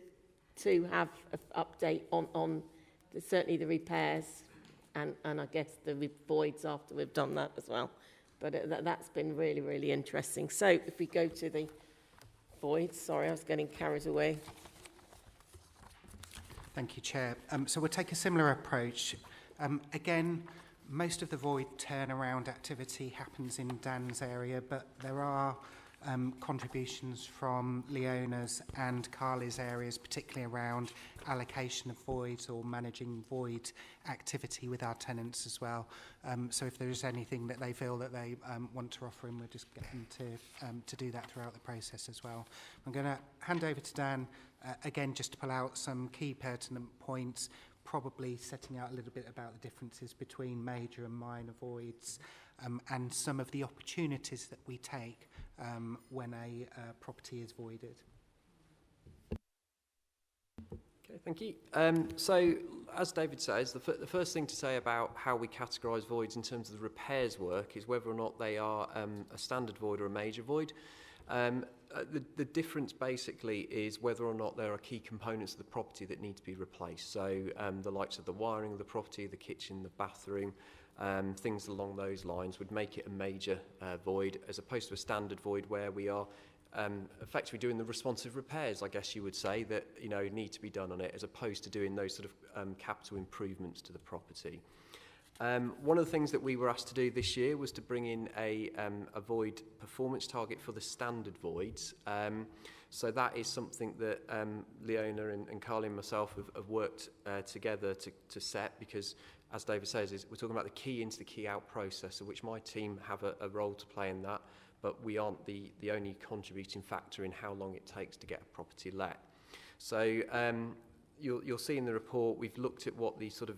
to have an update on certainly the repairs and I guess the voids after we've done that as well. But that's been really, really interesting. So if we go to the voids, sorry, I was getting carried away. Thank you, Chair. So we'll take a similar approach. Again, most of the void turnaround activity happens in Dan's area, but there are contributions from Leona's and Carly's areas, particularly around allocation of voids or managing void activity with our tenants as well. So if there is anything that they feel that they want to offer in, we'll just get them to do that throughout the process as well. I'm going to hand over to Dan again just to pull out some key pertinent points, probably setting out a little bit about the differences between major and minor voids and some of the opportunities that we take when a property is voided. Okay. Thank you. So, as David says, the first thing to say about how we categorise voids in terms of the repairs work is whether or not they are a standard void or a major void. The difference basically is whether or not there are key components of the property that need to be replaced. So the likes of the wiring of the property, the kitchen, the bathroom, things along those lines would make it a major void, as opposed to a standard void where we are effectively doing the responsive repairs, I guess you would say, that need to be done on it, as opposed to doing those sort of capital improvements to the property. One of the things that we were asked to do this year was to bring in a void performance target for the standard voids. So that is something that Leona and Carly and myself have worked together to set, because, as David says, we're talking about the key into the key out process, of which my team have a role to play in that, but we aren't the only contributing factor in how long it takes to get a property let. So you'll see in the report we've looked at what the sort of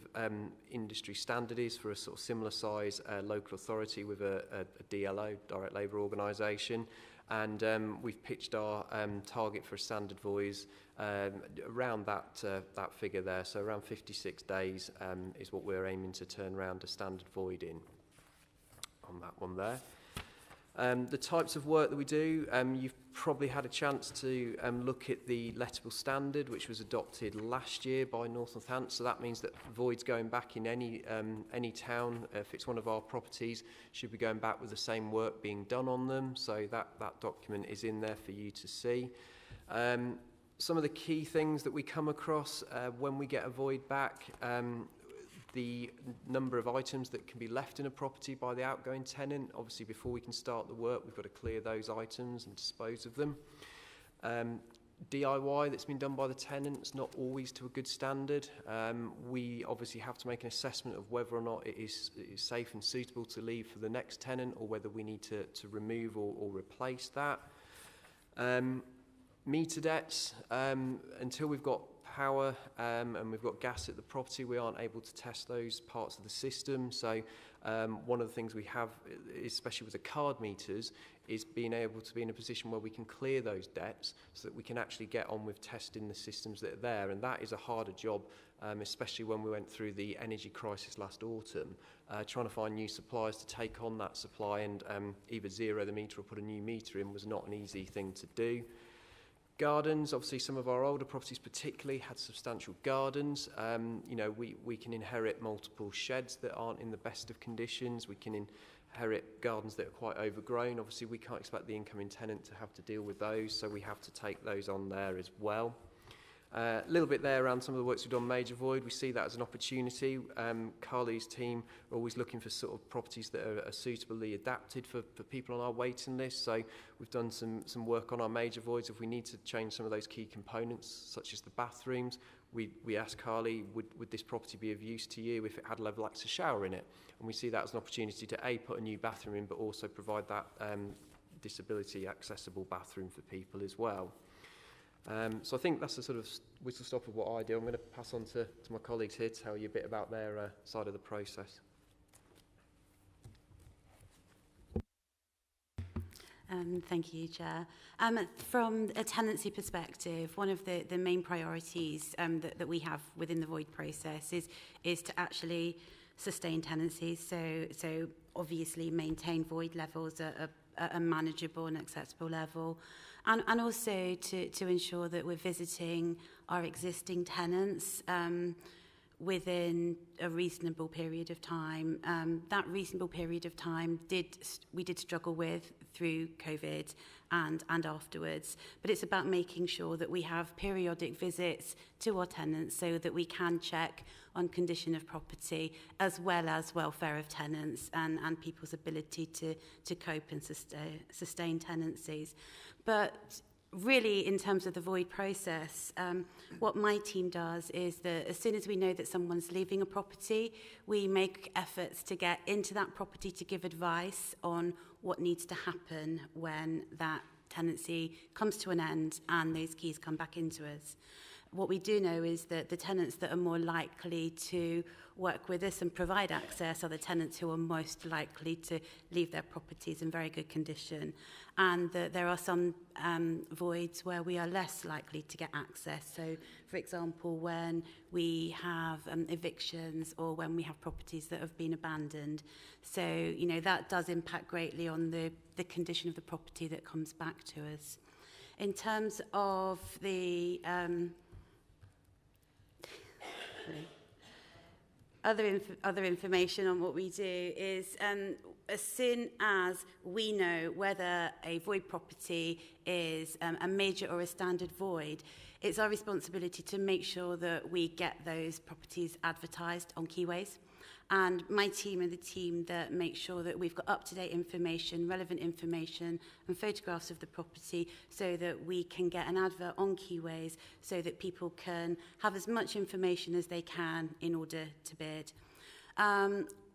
industry standard is for a sort of similar size local authority with a DLO, direct labour organisation, and we've pitched our target for a standard voids around that figure there, so around 56 days is what we're aiming to turn around a standard void in on that one there. The types of work that we do, you've probably had a chance to look at the lettable standard, which was adopted last year by North Northampton. So that means that voids going back in any town, if it's one of our properties, should be going back with the same work being done on them. So that document is in there for you to see. Some of the key things that we come across when we get a void back, the number of items that can be left in a property by the outgoing tenant. Obviously, before we can start the work, we've got to clear those items and dispose of them. DIY that's been done by the tenants, not always to a good standard. We obviously have to make an assessment of whether or not it is safe and suitable to leave for the next tenant, or whether we need to remove or replace that. Meter debts, until we've got power and we've got gas at the property, we aren't able to test those parts of the system. So one of the things we have, especially with the card meters, is being able to be in a position where we can clear those debts so that we can actually get on with testing the systems that are there. And that is a harder job, especially when we went through the energy crisis last autumn, trying to find new suppliers to take on that supply and either zero the meter or put a new meter in was not an easy thing to do. Gardens, obviously some of our older properties particularly had substantial gardens. We can inherit multiple sheds that aren't in the best of conditions. We can inherit gardens that are quite overgrown. Obviously we can't expect the incoming tenant to have to deal with those, so we have to take those on there as well. A little bit there around some of the works we've done major void. We see that as an opportunity. Carly's team are always looking for sort of properties that are suitably adapted for people on our waiting list. So we've done some work on our major voids. If we need to change some of those key components, such as the bathrooms, we asked Carly, would this property be of use to you if it had a level access shower in it? And we see that as an opportunity to put a new bathroom in, but also provide that disability accessible bathroom for people as well. So I think that's a sort of whistle stop of what I do. I'm going to pass on to my colleagues here to tell you a bit about their side of the process. Thank you, Chair. From a tenancy perspective, one of the main priorities that we have within the void process is to actually sustain tenancies. So obviously maintain void levels at a manageable and acceptable level. And also to ensure that we're visiting our existing tenants within a reasonable period of time. That reasonable period of time we did struggle with through COVID and afterwards, but it's about making sure that we have periodic visits to our tenants so that we can check on condition of property as well as welfare of tenants and people's ability to cope and sustain tenancies. But really, in terms of the void process, what my team does is that as soon as we know that someone's leaving a property, we make efforts to get into that property to give advice on what needs to happen when that tenancy comes to an end and those keys come back into us. What we do know is that the tenants that are more likely to work with us and provide access are the tenants who are most likely to leave their properties in very good condition, and that there are some voids where we are less likely to get access. So, for example, when we have evictions or when we have properties that have been abandoned. So, you know, that does impact greatly on the condition of the property that comes back to us. In terms of the other information on what we do is as soon as we know whether a void property is a major or a standard void, it's our responsibility to make sure that we get those properties advertised on Keyways. And my team are the team that makes sure that we've got up-to-date information, relevant information and photographs of the property so that we can get an advert on Keyways so that people can have as much information as they can in order to bid.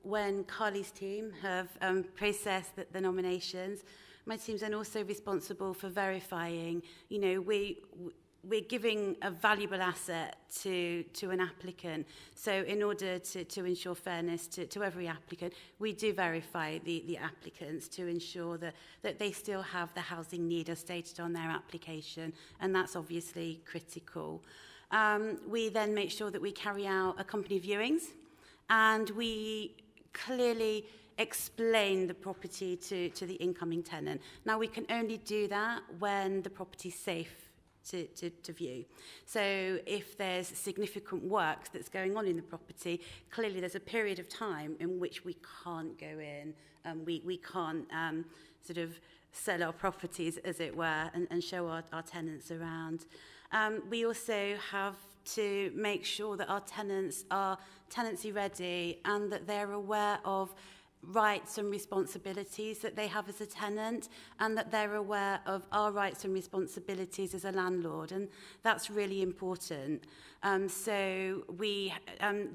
When Carly's team have processed the nominations, my team's then also responsible for verifying, you know, we're giving a valuable asset to an applicant. So in order to ensure fairness to every applicant, we do verify the applicants to ensure that they still have the housing need as stated on their application, and that's obviously critical. We then make sure that we carry out accompany viewings, and we clearly explain the property to the incoming tenant. Now, we can only do that when the property's safe to view. So if there's significant work that's going on in the property, clearly there's a period of time in which we can't go in, we can't sort of sell our properties, as it were, and show our tenants around. We also have to make sure that our tenants are tenancy ready and that they're aware of rights and responsibilities that they have as a tenant, and that they're aware of our rights and responsibilities as a landlord, and that's really important. So we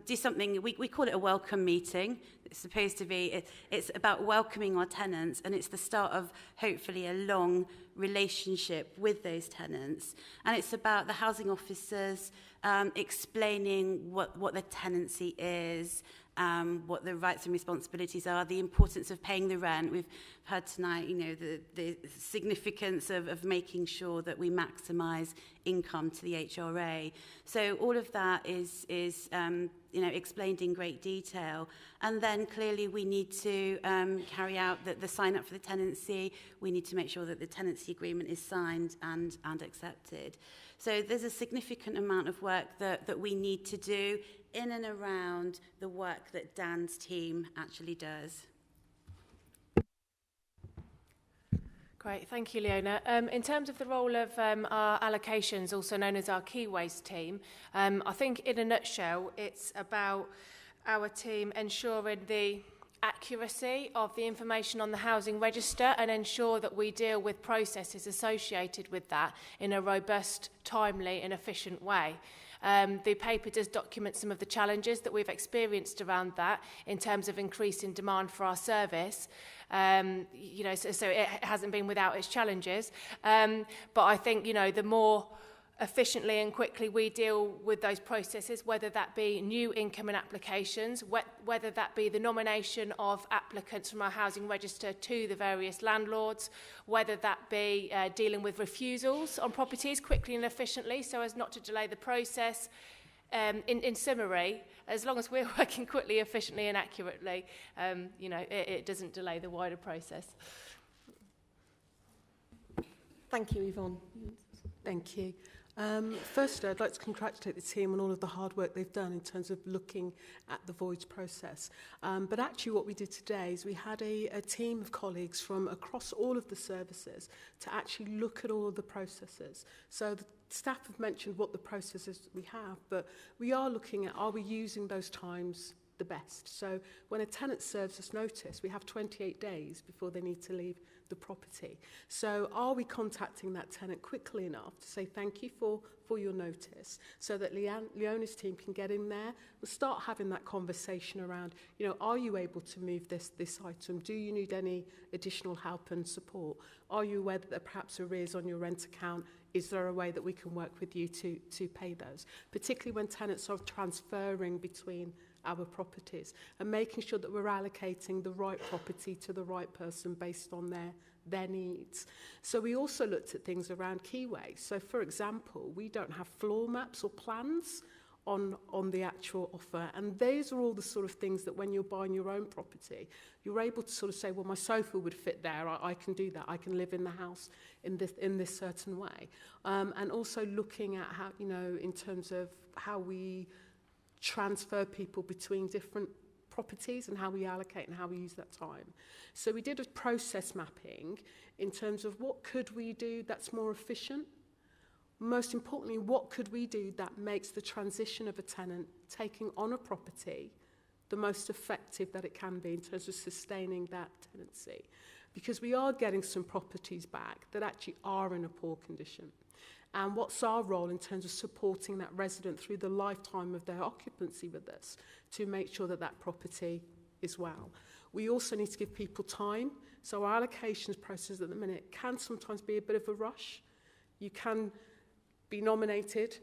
do something, we call it a welcome meeting. It's supposed to be, it's about welcoming our tenants, and it's the start of hopefully a long relationship with those tenants. And it's about the housing officers explaining what the tenancy is, what the rights and responsibilities are, the importance of paying the rent. We've heard tonight, you know, the significance of making sure that we maximise income to the HRA. So all of that is you know, explained in great detail. And then clearly we need to carry out the sign up for the tenancy. We need to make sure that the tenancy agreement is signed and accepted. So there's a significant amount of work that we need to do in and around the work that Dan's team actually does. Great, thank you, Leona. In terms of the role of our allocations, also known as our Keyways team, I think in a nutshell, it's about our team ensuring the accuracy of the information on the housing register and ensure that we deal with processes associated with that in a robust, timely and efficient way. The paper does document some of the challenges that we've experienced around that in terms of increasing demand for our service. You know, so it hasn't been without its challenges. But I think, you know, the more efficiently and quickly we deal with those processes, whether that be new income and applications, whether that be the nomination of applicants from our housing register to the various landlords, whether that be dealing with refusals on properties quickly and efficiently so as not to delay the process. In summary, as long as we're working quickly, efficiently and accurately, you know, it doesn't delay the wider process. Thank you, Yvonne. Thank you. Firstly, I'd like to congratulate the team on all of the hard work they've done in terms of looking at the voids process. But actually what we did today is we had a team of colleagues from across all of the services to actually look at all of the processes. So the staff have mentioned what the processes we have, but we are looking at, are we using those times the best? So when a tenant serves us notice, we have 28 days before they need to leave the property. So are we contacting that tenant quickly enough to say thank you for your notice so that Leona's team can get in there and start having that conversation around, you know, are you able to move this item? Do you need any additional help and support? Are you aware that there perhaps arrears on your rent account is there a way that we can work with you to pay those? Particularly when tenants are transferring between our properties and making sure that we're allocating the right property to the right person based on their needs. So we also looked at things around keyways. So for example, we don't have floor maps or plans on the actual offer, and those are all the sort of things that when you're buying your own property, you're able to sort of say, well, my sofa would fit there, I can do that, I can live in the house in this certain way. And also looking at how, you know, in terms of how we transfer people between different properties and how we allocate and how we use that time. So we did a process mapping in terms of what could we do that's more efficient. Most importantly, what could we do that makes the transition of a tenant taking on a property the most effective that it can be in terms of sustaining that tenancy? Because we are getting some properties back that actually are in a poor condition. And what's our role in terms of supporting that resident through the lifetime of their occupancy with us to make sure that that property is well? We also need to give people time. So our allocations process at the minute can sometimes be a bit of a rush. You can be nominated,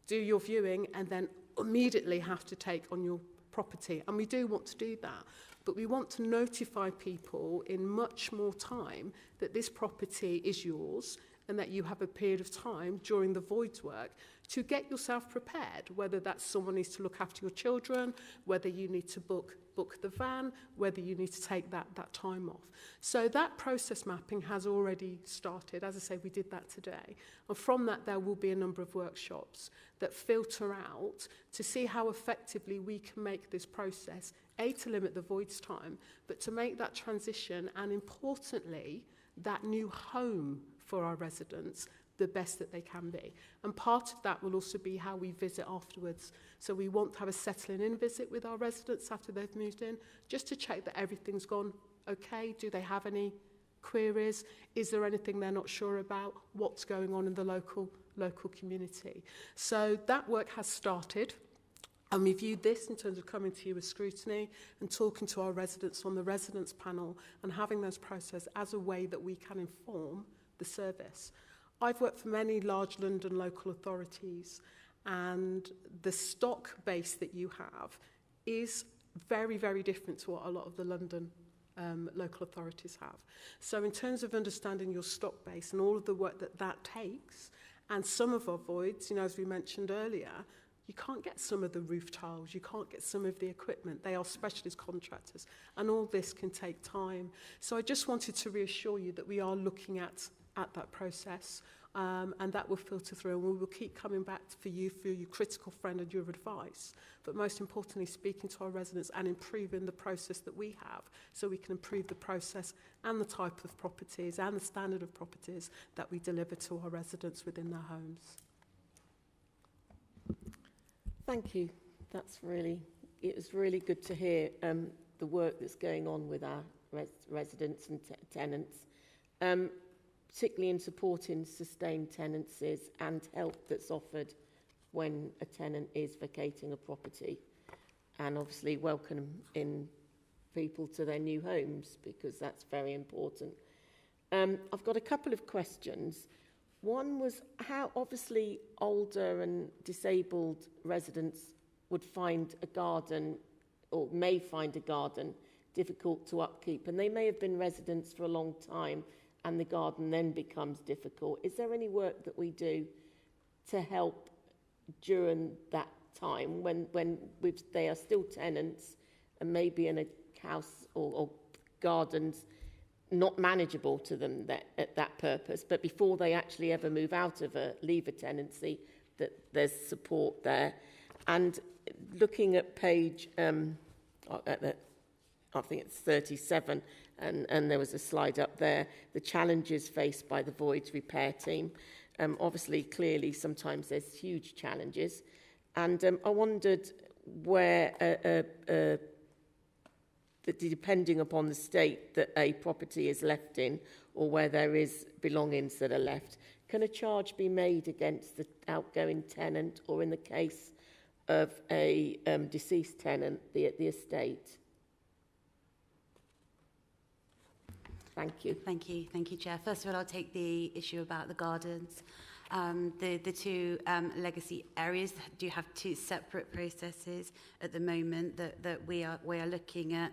do your viewing, and then immediately have to take on your property. And we do want to do that. But we want to notify people in much more time that this property is yours and that you have a period of time during the voids work to get yourself prepared, whether that's someone needs to look after your children, whether you need to book the van, whether you need to take that time off. So that process mapping has already started. As I say, we did that today. And from that, there will be a number of workshops that filter out to see how effectively we can make this process, A, to limit the voids time, but to make that transition and, importantly, that new home for our residents the best that they can be. And part of that will also be how we visit afterwards. So we want to have a settling in visit with our residents after they've moved in, just to check that everything's gone okay. Do they have any queries? Is there anything they're not sure about? What's going on in the local community? So that work has started. And we viewed this in terms of coming to you with scrutiny and talking to our residents on the residents panel and having those processes as a way that we can inform the service. I've worked for many large London local authorities, and the stock base that you have is very, very different to what a lot of the London local authorities have. So in terms of understanding your stock base and all of the work that takes, and some of our voids, you know, as we mentioned earlier, you can't get some of the roof tiles, you can't get some of the equipment. They are specialist contractors, and all this can take time. So I just wanted to reassure you that we are looking at that process, and that will filter through, and we will keep coming back for you for your critical friend and your advice, but most importantly speaking to our residents and improving the process that we have, so we can improve the process and the type of properties and the standard of properties that we deliver to our residents within their homes. Thank you. It was really good to hear the work that's going on with our residents and tenants, particularly in supporting sustained tenancies and help that's offered when a tenant is vacating a property, and obviously welcoming people to their new homes, because that's very important. I've got a couple of questions. One was how obviously older and disabled residents would find a garden, or may find a garden, difficult to upkeep, and they may have been residents for a long time and the garden then becomes difficult. Is there any work that we do to help during that time when they are still tenants and maybe in a house or gardens not manageable to them at that purpose, but before they actually ever move out of leave a tenancy, that there's support there? And looking at page, I think it's 37, and there was a slide up there, the challenges faced by the voids repair team. Obviously, clearly, sometimes there's huge challenges. And I wondered where, depending upon the state that a property is left in, or where there is belongings that are left, can a charge be made against the outgoing tenant, or in the case of a deceased tenant, the estate? Thank you. Thank you, Chair. First of all, I'll take the issue about the gardens. The two legacy areas do have two separate processes at the moment that we are looking at,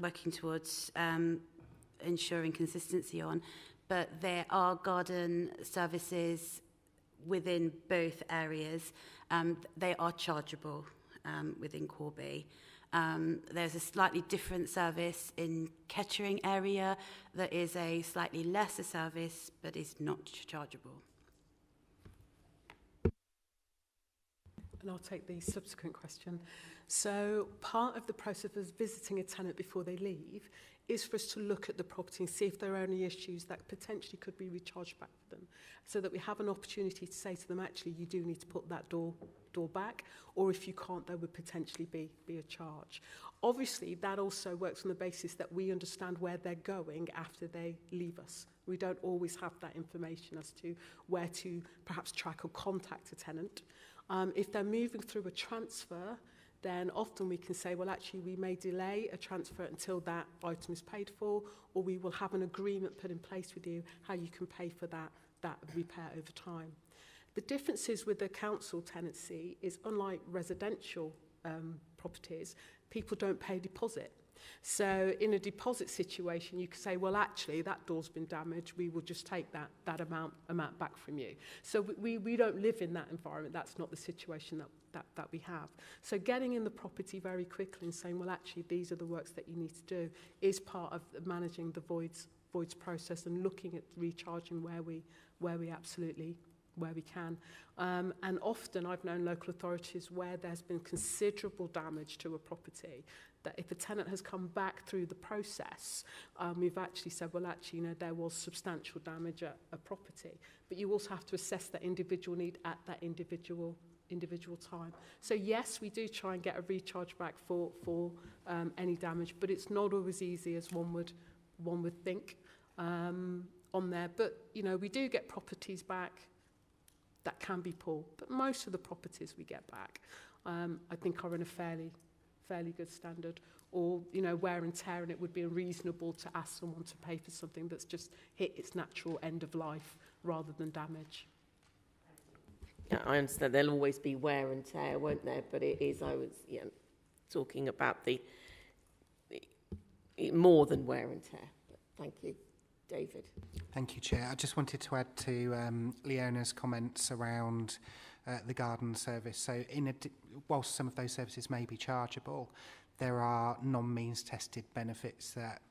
working towards ensuring consistency on. But there are garden services within both areas. They are chargeable within Corby. There's a slightly different service in Kettering area that is a slightly lesser service but is not chargeable. And I'll take the subsequent question. So part of the process of visiting a tenant before they leave is for us to look at the property and see if there are any issues that potentially could be recharged back to them, so that we have an opportunity to say to them, actually, you do need to put that door back, or if you can't, there would potentially be a charge. Obviously, that also works on the basis that we understand where they're going after they leave us. We don't always have that information as to where to perhaps track or contact a tenant. If they're moving through a transfer, then often we can say, well, actually, we may delay a transfer until that item is paid for, or we will have an agreement put in place with you how you can pay for that repair over time. The differences with the council tenancy is, unlike residential properties, people don't pay a deposit. So in a deposit situation, you could say, well, actually, that door's been damaged. We will just take that amount back from you. So we don't live in that environment. That's not the situation that we have. So getting in the property very quickly and saying, well, actually, these are the works that you need to do is part of managing the voids process and looking at recharging where we absolutely where we can. And often I've known local authorities where there's been considerable damage to a property, that if a tenant has come back through the process, we've actually said, well, actually, you know, there was substantial damage at a property. But you also have to assess that individual need at that individual time. So yes, we do try and get a recharge back for any damage, but it's not always easy as one would think on there. But, you know, we do get properties back that can be poor, but most of the properties we get back, I think, are in a fairly good standard, or, you know, wear and tear, and it would be unreasonable to ask someone to pay for something that's just hit its natural end of life rather than damage. Yeah, I understand there'll always be wear and tear, won't there? But it is, I was talking about the more than wear and tear. But thank you. David. Thank you, Chair. I just wanted to add to Leona's comments around the garden service. So whilst some of those services may be chargeable, there are non-means tested benefits that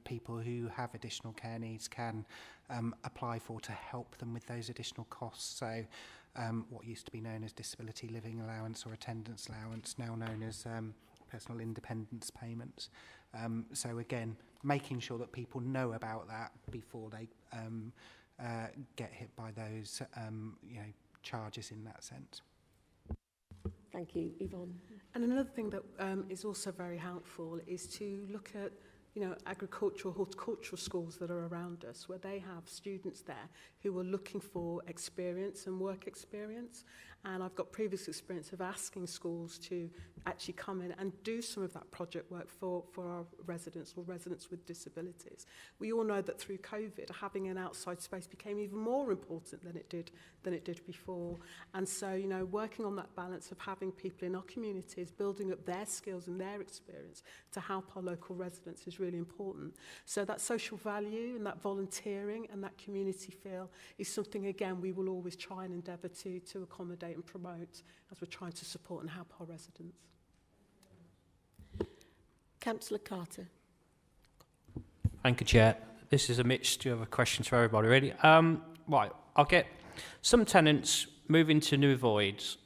people who have additional care needs can apply for to help them with those additional costs. So what used to be known as disability living allowance or attendance allowance, now known as personal independence payments. So again, making sure that people know about that before they get hit by those charges in that sense. Thank you, Yvonne. And another thing that is also very helpful is to look at, you know, agricultural, horticultural schools that are around us, where they have students there who are looking for experience and work experience. And I've got previous experience of asking schools to actually come in and do some of that project work for our residents or residents with disabilities. We all know that through COVID, having an outside space became even more important than it did before. And so, you know, working on that balance of having people in our communities building up their skills and their experience to help our local residents is really important. So that social value and that volunteering and that community feel is something, again, we will always try and endeavour to accommodate and promote as we're trying to support and help our residents. Councillor Carter. Thank you, Chair. This is a mixture of questions for everybody, really. Right, I'll get some tenants moving to new voids.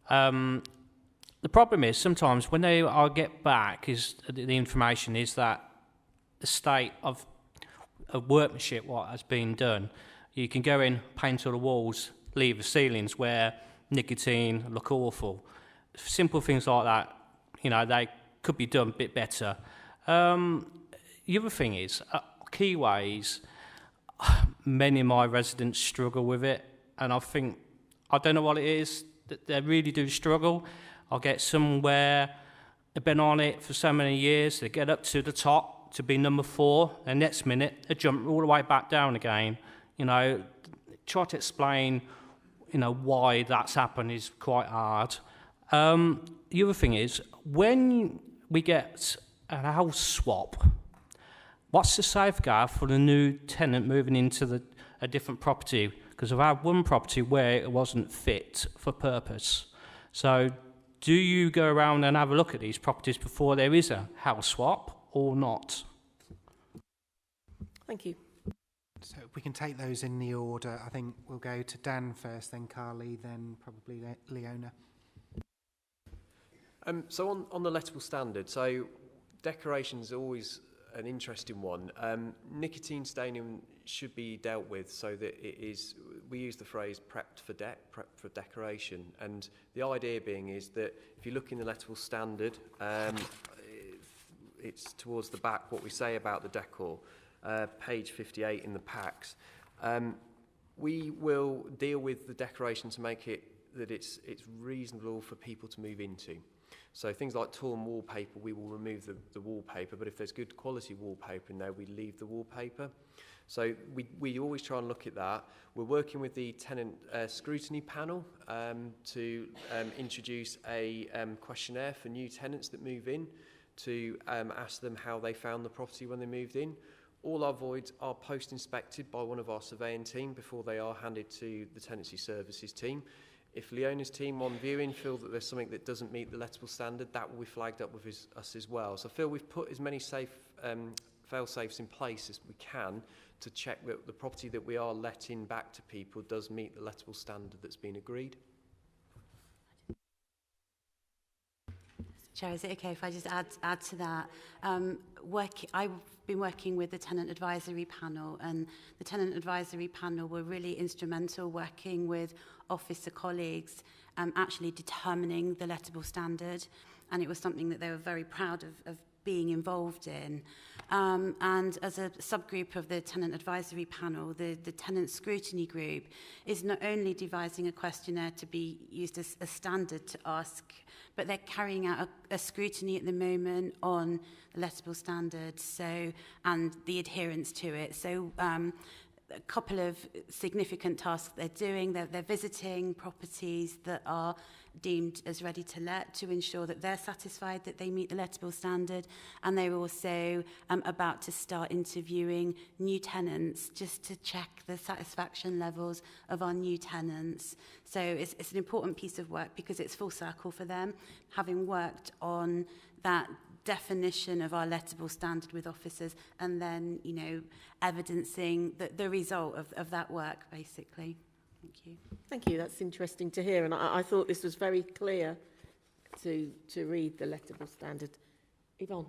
The problem is sometimes when I'll get back is the information is that the state of workmanship, what has been done, you can go in, paint all the walls, leave the ceilings where nicotine look awful. Simple things like that, you know, they could be done a bit better. The other thing is, keyways, many of my residents struggle with it, and I don't know what it is, that they really do struggle. I'll get somewhere, they've been on it for so many years, they get up to the top to be number 4, and next minute they jump all the way back down again. You know, try to explain, why that's happened is quite hard. The other thing is, when we get a house swap, what's the safeguard for the new tenant moving into a different property? Because I've had one property where it wasn't fit for purpose. So do you go around and have a look at these properties before there is a house swap or not? Thank you. So we can take those in the order. I think we'll go to Dan first, then Carly, then probably Leona. So on the lettable standard, so decorations are always an interesting one. Nicotine staining should be dealt with so that it is, we use the phrase prepped for decoration, and the idea being is that if you look in the lettable standard, it's towards the back what we say about the decor, page 58 in the packs. We will deal with the decoration to make it that it's reasonable for people to move into. So things like torn wallpaper, we will remove the wallpaper, but if there's good quality wallpaper in there, we leave the wallpaper. So we always try and look at that. We're working with the tenant scrutiny panel to introduce a questionnaire for new tenants that move in to ask them how they found the property when they moved in. All our voids are post-inspected by one of our surveying team before they are handed to the tenancy services team. If Leona's team on viewing feel that there's something that doesn't meet the lettable standard, that will be flagged up with us as well. So I feel we've put as many fail-safes in place as we can to check that the property that we are letting back to people does meet the lettable standard that's been agreed. Chair, is it okay if I just add to that? I've been working with the Tenant Advisory Panel, and the Tenant Advisory Panel were really instrumental working with officer colleagues actually determining the lettable standard, and it was something that they were very proud of being involved in. And as a subgroup of the Tenant Advisory Panel, the Tenant Scrutiny Group is not only devising a questionnaire to be used as a standard to ask, but they're carrying out a scrutiny at the moment on the lettable standard, and the adherence to it. So a couple of significant tasks they're doing. They're visiting properties that are deemed as ready to let to ensure that they're satisfied that they meet the lettable standard, and they're also about to start interviewing new tenants just to check the satisfaction levels of our new tenants. So it's an important piece of work because it's full circle for them, having worked on that definition of our lettable standard with officers and then, evidencing the result of that work, basically. Thank you. Thank you. That's interesting to hear, and I thought this was very clear to read the lettable standard. Yvonne.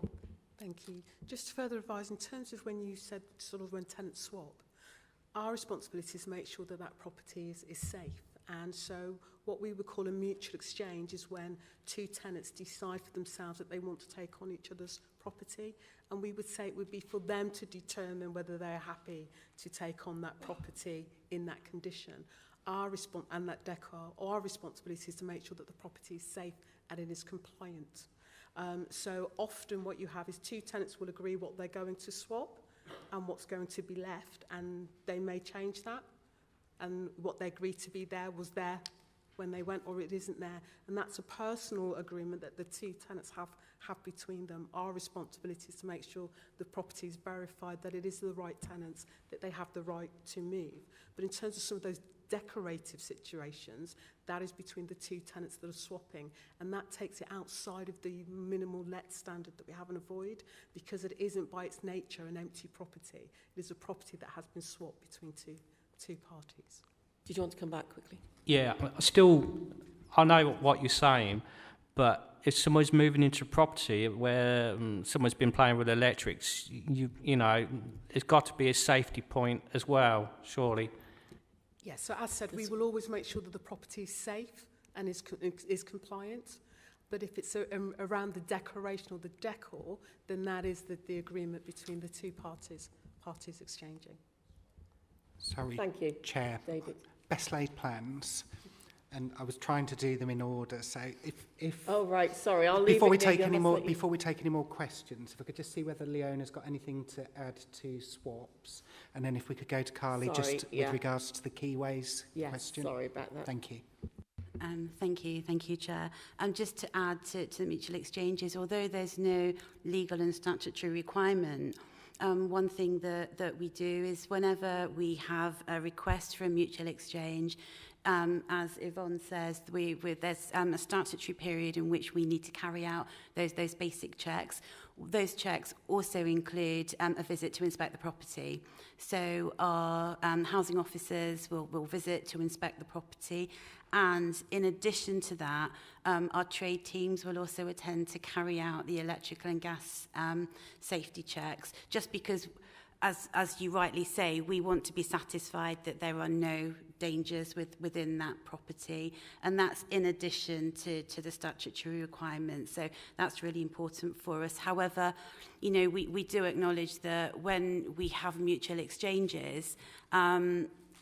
Thank you. Just to further advise, in terms of when you said when tenants swap, our responsibility is to make sure that property is safe. And so what we would call a mutual exchange is when two tenants decide for themselves that they want to take on each other's property. And we would say it would be for them to determine whether they're happy to take on that property in that condition. Our responsibility is to make sure that the property is safe and it is compliant. So often what you have is two tenants will agree what they're going to swap and what's going to be left, and they may change that. And what they agreed to be there was there when they went, or it isn't there. And that's a personal agreement that the two tenants have between them. Our responsibility is to make sure the property is verified, that it is the right tenants, that they have the right to move. But in terms of some of those decorative situations, that is between the two tenants that are swapping, and that takes it outside of the minimal let standard that we have in a void, because it isn't by its nature an empty property. It is a property that has been swapped between two parties. Did you want to come back quickly? Yeah, I know what you're saying, but if someone's moving into a property where someone's been playing with electrics, you know, there's got to be a safety point as well, surely. Yes, so as said, we will always make sure that the property is safe and is compliant. But if it's around the decoration or the decor, then that is the agreement between the two parties exchanging. Sorry, Thank you, Chair. David. Best laid plans. and I was trying to do them in order. So if oh right, sorry, I'll leave before it we there, take any more you... before we take any more questions, if I could just see whether Leona's got anything to add to swaps, and then if we could go to Carly with regards to the keyways question. Sorry about that. Thank you. Thank you, Chair. Just to add to the mutual exchanges, although there's no legal and statutory requirement, one thing that we do is whenever we have a request for a mutual exchange, as Yvonne says, there's a statutory period in which we need to carry out those basic checks. Those checks also include a visit to inspect the property. So our housing officers will visit to inspect the property. And in addition to that, our trade teams will also attend to carry out the electrical and gas safety checks, just because, as you rightly say, we want to be satisfied that there are no dangers within that property, and that's in addition to the statutory requirements. So that's really important for us. However, you know, we do acknowledge that when we have mutual exchanges,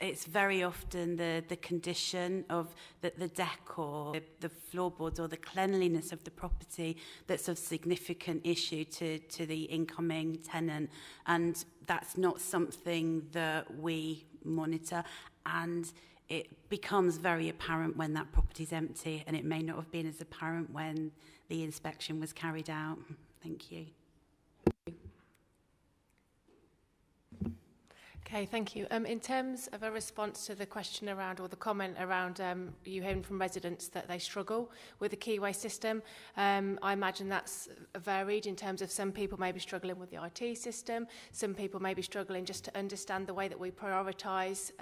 it's very often the condition of the decor, the floorboards, or the cleanliness of the property that's of significant issue to the incoming tenant, and that's not something that we monitor, and it becomes very apparent when that property's empty, and it may not have been as apparent when the inspection was carried out. Thank you. Okay, thank you. In terms of a response to the question around, or the comment around you hearing from residents that they struggle with the keyway system, I imagine that's varied in terms of some people may be struggling with the IT system, some people may be struggling just to understand the way that we prioritise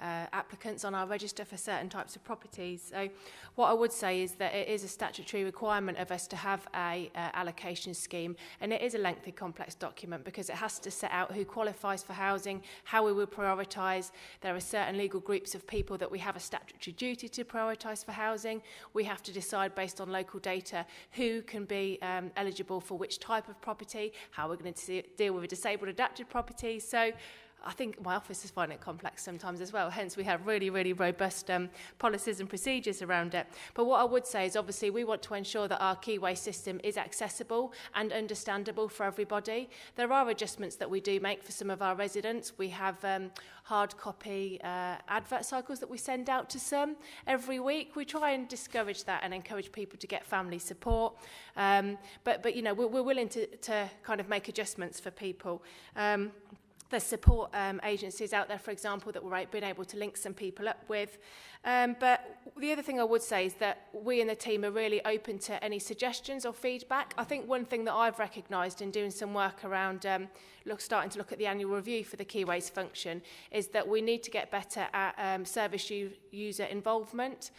applicants on our register for certain types of properties. So what I would say is that it is a statutory requirement of us to have a allocation scheme, and it is a lengthy, complex document because it has to set out who qualifies for housing, how we will prioritise. There are certain legal groups of people that we have a statutory duty to prioritise for housing. We have to decide based on local data who can be eligible for which type of property, how we're going to deal with a disabled adapted property. So I think my officers find it complex sometimes as well, hence we have really, really robust policies and procedures around it. But what I would say is obviously we want to ensure that our keyway system is accessible and understandable for everybody. There are adjustments that we do make for some of our residents. We have hard copy advert cycles that we send out to some every week. We try and discourage that and encourage people to get family support. But you know, we're willing to kind of make adjustments for people. There's support agencies out there, for example, that we've been able to link some people up with. But the other thing I would say is that we in the team are really open to any suggestions or feedback. I think one thing that I've recognised in doing some work around starting to look at the annual review for the Keyways function is that we need to get better at service user involvement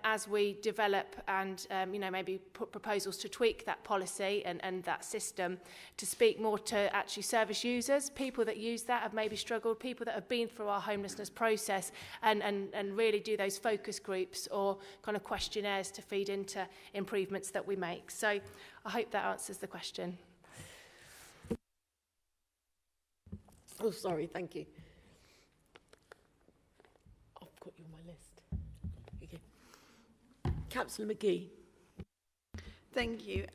as we develop and maybe put proposals to tweak that policy and that system to speak more to actually service users, people that use that have maybe struggled, people that have been through our homelessness process and really do those focus groups or kind of questionnaires to feed into improvements that we make. So I hope that answers the question. Oh, sorry, thank you. I've got you on my list. Okay. Councillor McGee. Thank you.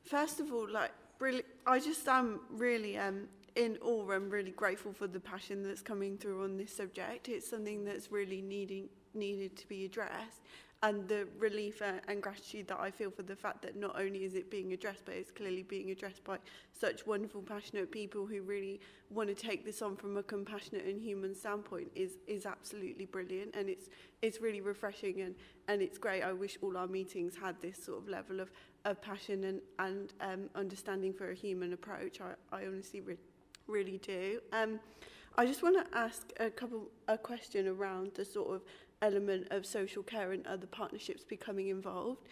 First of all, I just am really in awe and really grateful for the passion that's coming through on this subject. It's something that's really needed to be addressed, and the relief and gratitude that I feel for the fact that not only is it being addressed, but it's clearly being addressed by such wonderful, passionate people who really want to take this on from a compassionate and human standpoint is absolutely brilliant, and it's really refreshing and it's great. I wish all our meetings had this sort of level of passion and understanding for a human approach. I honestly really do. I just want to ask a question around the sort of element of social care and other partnerships becoming involved.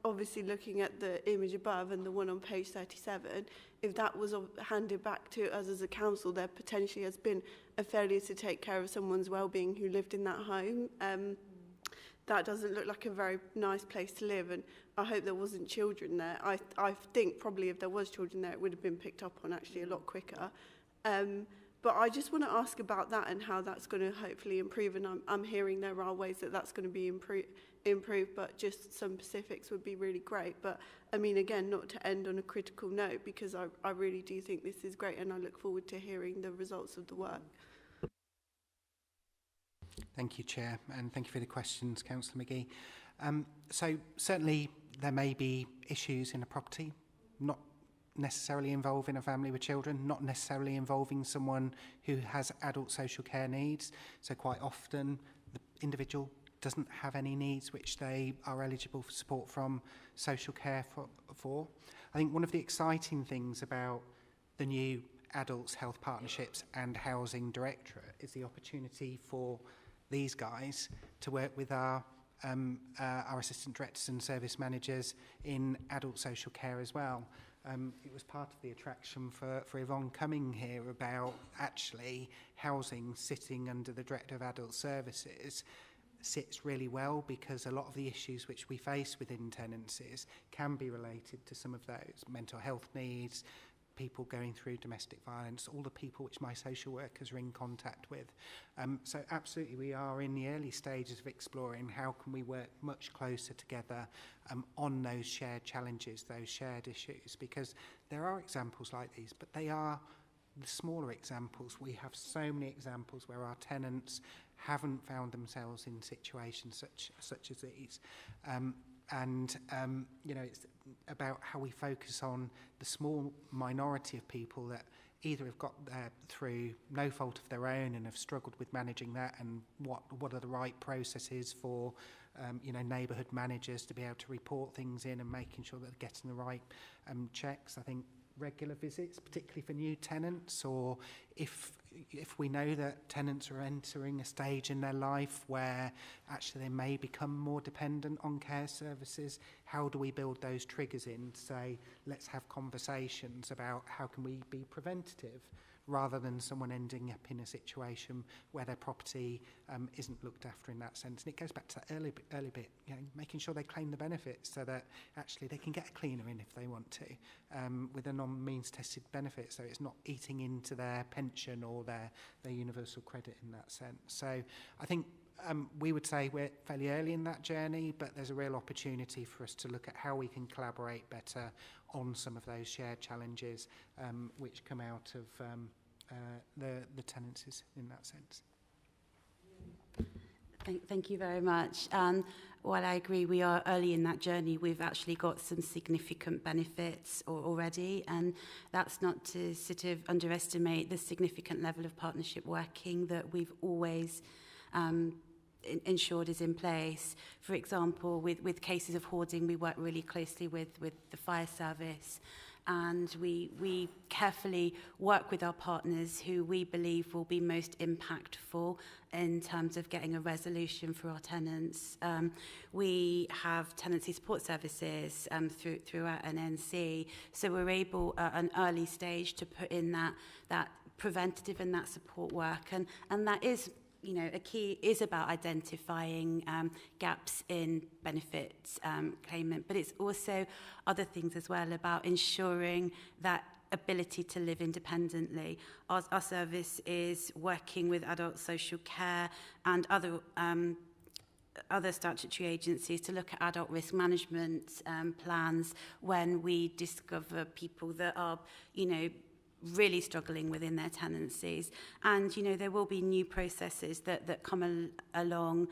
Obviously looking at the image above and the one on page 37, if that was handed back to us as a council, there potentially has been a failure to take care of someone's well-being who lived in that home. That doesn't look like a very nice place to live, and I hope there wasn't children there. I think probably if there was children there, it would have been picked up on actually a lot quicker. But I just want to ask about that and how that's going to hopefully improve. And I'm hearing there are ways that that's going to be improved, but just some specifics would be really great. But I mean, again, not to end on a critical note, because I really do think this is great, and I look forward to hearing the results of the work. Thank you, Chair, and thank you for the questions, Councillor McGee. So certainly there may be issues in a property, not necessarily involving a family with children, not necessarily involving someone who has adult social care needs. So quite often the individual doesn't have any needs which they are eligible for support from social care for. I think one of the exciting things about the new Adults Health Partnerships and Housing Directorate is the opportunity for these guys to work with our assistant directors and service managers in adult social care as well. It was part of the attraction for Yvonne coming here about actually housing sitting under the Director of Adult Services sits really well, because a lot of the issues which we face within tenancies can be related to some of those mental health needs, people going through domestic violence, all the people which my social workers are in contact with. So absolutely, we are in the early stages of exploring how can we work much closer together on those shared challenges, those shared issues, because there are examples like these, but they are the smaller examples. We have so many examples where our tenants haven't found themselves in situations such as these. You know, it's about how we focus on the small minority of people that either have got there through no fault of their own and have struggled with managing that, and what are the right processes for you know, neighbourhood managers to be able to report things in and making sure that they're getting the right checks. I think regular visits, particularly for new tenants, or if we know that tenants are entering a stage in their life where actually they may become more dependent on care services, how do we build those triggers in to say, let's have conversations about how can we be preventative, rather than someone ending up in a situation where their property isn't looked after in that sense. And it goes back to that early bit, you know, making sure they claim the benefits so that actually they can get a cleaner in if they want to, with a non-means tested benefit, so it's not eating into their pension or their universal credit in that sense. So I think we would say we're fairly early in that journey, but there's a real opportunity for us to look at how we can collaborate better on some of those shared challenges which come out of the tenancies in that sense. Thank you very much. While I agree we are early in that journey, we've actually got some significant benefits already, and that's not to sort of underestimate the significant level of partnership working that we've always ensured is in place. For example, with cases of hoarding, we work really closely with the fire service, and we carefully work with our partners who we believe will be most impactful in terms of getting a resolution for our tenants. We have tenancy support services throughout NNC, so we're able at an early stage to put in that preventative and that support work, and that is, you know, a key is about identifying gaps in benefits claimant, but it's also other things as well about ensuring that ability to live independently. Our service is working with adult social care and other statutory agencies to look at adult risk management plans when we discover people that are, you know, really struggling within their tenancies. And, you know, there will be new processes that come along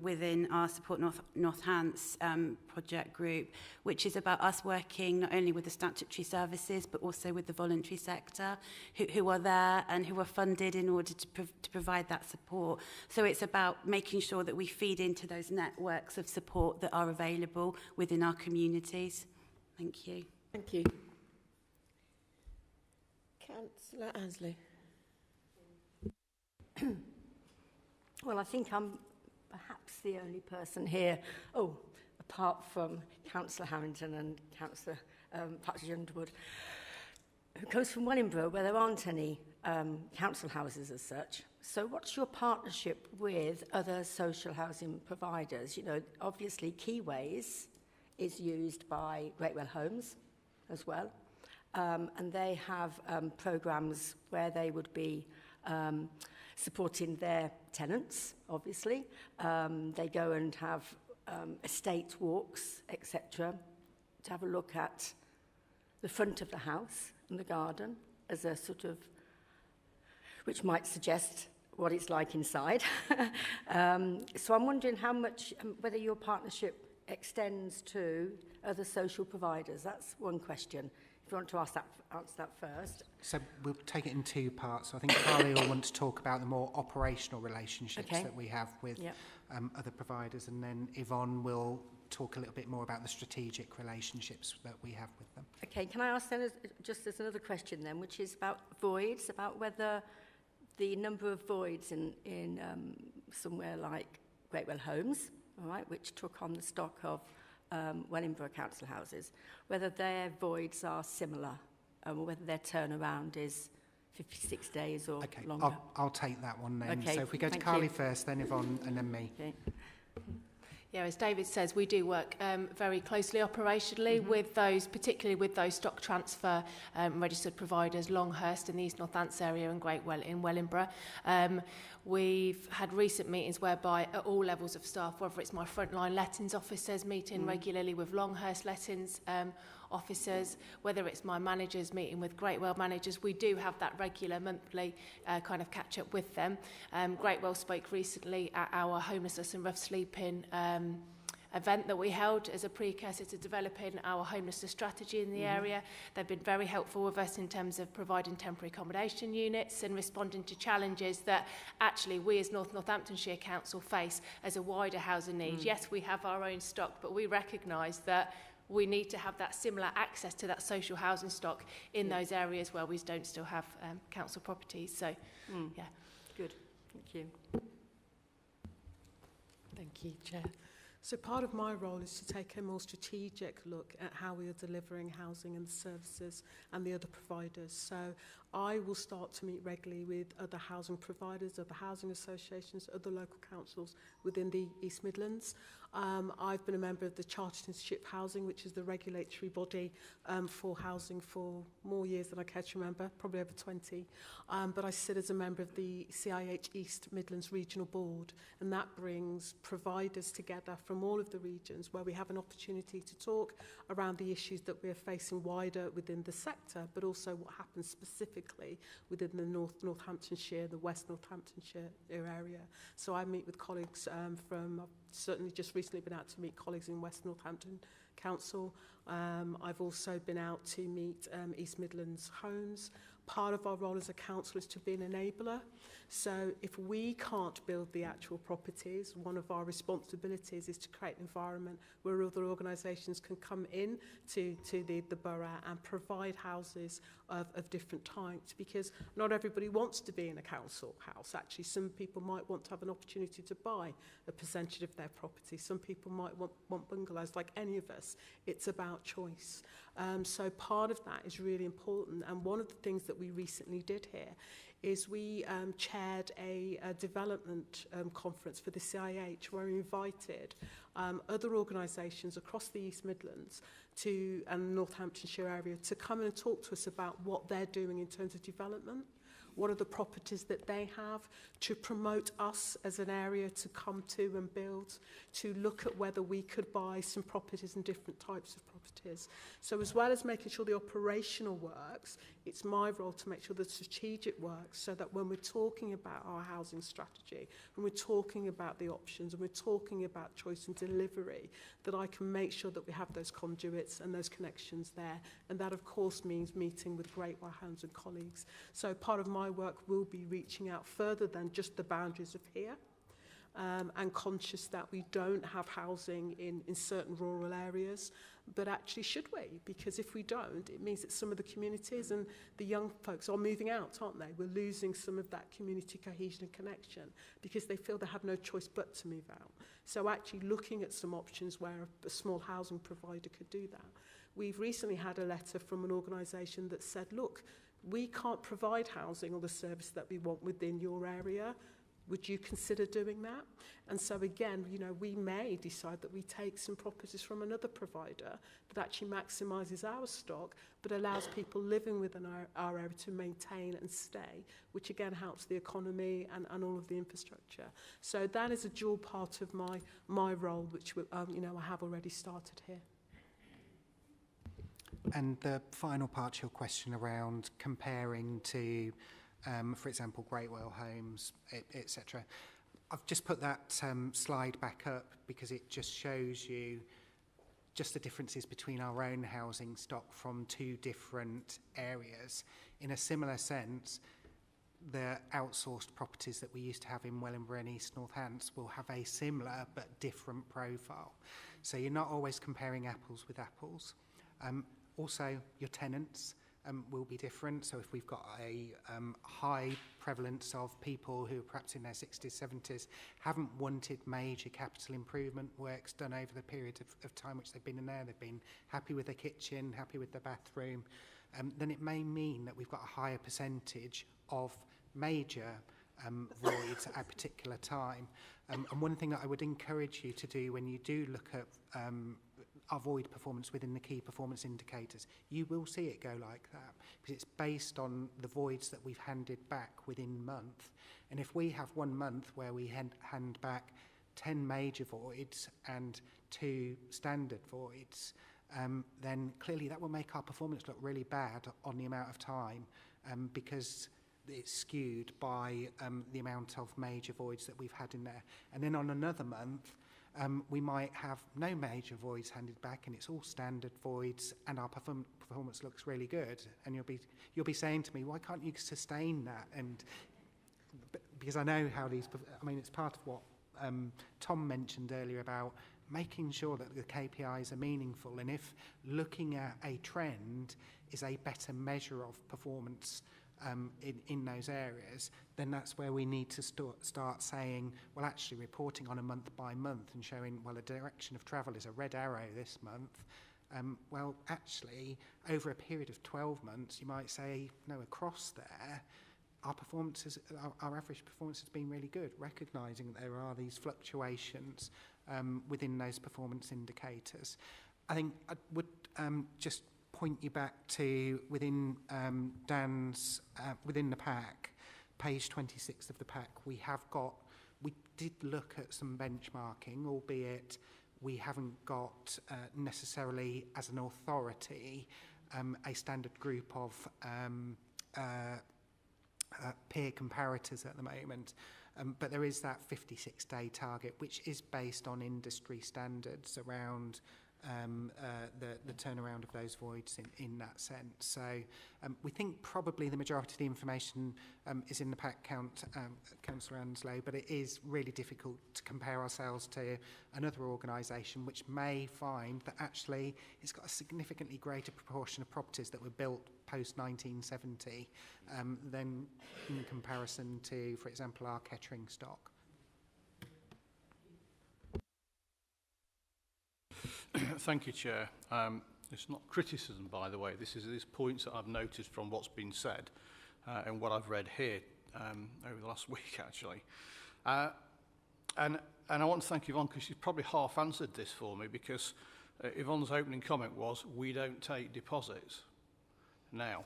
within our Support North Hants project group, which is about us working not only with the statutory services, but also with the voluntary sector, who are there and who are funded in order to provide that support. So it's about making sure that we feed into those networks of support that are available within our communities. Thank you. Thank you. Councillor Ansley. Well, I think I'm perhaps the only person here, apart from Councillor Harrington and Councillor Patrick Underwood, who comes from Wellingborough, where there aren't any council houses as such. So what's your partnership with other social housing providers? You know, obviously Keyways is used by Greatwell Homes as well. and they have programmes where they would be supporting their tenants, obviously. They go and have estate walks, etc., to have a look at the front of the house and the garden as a sort of, which might suggest what it's like inside. So I'm wondering how much, whether your partnership extends to other social providers. That's one question. If you want to answer that first. So we'll take it in two parts. So I think Carly will want to talk about the more operational relationships that we have with other providers, and then Yvonne will talk a little bit more about the strategic relationships that we have with them. Okay, can I ask then, just as another question then, which is about voids, about whether the number of voids in somewhere like Greatwell Homes, all right, which took on the stock of Wellingborough Council houses, whether their voids are similar, or whether their turnaround is 56 days or longer. I'll take that one then. Okay, so if we go to Carly first, then Yvonne, and then me. Okay. Yeah, as David says, we do work very closely operationally with those, particularly with those stock transfer registered providers, Longhurst in the East Northants area and Greatwell in Wellingborough. We've had recent meetings whereby at all levels of staff, whether it's my frontline lettings officers meeting regularly with Longhurst lettings officers, whether it's my managers meeting with Greatwell managers, we do have that regular monthly kind of catch up with them. Greatwell spoke recently at our homelessness and rough sleeping event that we held as a precursor to developing our homelessness strategy in the area. They've been very helpful with us in terms of providing temporary accommodation units and responding to challenges that actually we as Northamptonshire Council face as a wider housing need. Yes, we have our own stock, but we recognise that we need to have that similar access to that social housing stock in those areas where we don't still have council properties. So, yeah. Good. Thank you. Thank you, Chair. So part of my role is to take a more strategic look at how we are delivering housing and services and the other providers. So I will start to meet regularly with other housing providers, other housing associations, other local councils within the East Midlands. I've been a member of the Chartered Institute of Housing, which is the regulatory body for housing for more years than I care to remember, probably over 20. But I sit as a member of the CIH East Midlands Regional Board, and that brings providers together from all of the regions where we have an opportunity to talk around the issues that we're facing wider within the sector, but also what happens specifically within the Northamptonshire, the West Northamptonshire area. So I meet with colleagues from, I've certainly just recently been out to meet colleagues in West Northampton Council. I've also been out to meet East Midlands Homes. Part of our role as a council is to be an enabler. So if we can't build the actual properties, one of our responsibilities is to create an environment where other organisations can come in to the borough and provide houses of different types, because not everybody wants to be in a council house. Actually, some people might want to have an opportunity to buy a percentage of their property. Some people might want bungalows, like any of us. It's about choice. So part of that is really important. And one of the things that we recently did here is we chaired a development conference for the CIH, where we invited other organisations across the East Midlands and Northamptonshire area to come and talk to us about what they're doing in terms of development. What are the properties that they have, to promote us as an area to come to and build, to look at whether we could buy some properties and different types of properties. So as well as making sure the operational works, it's my role to make sure the strategic works, so that when we're talking about our housing strategy, when we're talking about the options, and we're talking about choice and delivery, that I can make sure that we have those conduits and those connections there. And that, of course, means meeting with Greatwell Homes and colleagues. So part of my work will be reaching out further than just the boundaries of here, and conscious that we don't have housing in certain rural areas, but actually should we? Because if we don't, it means that some of the communities and the young folks are moving out, aren't they? We're losing some of that community cohesion and connection because they feel they have no choice but to move out. So actually looking at some options where a small housing provider could do that. We've recently had a letter from an organisation that said, look, we can't provide housing or the service that we want within your area. would you consider doing that? And so again, you know, we may decide that we take some properties from another provider that actually maximises our stock, but allows people living within our area to maintain and stay, which again helps the economy and all of the infrastructure. So that is a dual part of my role, which you know, I have already started here. And the final part to your question around comparing to, for example, Greatwell Homes, etc. I've just put that slide back up because it just shows you just the differences between our own housing stock from two different areas. In a similar sense, the outsourced properties that we used to have in Wellingborough and East Northants will have a similar but different profile. So you're not always comparing apples with apples. Also, your tenants will be different. So if we've got a high prevalence of people who are perhaps in their 60s, 70s, haven't wanted major capital improvement works done over the period of time which they've been in there, they've been happy with the kitchen, happy with the bathroom, then it may mean that we've got a higher percentage of major voids at a particular time. And one thing that I would encourage you to do when you do look at our void performance within the key performance indicators, you will see it go like that because it's based on the voids that we've handed back within month. And if we have 1 month where we hand back 10 major voids and 2 standard voids, then clearly that will make our performance look really bad on the amount of time because it's skewed by the amount of major voids that we've had in there. And then on another month, we might have no major voids handed back and it's all standard voids and our performance looks really good. And you'll be saying to me, why can't you sustain that? And because I know how these, I mean, it's part of what Tom mentioned earlier about making sure that the KPIs are meaningful. And if looking at a trend is a better measure of performance in those areas, then that's where we need to start saying, well, actually reporting on a month by month and showing, well, the direction of travel is a red arrow this month. Well, actually, over a period of 12 months, you might say, no, across there, our average performance has been really good, recognising that there are these fluctuations within those performance indicators. I think I would just point you back to within Dan's within the pack, page 26 of the pack. We did look at some benchmarking, albeit we haven't got necessarily as an authority a standard group of peer comparators at the moment. But there is that 56-day target, which is based on industry standards around the turnaround of those voids in that sense. So we think probably the majority of the information is in the pack, Councillor Anslow, but it is really difficult to compare ourselves to another organisation which may find that actually it's got a significantly greater proportion of properties that were built post-1970 than in comparison to, for example, our Kettering stock. Thank you, Chair. It's not criticism, by the way. This is points that I've noticed from what's been said and what I've read here over the last week, actually. And I want to thank Yvonne because she's probably half answered this for me because Yvonne's opening comment was, we don't take deposits now.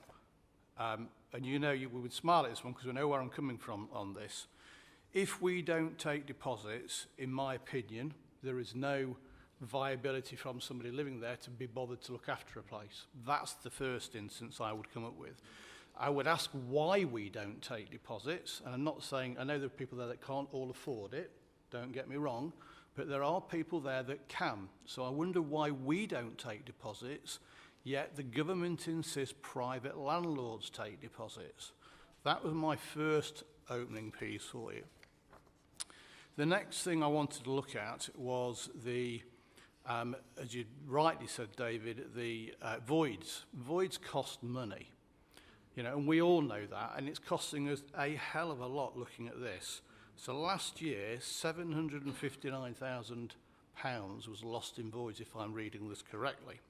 And you know we would smile at this one because we know where I'm coming from on this. If we don't take deposits, in my opinion, there is no viability from somebody living there to be bothered to look after a place. That's the first instance I would come up with. I would ask why we don't take deposits, and I'm not saying, I know there are people there that can't all afford it, don't get me wrong, but there are people there that can. So I wonder why we don't take deposits, yet the government insists private landlords take deposits. That was my first opening piece for you. The next thing I wanted to look at was the as you rightly said, David, the voids. Voids cost money, you know, and we all know that, and it's costing us a hell of a lot looking at this. So last year, £759,000 was lost in voids, if I'm reading this correctly.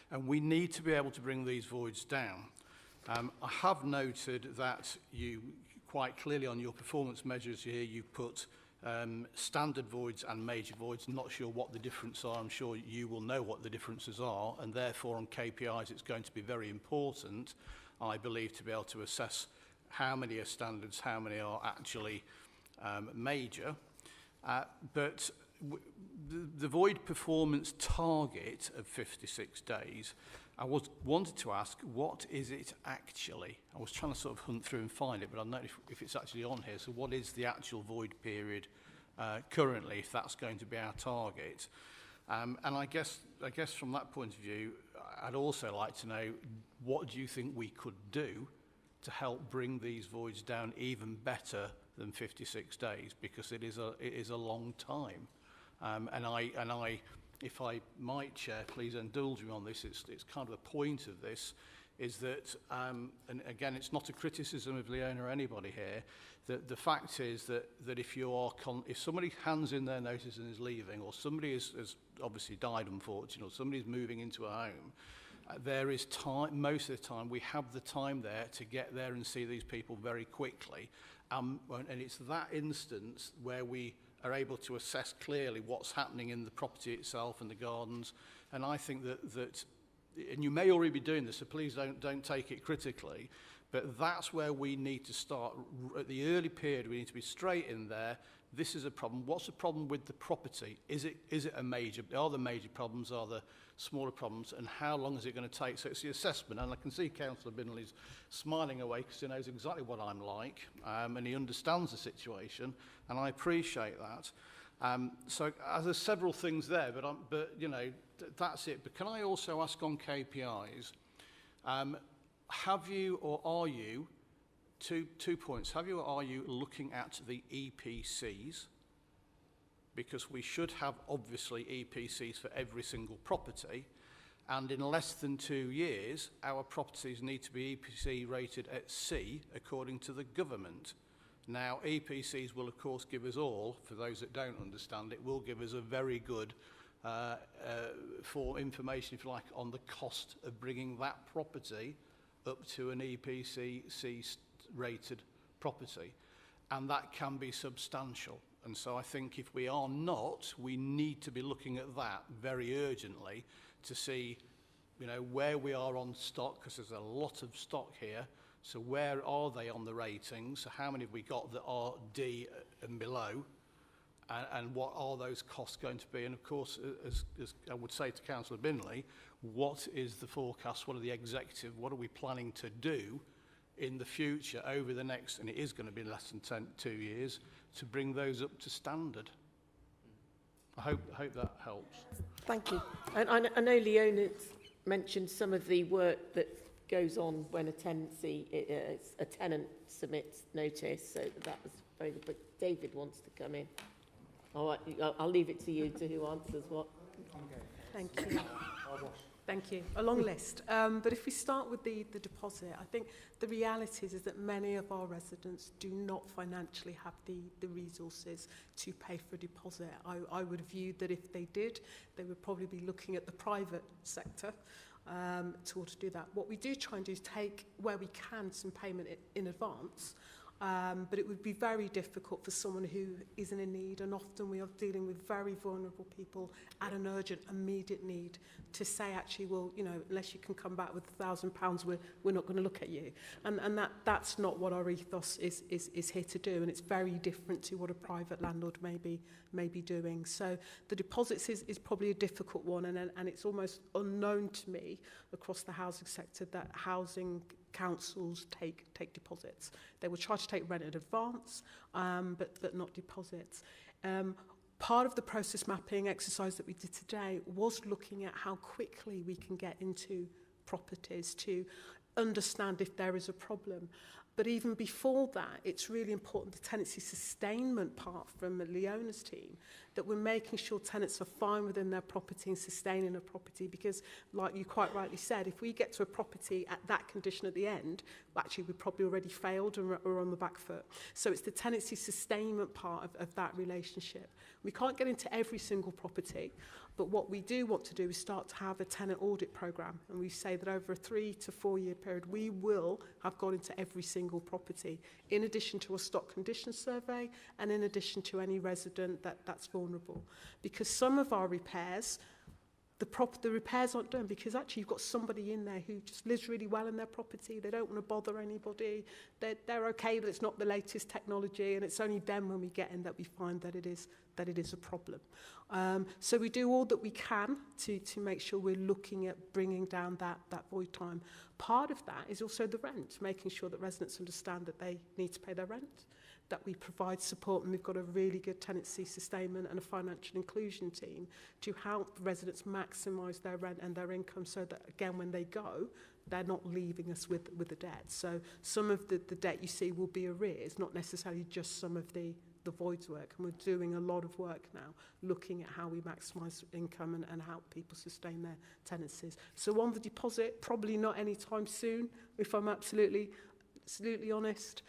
And we need to be able to bring these voids down. I have noted that you quite clearly on your performance measures here, you've put standard voids and major voids. Not sure what the difference are. I'm sure you will know what the differences are, and therefore on KPIs it's going to be very important, I believe, to be able to assess how many are standards, how many are actually major. But the void performance target of 56 days, I wanted to ask, what is it actually? I was trying to sort of hunt through and find it, but I don't know if it's actually on here. So what is the actual void period currently, if that's going to be our target? And I guess from that point of view, I'd also like to know, what do you think we could do to help bring these voids down even better than 56 days? Because it is a long time. And I, if I might, Chair, please indulge me on this, it's kind of the point of this, is that, and again, it's not a criticism of Leona or anybody here, that the fact is that if if somebody hands in their notice and is leaving, or somebody has obviously died, unfortunately, or somebody's moving into a home, there is time, most of the time, we have the time there to get there and see these people very quickly. And it's that instance where we are able to assess clearly what's happening in the property itself and the gardens. And I think that and you may already be doing this, so please don't take it critically, but that's where we need to start. At the early period, we need to be straight in there. This is a problem. What's the problem with the property? Is it a major? Are there major problems? Are there smaller problems? And how long is it going to take? So it's the assessment. And I can see Councillor Binley's smiling away because he knows exactly what I'm like, and he understands the situation, and I appreciate that. So there's several things there, but you know, that's it. But can I also ask on KPIs? Have you or are you? Two points. Have you or are you looking at the EPCs? Because we should have, obviously, EPCs for every single property. And in less than 2 years, our properties need to be EPC rated at C, according to the government. Now, EPCs will, of course, give us all, for those that don't understand it, will give us a very good for information, if you like, on the cost of bringing that property up to an EPC C rated property, and that can be substantial. And so I think if we are not, we need to be looking at that very urgently to see, you know, where we are on stock, because there's a lot of stock here. So where are they on the ratings? So how many have we got that are D and below? And what are those costs going to be? And of course, as I would say to Councillor Binley, what is the forecast? What are the executive? What are we planning to do in the future over the next, and it is going to be less than 2 years, to bring those up to standard? I hope that helps. Thank you. And I know Leona mentioned some of the work that goes on when a tenant submits notice, so that was very good. But David wants to come in. All right, I'll leave it to you to who answers what. Thank you. Thank you. A long list. But if we start with the deposit, I think the reality is that many of our residents do not financially have the resources to pay for a deposit. I would view that if they did, they would probably be looking at the private sector to do that. What we do try and do is take, where we can, some payment in advance. But it would be very difficult for someone who isn't in need, and often we are dealing with very vulnerable people at an urgent, immediate need, to say, actually, well, you know, unless you can come back with £1,000, we're not going to look at you. And that's not what our ethos is here to do, and it's very different to what a private landlord may be doing. So the deposits is probably a difficult one, and it's almost unknown to me across the housing sector that housing councils take deposits. They will try to take rent in advance, but not deposits. Part of the process mapping exercise that we did today was looking at how quickly we can get into properties to understand if there is a problem. But even before that, it's really important, the tenancy sustainment part from Leona's team, that we're making sure tenants are fine within their property and sustaining a property, because, like you quite rightly said, if we get to a property at that condition at the end, well, actually we probably already failed and are on the back foot. So it's the tenancy sustainment part of that relationship. We can't get into every single property, But what we do want to do is start to have a tenant audit programme, and we say that over a 3 to 4 year period we will have gone into every single property, in addition to a stock condition survey and in addition to any resident that's vulnerable. Because some of our repairs, the repairs aren't done because actually you've got somebody in there who just lives really well in their property. They don't want to bother anybody. They're okay that it's not the latest technology, and it's only then when we get in that we find that it is a problem. So we do all that we can to make sure we're looking at bringing down that void time. Part of that is also the rent, making sure that residents understand that they need to pay their rent, that we provide support, and we've got a really good tenancy sustainment and a financial inclusion team to help residents maximise their rent and their income, so that, again, when they go, they're not leaving us with the debt. So some of the debt you see will be arrears, not necessarily just some of the voids work. And we're doing a lot of work now looking at how we maximise income and help people sustain their tenancies. So on the deposit, probably not anytime soon, if I'm absolutely honest,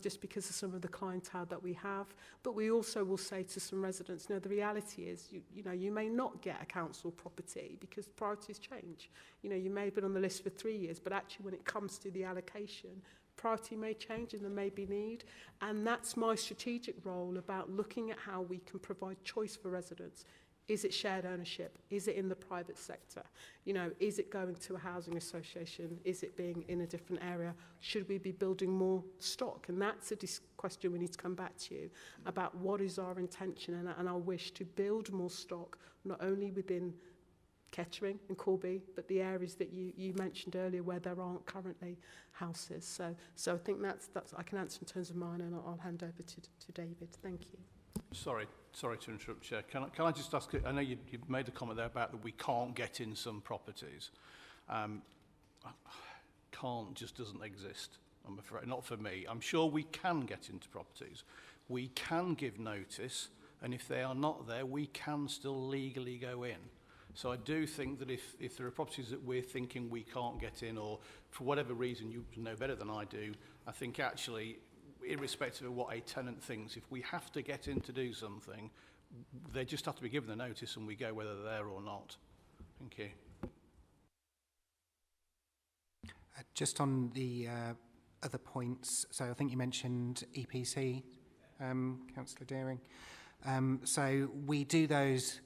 just because of some of the clientele that we have. But we also will say to some residents, no, the reality is, you may not get a council property because priorities change. You may have been on the list for 3 years, but actually when it comes to the allocation, priority may change and there may be need. And that's my strategic role about looking at how we can provide choice for residents. Is it shared ownership? Is it in the private sector? Is it going to a housing association? Is it being in a different area? Should we be building more stock? And that's a question we need to come back to you about what is our intention and our wish to build more stock, not only within Kettering and Corby, but the areas that you mentioned earlier where there aren't currently houses. So I think that's I can answer in terms of mine, and I'll hand over to David. Thank you. Sorry to interrupt, Chair. Can I just ask, I know you've made a comment there about that we can't get in some properties. Can't just doesn't exist, I'm afraid, not for me. I'm sure we can get into properties. We can give notice, and if they are not there, we can still legally go in. So I do think that if there are properties that we're thinking we can't get in, or for whatever reason you know better than I do, I think actually, irrespective of what a tenant thinks, if we have to get in to do something, they just have to be given the notice and we go whether they're there or not. Thank you. Just on the other points, so I think you mentioned EPC, Councillor Deering. So we do those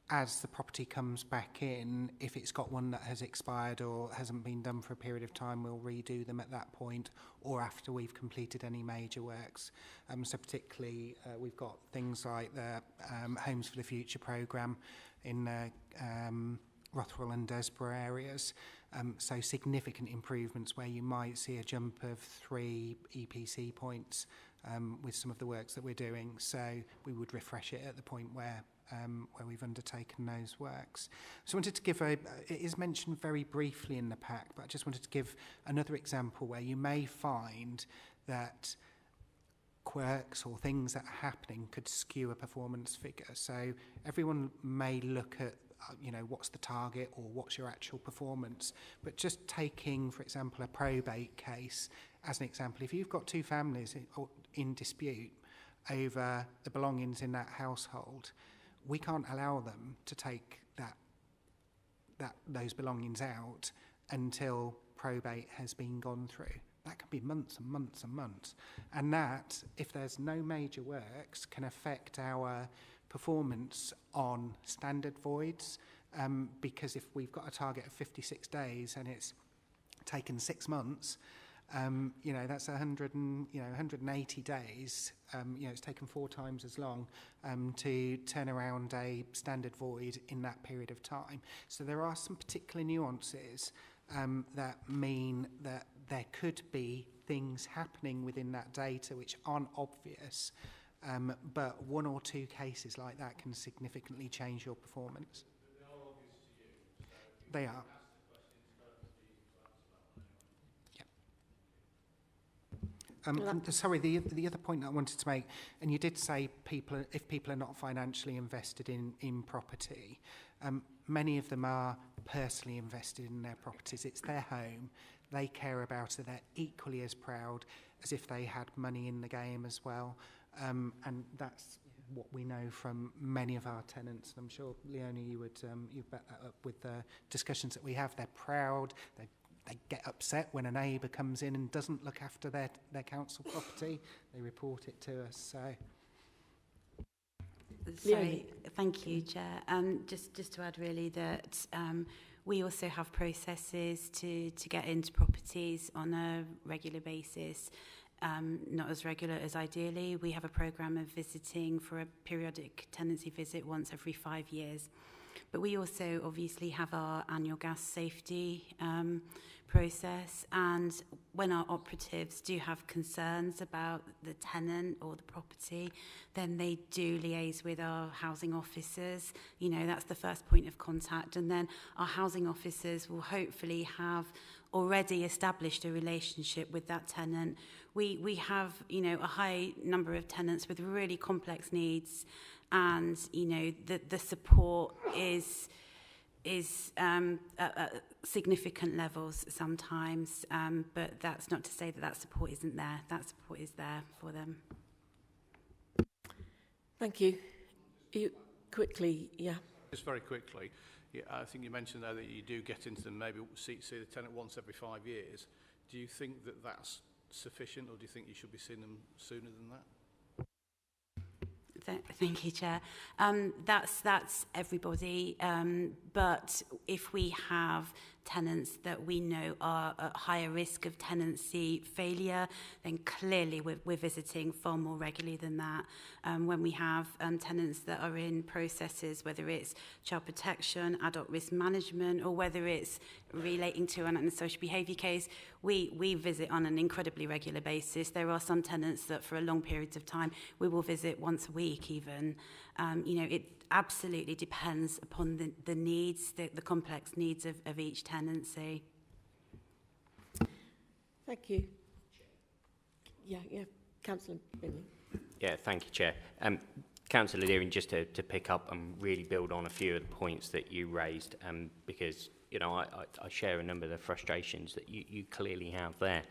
as the property comes back in. If it's got one that has expired or hasn't been done for a period of time, we'll redo them at that point, or after we've completed any major works. So particularly we've got things like the Homes for the Future programme in Rothwell and Desborough areas. So significant improvements where you might see a jump of 3 EPC points with some of the works that we're doing. So we would refresh it at the point where we've undertaken those works. So I wanted to give it is mentioned very briefly in the pack, but I just wanted to give another example where you may find that quirks or things that are happening could skew a performance figure. So everyone may look at what's the target or what's your actual performance, but just taking, for example, a probate case as an example, if you've got 2 families in dispute over the belongings in that household, we can't allow them to take those belongings out until probate has been gone through. That can be months and months and months. And that, if there's no major works, can affect our performance on standard voids, because if we've got a target of 56 days and it's taken 6 months, that's 180 days. It's taken 4 times as long to turn around a standard void in that period of time. So there are some particular nuances that mean that there could be things happening within that data which aren't obvious, but 1 or 2 cases like that can significantly change your performance. They are obvious to you. So they are. Sorry, the other point that I wanted to make, and you did say if people are not financially invested in property, many of them are personally invested in their properties. It's their home. They care about it. They're equally as proud as if they had money in the game as well. And that's what we know from many of our tenants. And I'm sure, Leonie, you back that up with the discussions that we have. They're proud. They get upset when a neighbour comes in and doesn't look after their council property. They report it to us. So, thank you, Chair. Just to add really that we also have processes to get into properties on a regular basis, not as regular as ideally. We have a programme of visiting for a periodic tenancy visit once every 5 years. But we also obviously have our annual gas safety process, and when our operatives do have concerns about the tenant or the property, then they do liaise with our housing officers. You know, that's the first point of contact, and then our housing officers will hopefully have already established a relationship with that tenant. We have, you know, a high number of tenants with really complex needs, and you know the support is at significant levels sometimes, but that's not to say that support isn't there. That support is there for them. Thank you. You quickly, yeah. Just very quickly, yeah, I think you mentioned there that you do get into them, maybe see the tenant once every 5 years. Do you think that that's sufficient, or do you think you should be seeing them sooner than that? Thank you, Chair. That's everybody, but if we have tenants that we know are at higher risk of tenancy failure, then clearly we're visiting far more regularly than that. When we have tenants that are in processes, whether it's child protection, adult risk management, or whether it's relating to an antisocial behaviour case, we visit on an incredibly regular basis. There are some tenants that for a long periods of time we will visit once a week even. You know, it absolutely depends upon the needs, the complex needs of each tenancy. Thank you. Yeah, Councillor Binley. Yeah, thank you, Chair. Councillor Deering, just to pick up and really build on a few of the points that you raised, because you know I share a number of the frustrations that you clearly have there.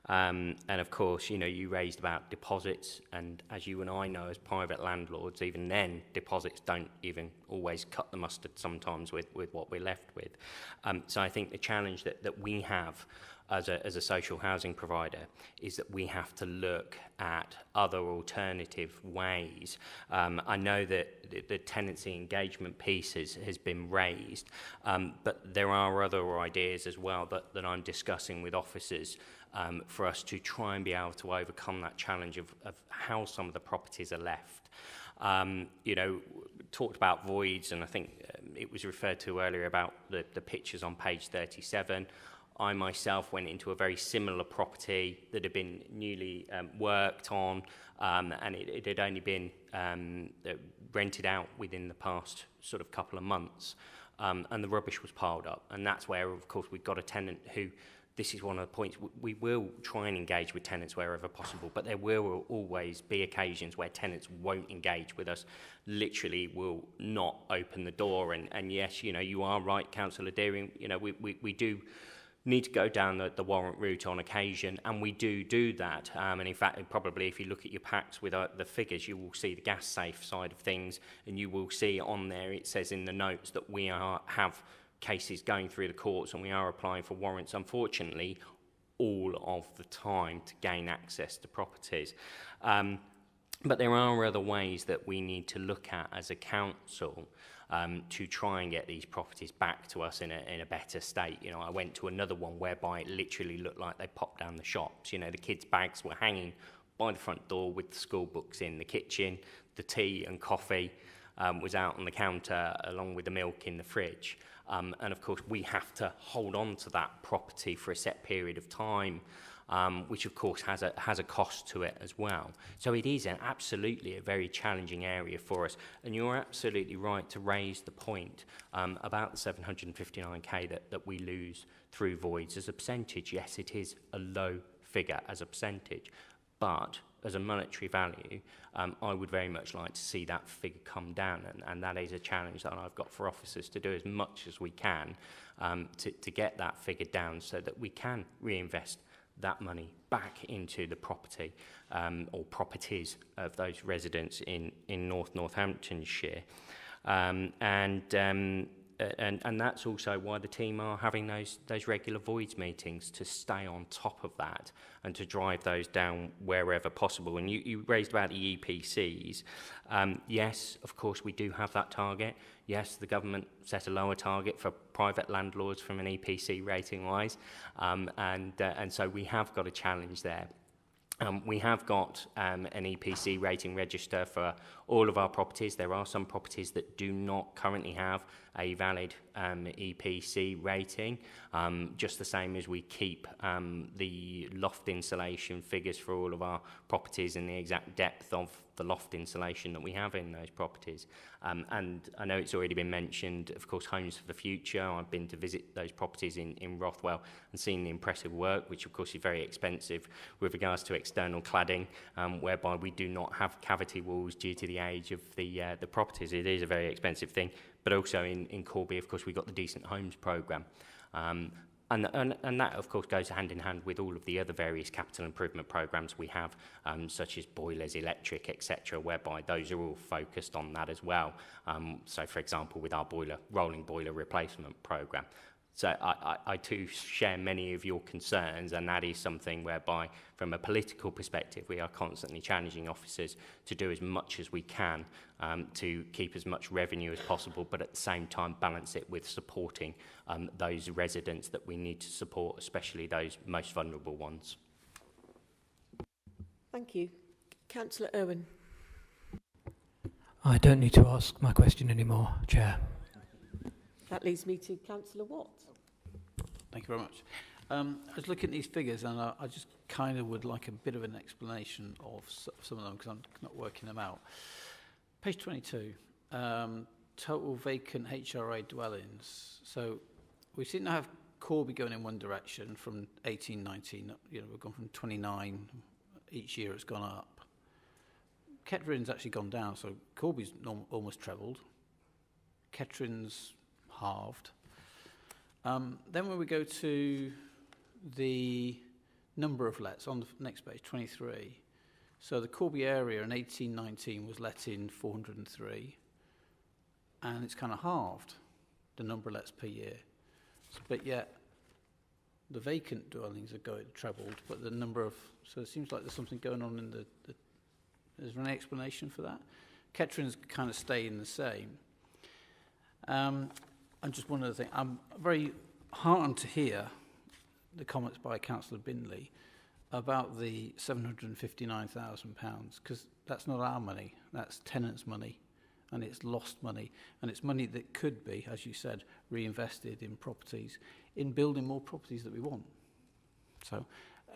And of course, you know, you raised about deposits, and as you and I know as private landlords, even then deposits don't even always cut the mustard sometimes with what we're left with. So I think the challenge that we have as a social housing provider is that we have to look at other alternative ways. I know that the tenancy engagement piece has been raised, but there are other ideas as well that I'm discussing with officers for us to try and be able to overcome that challenge of how some of the properties are left. You know, talked about voids, and I think it was referred to earlier about the pictures on page 37. I myself went into a very similar property that had been newly worked on, and it had only been rented out within the past sort of couple of months, and the rubbish was piled up. And that's where, of course, we've got a tenant who, this is one of the points, we will try and engage with tenants wherever possible, but there will always be occasions where tenants won't engage with us, literally will not open the door. And yes, you know, you are right, Councillor Deering, you know, we do need to go down the warrant route on occasion, and we do that. And in fact, probably if you look at your packs with the figures, you will see the gas safe side of things, and you will see on there, it says in the notes that we have cases going through the courts and we are applying for warrants, unfortunately, all of the time to gain access to properties. But there are other ways that we need to look at as a council to try and get these properties back to us in a better state. You know, I went to another one whereby it literally looked like they popped down the shops. You know, the kids' bags were hanging by the front door with the school books in the kitchen, the tea and coffee was out on the counter along with the milk in the fridge. And of course, we have to hold on to that property for a set period of time, which of course has a cost to it as well. So it is absolutely a very challenging area for us. And you're absolutely right to raise the point about the 759k that we lose through voids as a percentage. Yes, it is a low figure as a percentage, but as a monetary value, I would very much like to see that figure come down, and that is a challenge that I've got for officers to do as much as we can to get that figure down so that we can reinvest that money back into the property or properties of those residents in Northamptonshire. And that's also why the team are having those regular voids meetings, to stay on top of that and to drive those down wherever possible. And you raised about the EPCs. Yes, of course, we do have that target. Yes, the government set a lower target for private landlords from an EPC rating-wise, and so we have got a challenge there. We have got an EPC rating register for all of our properties. There are some properties that do not currently have a valid EPC rating, just the same as we keep the loft insulation figures for all of our properties and the exact depth of the loft insulation that we have in those properties. And I know it's already been mentioned, of course, Homes for the Future. I've been to visit those properties in Rothwell and seen the impressive work, which of course is very expensive with regards to external cladding, whereby we do not have cavity walls due to the age of the properties. It is a very expensive thing. But also in Corby, of course, we've got the Decent Homes programme. And that, of course, goes hand in hand with all of the other various capital improvement programmes we have, such as boilers, electric, etc., whereby those are all focused on that as well. So, for example, with our rolling boiler replacement programme. So I too share many of your concerns, and that is something whereby, from a political perspective, we are constantly challenging officers to do as much as we can to keep as much revenue as possible, but at the same time balance it with supporting those residents that we need to support, especially those most vulnerable ones. Thank you. Councillor Irwin. I don't need to ask my question anymore, Chair. That leads me to Councillor Watt. Thank you very much. I was looking at these figures, and I just kind of would like a bit of an explanation of some of them, because I'm not working them out. Page 22, total vacant HRA dwellings. So we seem to have Corby going in one direction from 18, 19. You know, we've gone from 29 each year. It's gone up. Kettering's actually gone down, so Corby's almost trebled. Kettering's halved. Then when we go to the number of lets on the next page, 23. So the Corby area in 1819 was let in 403, and it's kind of halved the number of lets per year. But yet the vacant dwellings are going trebled, but the number of, so it seems like there's something going on in is there any explanation for that? Kettering's kind of staying the same. And just one other thing, I'm very heartened to hear the comments by Councillor Binley about the £759,000, because that's not our money, that's tenants' money, and it's lost money, and it's money that could be, as you said, reinvested in properties, in building more properties that we want. So,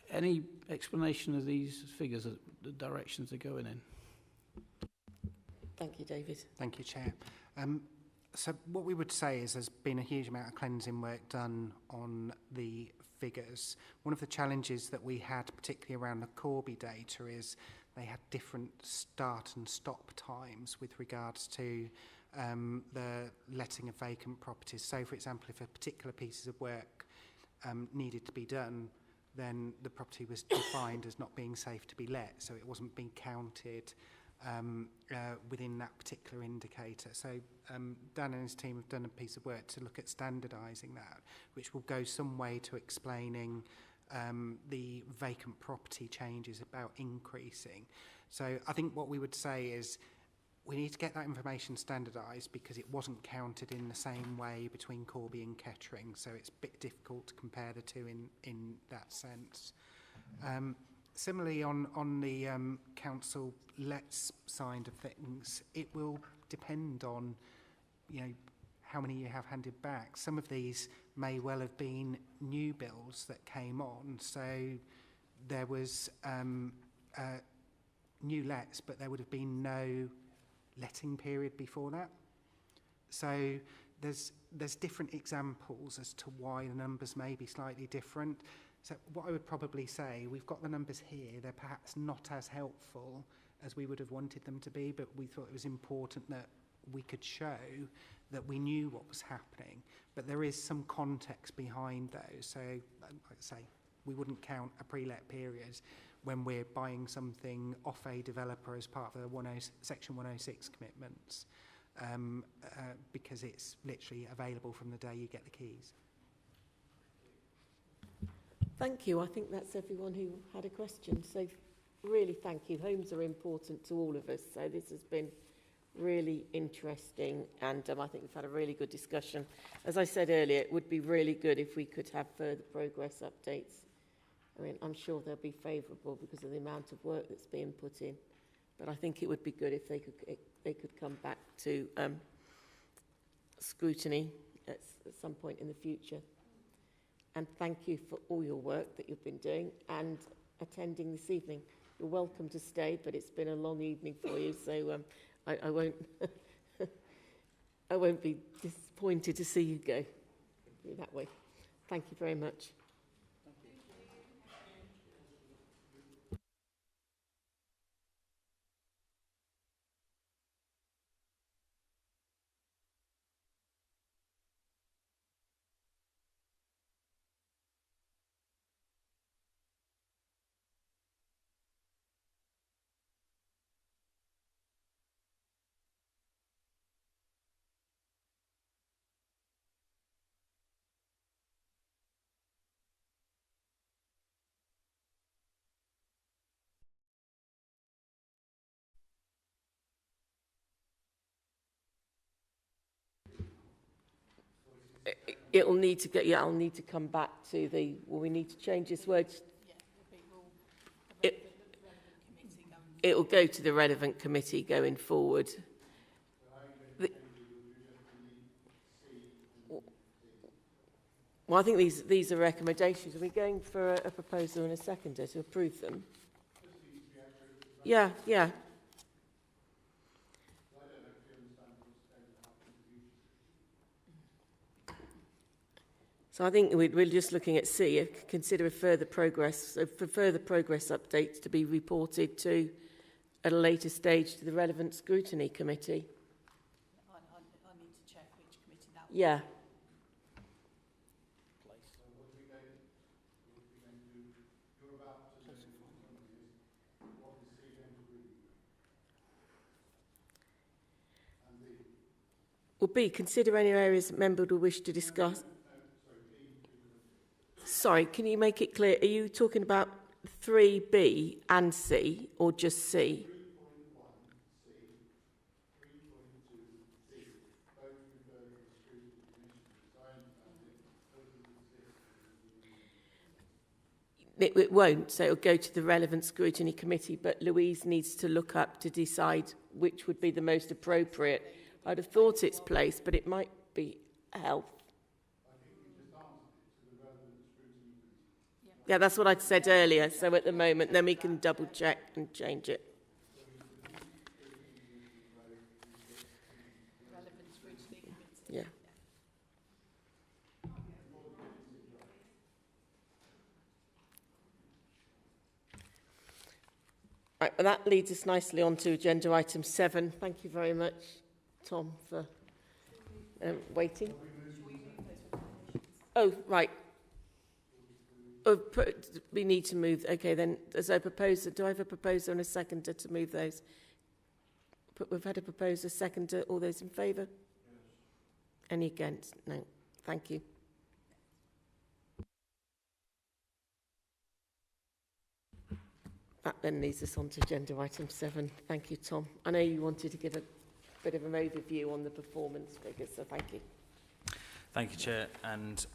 any explanation of these figures, the directions they're going in? Thank you, David. Thank you, Chair. So what we would say is there's been a huge amount of cleansing work done on the figures. One of the challenges that we had, particularly around the Corby data, is they had different start and stop times with regards to the letting of vacant properties. So, for example, if a particular piece of work needed to be done, then the property was defined as not being safe to be let, so it wasn't being counted within that particular indicator. So Dan and his team have done a piece of work to look at standardising that, which will go some way to explaining the vacant property changes about increasing. So I think what we would say is we need to get that information standardised, because it wasn't counted in the same way between Corby and Kettering, so it's a bit difficult to compare the two in that sense. Similarly, on the council lets side of things, it will depend on, you know, how many you have handed back. Some of these may well have been new bills that came on, so there was new lets, but there would have been no letting period before that. So there's different examples as to why the numbers may be slightly different. So what I would probably say, we've got the numbers here, they're perhaps not as helpful as we would have wanted them to be, but we thought it was important that we could show that we knew what was happening, but there is some context behind those. So, like I say, we wouldn't count a pre-let period when we're buying something off a developer as part of the Section 106 commitments, because it's literally available from the day you get the keys. Thank you. I think that's everyone who had a question. So really thank you. Homes are important to all of us. So this has been really interesting, and I think we've had a really good discussion. As I said earlier, it would be really good if we could have further progress updates. I mean, I'm sure they'll be favourable because of the amount of work that's being put in, but I think it would be good if they could come back to scrutiny at some point in the future. And thank you for all your work that you've been doing and attending this evening. You're welcome to stay, but it's been a long evening for you, so I won't I won't be disappointed to see you go that way. Thank you very much. It'll need to get. Yeah, I'll need to come back to the. Well, we need to change this word. It'll go to the relevant committee going forward. Well, I think these are recommendations. Are we going for a proposal and a seconder to approve them? Yeah, yeah. So I think we're just looking at C, consider a further progress, so for further progress updates to be reported to at a later stage to the relevant scrutiny committee. I need to check which committee that was. Yeah. Well, B, consider any areas that member would wish to discuss. Sorry, can you make it clear? Are you talking about 3B and C, or just C? It won't, so it'll go to the relevant scrutiny committee, but Louise needs to look up to decide which would be the most appropriate. I'd have thought it's place, but it might be health. Yeah, that's what I'd said earlier. So at the moment, then we can double check and change it. Yeah. Right, well, that leads us nicely on to agenda item 7. Thank you very much, Tom, for waiting. Oh, right. Oh, we need to move. Okay, then, as a proposer, do I have a proposer and a seconder to move those? But we've had a proposer, seconder. All those in favour? Yes. Any against? No. Thank you. That then leads us on to agenda item 7. Thank you, Tom. I know you wanted to give a bit of an overview on the performance figures, so thank you. Thank you, Chair. And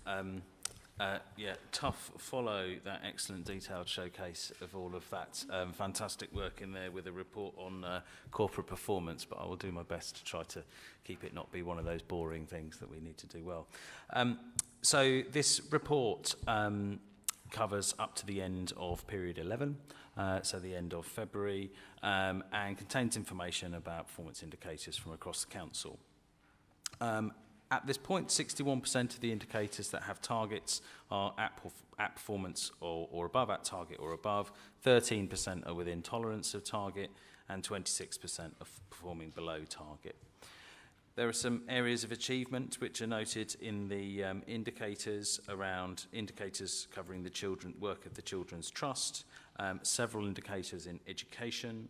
yeah, tough follow that excellent detailed showcase of all of that fantastic work in there with a report on corporate performance, but I will do my best to try to keep it not be one of those boring things that we need to do well. So this report covers up to the end of period 11, so the end of February, and contains information about performance indicators from across the council. At this point, 61% of the indicators that have targets are at performance or above at target or above, 13% are within tolerance of target, and 26% are performing below target. There are some areas of achievement which are noted in the indicators covering the work of the Children's Trust, several indicators in education,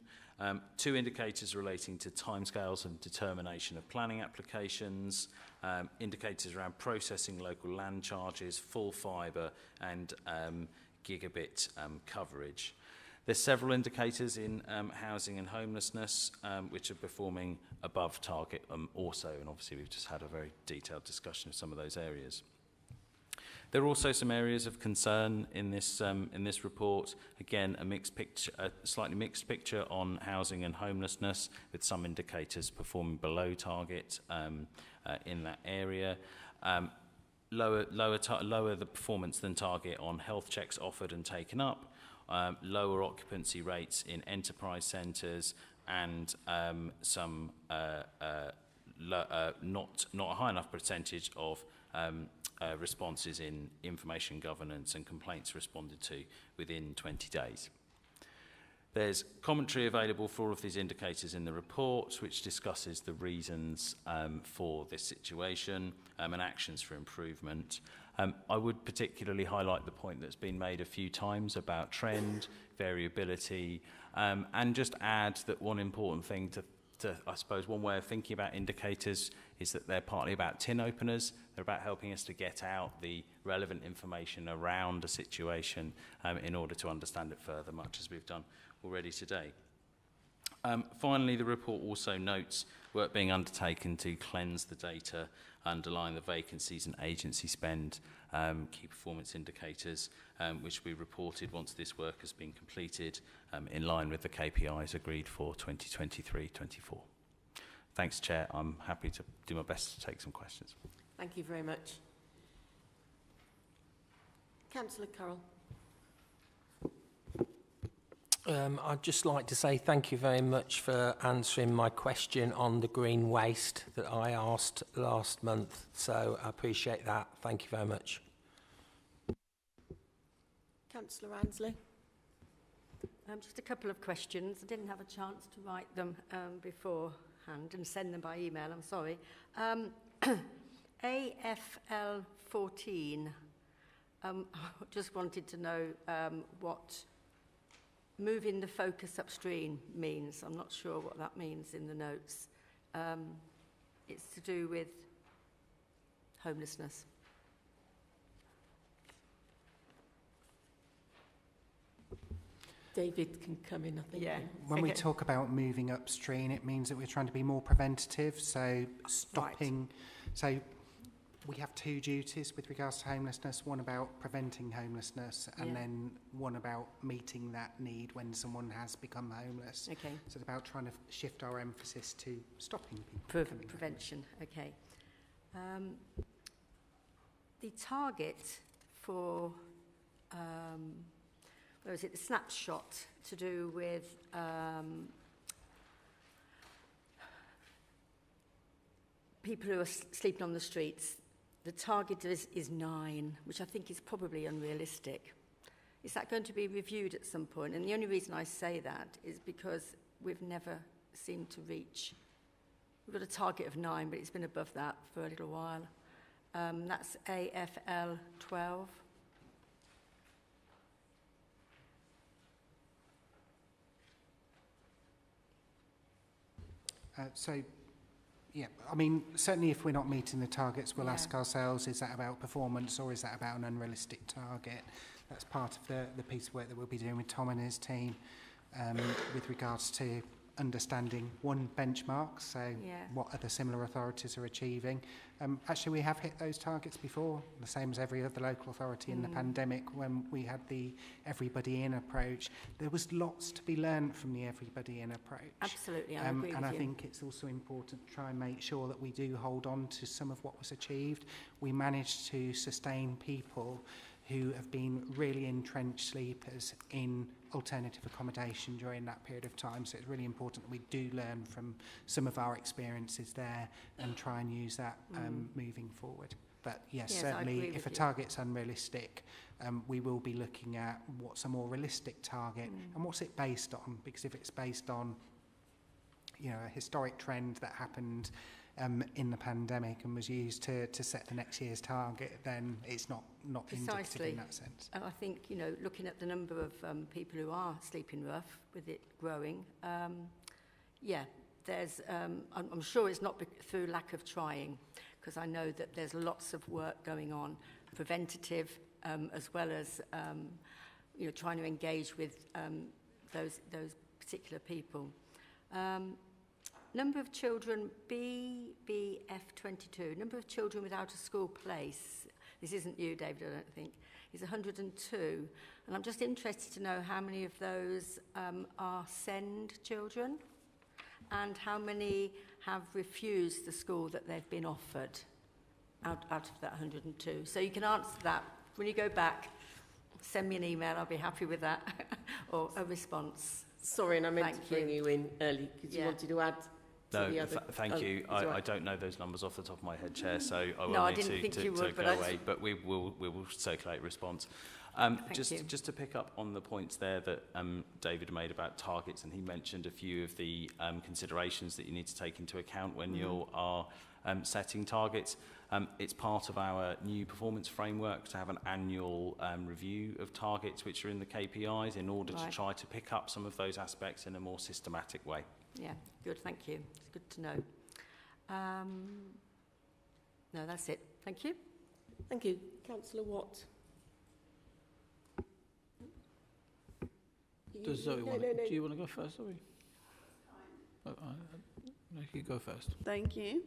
2 indicators relating to timescales and determination of planning applications, indicators around processing local land charges, full fibre and gigabit coverage. There's several indicators in housing and homelessness which are performing above target also, and obviously we've just had a very detailed discussion of some of those areas. There are also some areas of concern in this report. Again, a slightly mixed picture on housing and homelessness, with some indicators performing below target in that area. Lower the performance than target on health checks offered and taken up. Lower occupancy rates in enterprise centres, and some not a high enough percentage of responses in information governance and complaints responded to within 20 days. There's commentary available for all of these indicators in the report, which discusses the reasons for this situation and actions for improvement. I would particularly highlight the point that's been made a few times about trend, variability, and just add that one important thing to I suppose one way of thinking about indicators is that they're partly about tin openers. They're about helping us to get out the relevant information around a situation in order to understand it further, much as we've done already today. Finally, the report also notes work being undertaken to cleanse the data underlying the vacancies and agency spend key performance indicators, which we reported once this work has been completed in line with the KPIs agreed for 2023-24. Thanks, Chair. I'm happy to do my best to take some questions. Thank you very much. Councillor Currell. I'd just like to say thank you very much for answering my question on the green waste that I asked last month. So I appreciate that. Thank you very much. Councillor Ansley. Just a couple of questions. I didn't have a chance to write them beforehand and send them by email. I'm sorry. AFL 14. I just wanted to know what moving the focus upstream means. I'm not sure what that means in the notes. It's to do with homelessness. David can come in, I think. Yeah. When we talk about moving upstream, it means that we're trying to be more preventative, so stopping. Right. So we have 2 duties with regards to homelessness, one about preventing homelessness and then one about meeting that need when someone has become homeless. Okay. So it's about trying to shift our emphasis to stopping people. Prevention, okay. The target for, where is it, the snapshot to do with people who are sleeping on the streets. The target is 9, which I think is probably unrealistic. Is that going to be reviewed at some point? And the only reason I say that is because we've never seemed to reach. We've got a target of 9, but it's been above that for a little while. That's AFL 12. Yeah, I mean, certainly if we're not meeting the targets, we'll ask ourselves, is that about performance or is that about an unrealistic target? That's part of the piece of work that we'll be doing with Tom and his team with regards to understanding benchmarks, so what other similar authorities are achieving. Actually, we have hit those targets before, the same as every other local authority in the pandemic when we had the everybody in approach. There was lots to be learned from the everybody in approach. Absolutely, I agree with you. And I think it's also important to try and make sure that we do hold on to some of what was achieved. We managed to sustain people who have been really entrenched sleepers in alternative accommodation during that period of time. So it's really important that we do learn from some of our experiences there and try and use that moving forward. But yes, certainly if a target's unrealistic, we will be looking at what's a more realistic target and what's it based on. Because if it's based on, you know, a historic trend that happened in the pandemic and was used to set the next year's target, then it's not indicative in that sense. And I think, you know, looking at the number of people who are sleeping rough, with it growing, there's, I'm sure it's not through lack of trying, because I know that there's lots of work going on, preventative, as well as, you know, trying to engage with those particular people. Number of children, BBF22, number of children without a school place. This isn't you, David, I don't think. Is 102. And I'm just interested to know how many of those are SEND children and how many have refused the school that they've been offered out of that 102. So you can answer that. When you go back, send me an email. I'll be happy with that. Or a response. Sorry, and I meant to bring you in early because you wanted to add to the other... Thank you. I don't know those numbers off the top of my head, Chair, so I will need to go away, but we will circulate a response. Just to pick up on the points there that David made about targets, and he mentioned a few of the considerations that you need to take into account when you are setting targets. It's part of our new performance framework to have an annual review of targets which are in the KPIs in order to try to pick up some of those aspects in a more systematic way. Yeah, good, thank you. It's good to know. No, that's it. Thank you. Thank you. Councillor Watt. Does Zoe do you want to go first, Zoe? No, you go first. Thank you.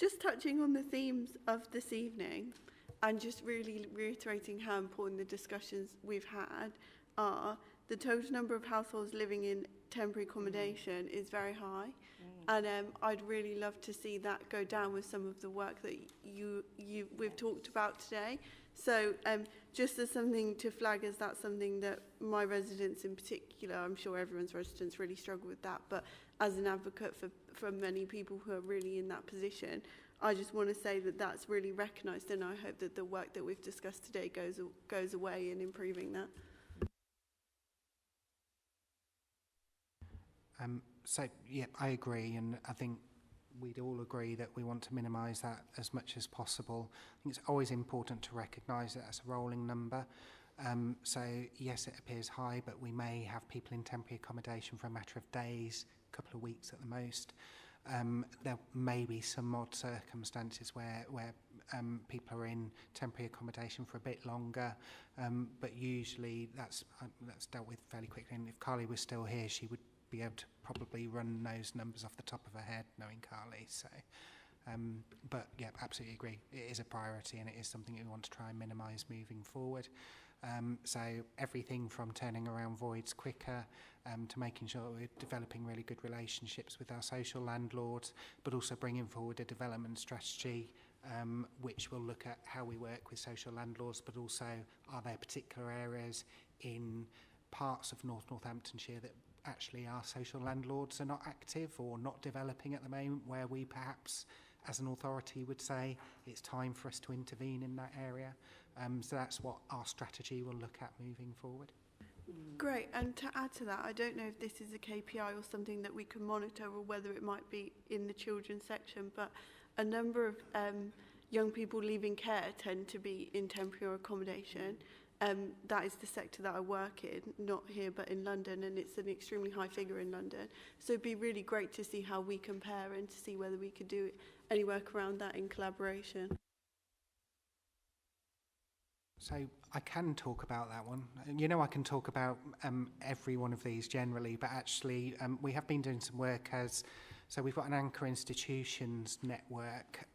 Just touching on the themes of this evening and just really reiterating how important the discussions we've had are, the total number of households living in temporary accommodation is very high, and I'd really love to see that go down with some of the work that we've talked about today. So just as something to flag, as that's something that my residents in particular, I'm sure everyone's residents really struggle with that, but as an advocate for many people who are really in that position, I just want to say that that's really recognised, and I hope that the work that we've discussed today goes away in improving that. So, yeah, I agree, and I think we'd all agree that we want to minimise that as much as possible. I think it's always important to recognise that as a rolling number. So, yes, it appears high, but we may have people in temporary accommodation for a matter of days, a couple of weeks at the most. There may be some odd circumstances where people are in temporary accommodation for a bit longer, but usually that's dealt with fairly quickly. And if Carly was still here, she would be able to probably run those numbers off the top of her head, knowing Carly. So, but yeah, absolutely agree. It is a priority, and it is something we want to try and minimise moving forward. So everything from turning around voids quicker to making sure that we're developing really good relationships with our social landlords, but also bringing forward a development strategy which will look at how we work with social landlords, but also are there particular areas in parts of Northamptonshire that actually our social landlords are not active or not developing at the moment, where we perhaps as an authority would say it's time for us to intervene in that area. So that's what our strategy will look at moving forward. Great, and to add to that, I don't know if this is a KPI or something that we can monitor, or whether it might be in the children's section, but a number of young people leaving care tend to be in temporary accommodation. That is the sector that I work in, not here but in London, and it's an extremely high figure in London. So it'd be really great to see how we compare and to see whether we could do any work around that in collaboration. So I can talk about that one. You know, I can talk about every one of these generally, but actually we have been doing some work so we've got an anchor institutions network,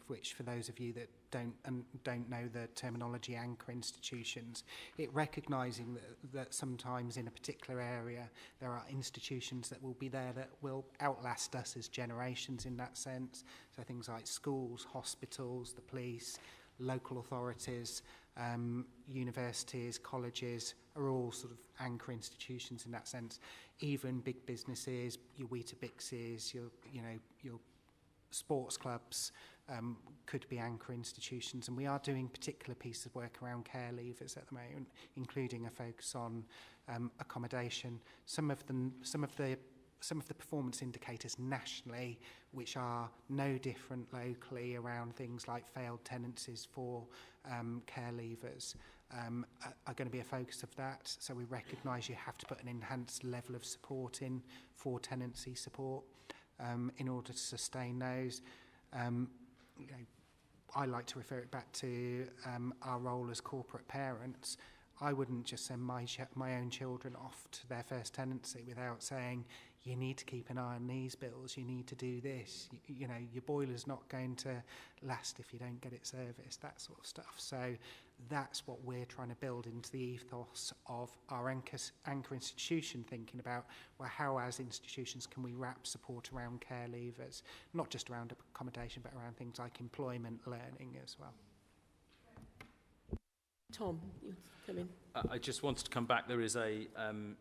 which for those of you that don't know the terminology anchor institutions, it recognising that sometimes in a particular area there are institutions that will be there that will outlast us as generations in that sense. So things like schools, hospitals, the police, local authorities, universities, colleges are all sort of anchor institutions in that sense. Even big businesses, your Weetabixes, your sports clubs could be anchor institutions, and we are doing particular pieces of work around care leavers at the moment, including a focus on accommodation. Some of the some of the performance indicators nationally, which are no different locally around things like failed tenancies for care leavers, are going to be a focus of that. So we recognise you have to put an enhanced level of support in for tenancy support in order to sustain those. You know, I like to refer it back to our role as corporate parents. I wouldn't just send my own children off to their first tenancy without saying, you need to keep an eye on these bills, you need to do this, you know, your boiler's not going to last if you don't get it serviced, that sort of stuff. So that's what we're trying to build into the ethos of our anchor institution, thinking about, well, how as institutions can we wrap support around care leavers, not just around accommodation, but around things like employment, learning as well. Tom, you come in. I just wanted to come back. There is an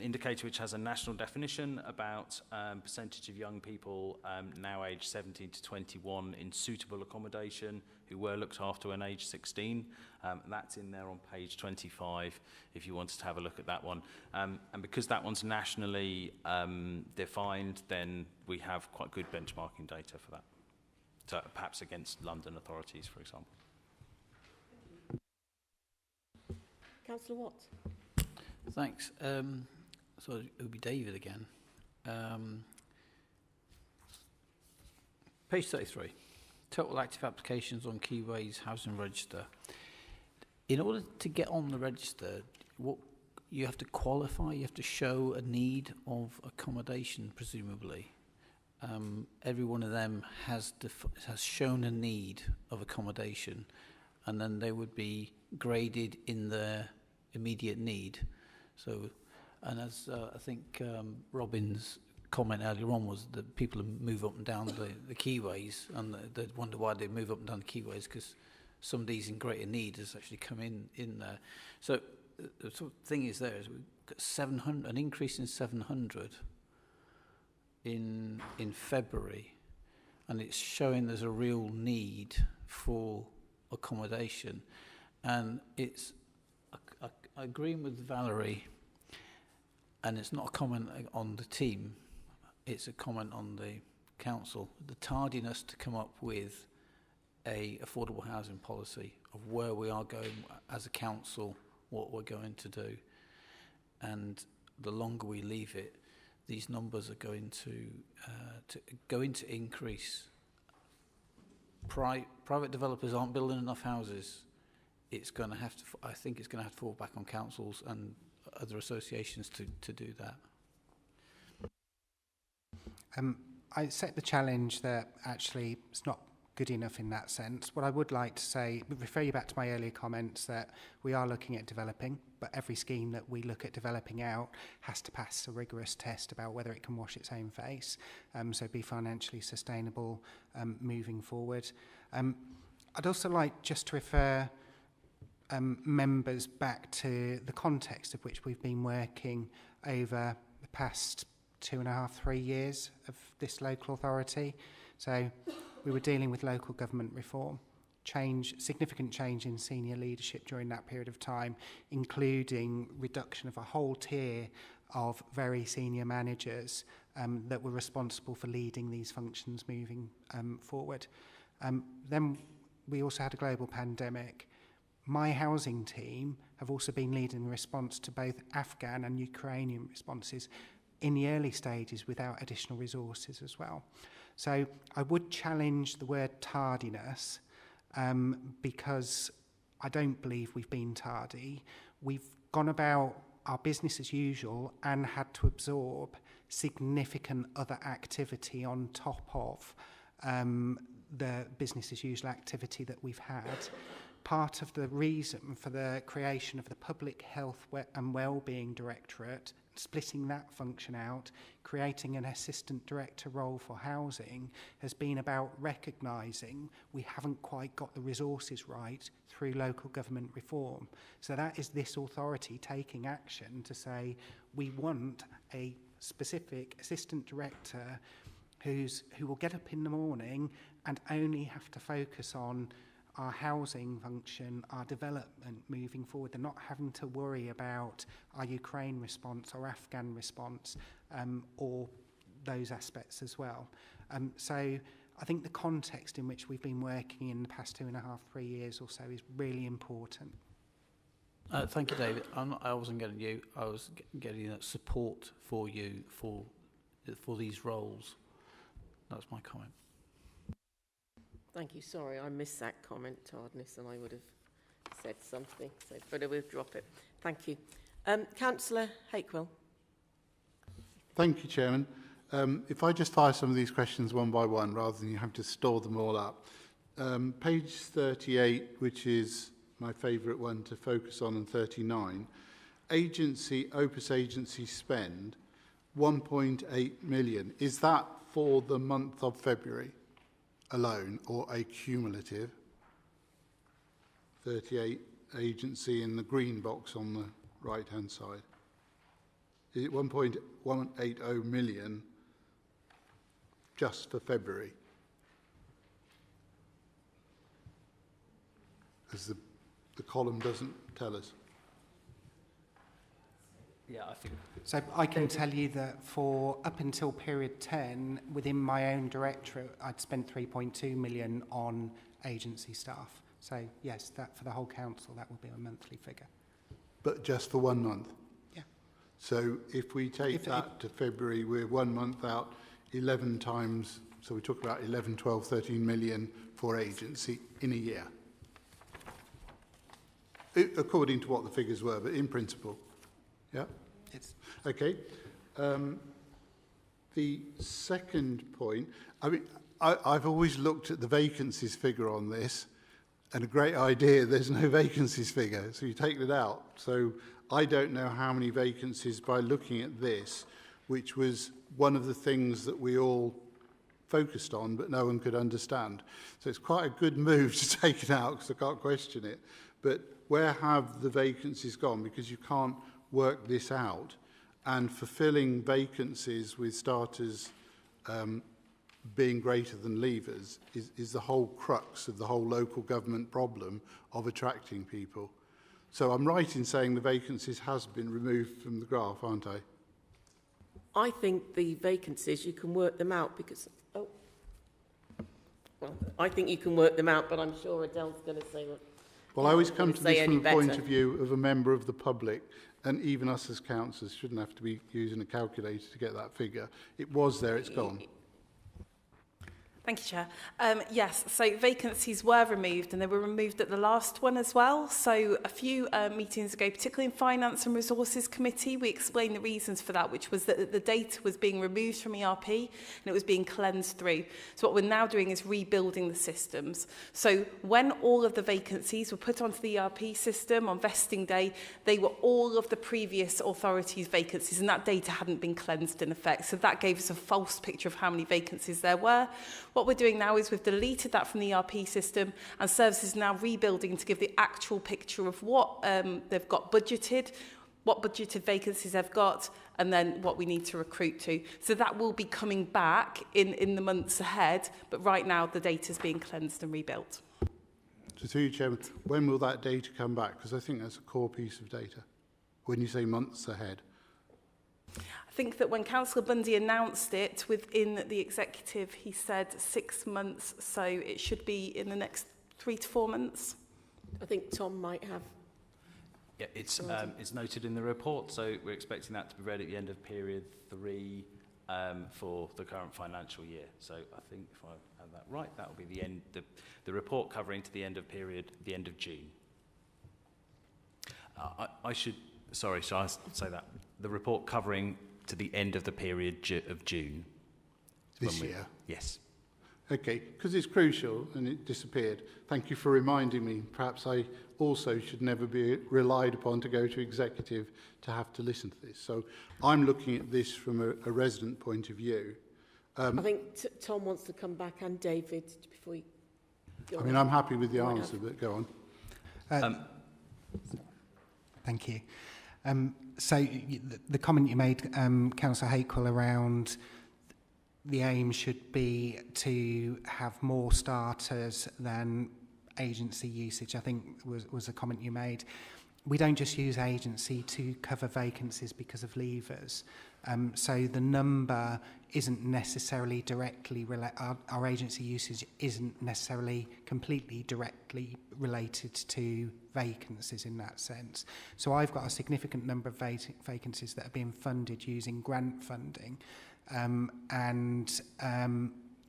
indicator which has a national definition about percentage of young people now aged 17 to 21 in suitable accommodation who were looked after when aged 16. That's in there on page 25 if you wanted to have a look at that one. And because that one's nationally defined, then we have quite good benchmarking data for that. So perhaps against London authorities, for example. Councillor Watts. Thanks. So it would be David again. Page 33. Total active applications on Keyways Housing Register. In order to get on the register, what you have to qualify, you have to show a need of accommodation, presumably. Every one of them has shown a need of accommodation, and then they would be graded in their immediate need. So, and as I think Robin's comment earlier on was that people move up and down the keyways, and they wonder why they move up and down the keyways, because somebody's in greater need has actually come in there. So the sort of thing is there is we've got 700, an increase in 700 in February, and it's showing there's a real need for accommodation. And it's I agree with Valerie, and it's not a comment on the team, it's a comment on the council. The tardiness to come up with a affordable housing policy of where we are going as a council, what we're going to do. And the longer we leave it, these numbers are going to increase. Private developers aren't building enough houses. It's going to have to, I think it's going to have to fall back on councils and other associations to do that. I set the challenge that actually it's not good enough in that sense. What I would like to say, refer you back to my earlier comments, that we are looking at developing, but every scheme that we look at developing out has to pass a rigorous test about whether it can wash its own face, so be financially sustainable moving forward. I'd also like just to refer members back to the context of which we've been working over the past 2.5, 3 years of this local authority. So we were dealing with local government reform, significant change in senior leadership during that period of time, including reduction of a whole tier of very senior managers that were responsible for leading these functions moving forward. Then we also had a global pandemic. My housing team have also been leading the response to both Afghan and Ukrainian responses in the early stages without additional resources as well. So I would challenge the word tardiness because I don't believe we've been tardy. We've gone about our business as usual and had to absorb significant other activity on top of the business as usual activity that we've had. Part of the reason for the creation of the Public Health and Wellbeing Directorate, splitting that function out, creating an assistant director role for housing, has been about recognising we haven't quite got the resources right through local government reform. So that is this authority taking action to say we want a specific assistant director who will get up in the morning and only have to focus on our housing function, our development moving forward. They're not having to worry about our Ukraine response or Afghan response or those aspects as well. So I think the context in which we've been working in the past 2.5, 3 years or so is really important. Thank you, David. I wasn't getting you. I was getting support for you for these roles. That's my comment. Thank you. Sorry, I missed that comment, Tardness, and I would have said something. So, but I will drop it. Thank you. Councillor Hakewell. Thank you, Chairman. If I just fire some of these questions one by one, rather than you have to store them all up. Page 38, which is my favourite one to focus on, and 39. Opus agency spend, 1.8 million. Is that for the month of February alone, or a cumulative? 38 agency in the green box on the right-hand side. Is it 1.180 million just for February? As the column doesn't tell us. Yeah, I think. So I can tell you that for up until period 10, within my own directorate, I'd spent 3.2 million on agency staff. So yes, that for the whole council, that would be a monthly figure. But just for 1 month? Yeah. So if we take that to February, we're 1 month out, 11 times, so we talk about 11, 12, 13 million for agency in a year. According to what the figures were, but in principle. Yeah? It's okay. The second point, I mean, I've always looked at the vacancies figure on this, and a great idea, there's no vacancies figure, so you take it out. So I don't know how many vacancies by looking at this, which was one of the things that we all focused on, but no one could understand. So it's quite a good move to take it out, because I can't question it. But where have the vacancies gone? Because you can't work this out, and fulfilling vacancies with starters being greater than leavers is the whole crux of the whole local government problem of attracting people. So I'm right in saying the vacancies has been removed from the graph, aren't I? I think the vacancies, you can work them out because, I think you can work them out, but I'm sure Adele's going to say what. Well, I always come to this from the point of view of a member of the public, and even us as councillors shouldn't have to be using a calculator to get that figure. It was there, it's gone. Thank you, Chair. Yes, so vacancies were removed, and they were removed at the last one as well. So a few meetings ago, particularly in Finance and Resources Committee, we explained the reasons for that, which was that the data was being removed from ERP and it was being cleansed through. So what we're now doing is rebuilding the systems. So when all of the vacancies were put onto the ERP system on vesting day, they were all of the previous authorities' vacancies, and that data hadn't been cleansed in effect. So that gave us a false picture of how many vacancies there were. What we're doing now is we've deleted that from the ERP system, and services are now rebuilding to give the actual picture of what they've got budgeted, what budgeted vacancies they've got, and then what we need to recruit to. So that will be coming back in the months ahead, but right now the data is being cleansed and rebuilt. So through you, Chairman, when will that data come back? Because I think that's a core piece of data, when you say months ahead. I think that when Councillor Bundy announced it within the executive, he said 6 months, so it should be in the next 3 to 4 months. I think Tom might have. Yeah, it's noted in the report, so we're expecting that to be ready at the end of period 3 for the current financial year. So I think if I have that right, that will be the end, the report covering to the end of period, the end of June. I should say that. The report covering to the end of the period of June. This year? Yes. Okay, because it's crucial and it disappeared. Thank you for reminding me. Perhaps I also should never be relied upon to go to executive to have to listen to this. So I'm looking at this from a resident point of view. I think Tom wants to come back, and David, before you go on. I'm happy with the answer, but go on. Thank you. So the comment you made, Councillor Hakewell, around the aim should be to have more starters than agency usage, I think was a comment you made. We don't just use agency to cover vacancies because of leavers. So the number isn't necessarily directly our agency usage isn't necessarily completely directly related to vacancies in that sense. So I've got a significant number of vacancies that are being funded using grant funding,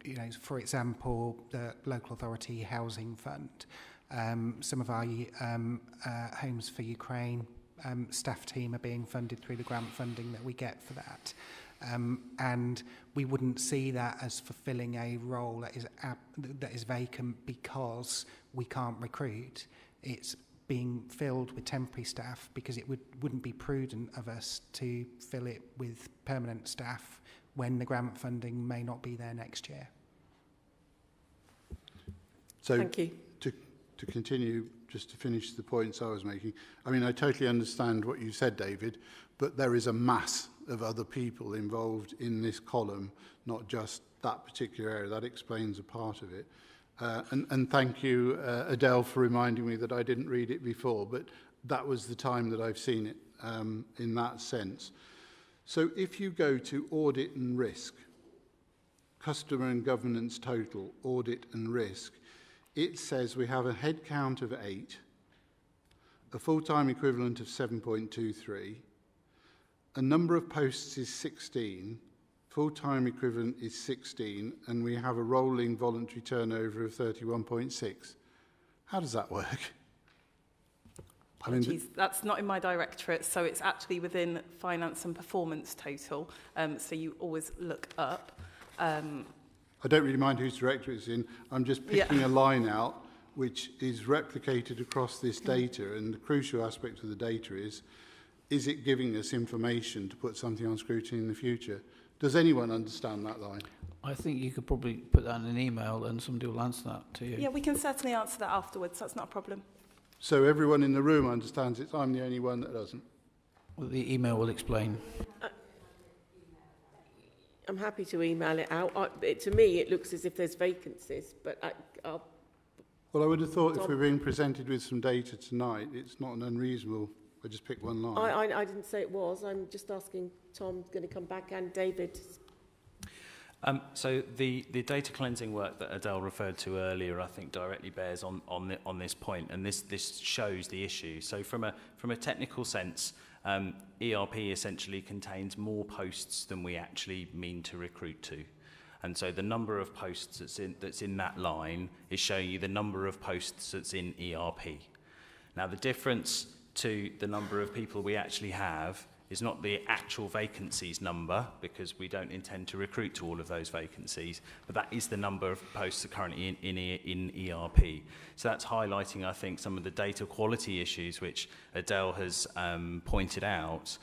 you know, for example, the local authority housing fund. Some of our Homes for Ukraine staff team are being funded through the grant funding that we get for that. And we wouldn't see that as fulfilling a role that is vacant because we can't recruit. It's being filled with temporary staff because it wouldn't be prudent of us to fill it with permanent staff when the grant funding may not be there next year. So thank you. To continue, just to finish the points I was making, I mean, I totally understand what you said, David, but there is a mass of other people involved in this column, not just that particular area. That explains a part of it. And thank you, Adele, for reminding me that I didn't read it before, but that was the time that I've seen it in that sense. So if you go to audit and risk, customer and governance total, audit and risk, it says we have a head count of 8, a full-time equivalent of 7.23, a number of posts is 16, full-time equivalent is 16, and we have a rolling voluntary turnover of 31.6. How does that work? Apologies, that's not in my directorate, so it's actually within finance and performance total, so you always look up. I don't really mind whose directorate it's in. I'm just picking a line out which is replicated across this data, and the crucial aspect of the data is it giving us information to put something on scrutiny in the future? Does anyone understand that line? I think you could probably put that in an email and somebody will answer that to you. Yeah, we can certainly answer that afterwards. That's not a problem. So everyone in the room understands it. I'm the only one that doesn't. Well, the email will explain. I'm happy to email it out. To me, it looks as if there's vacancies, but well, I would have thought if we're being presented with some data tonight, it's not an unreasonable. I just picked one line. I didn't say it was. I'm just asking Tom, going to come back, and David. So the data cleansing work that Adele referred to earlier, I think, directly bears on this point, and this shows the issue. So from a technical sense, ERP essentially contains more posts than we actually mean to recruit to. And so the number of posts that's in that line is showing you the number of posts that's in ERP. Now, the difference to the number of people we actually have is not the actual vacancies number, because we don't intend to recruit to all of those vacancies, but that is the number of posts that are currently in ERP. So that's highlighting, I think, some of the data quality issues which Adele has pointed out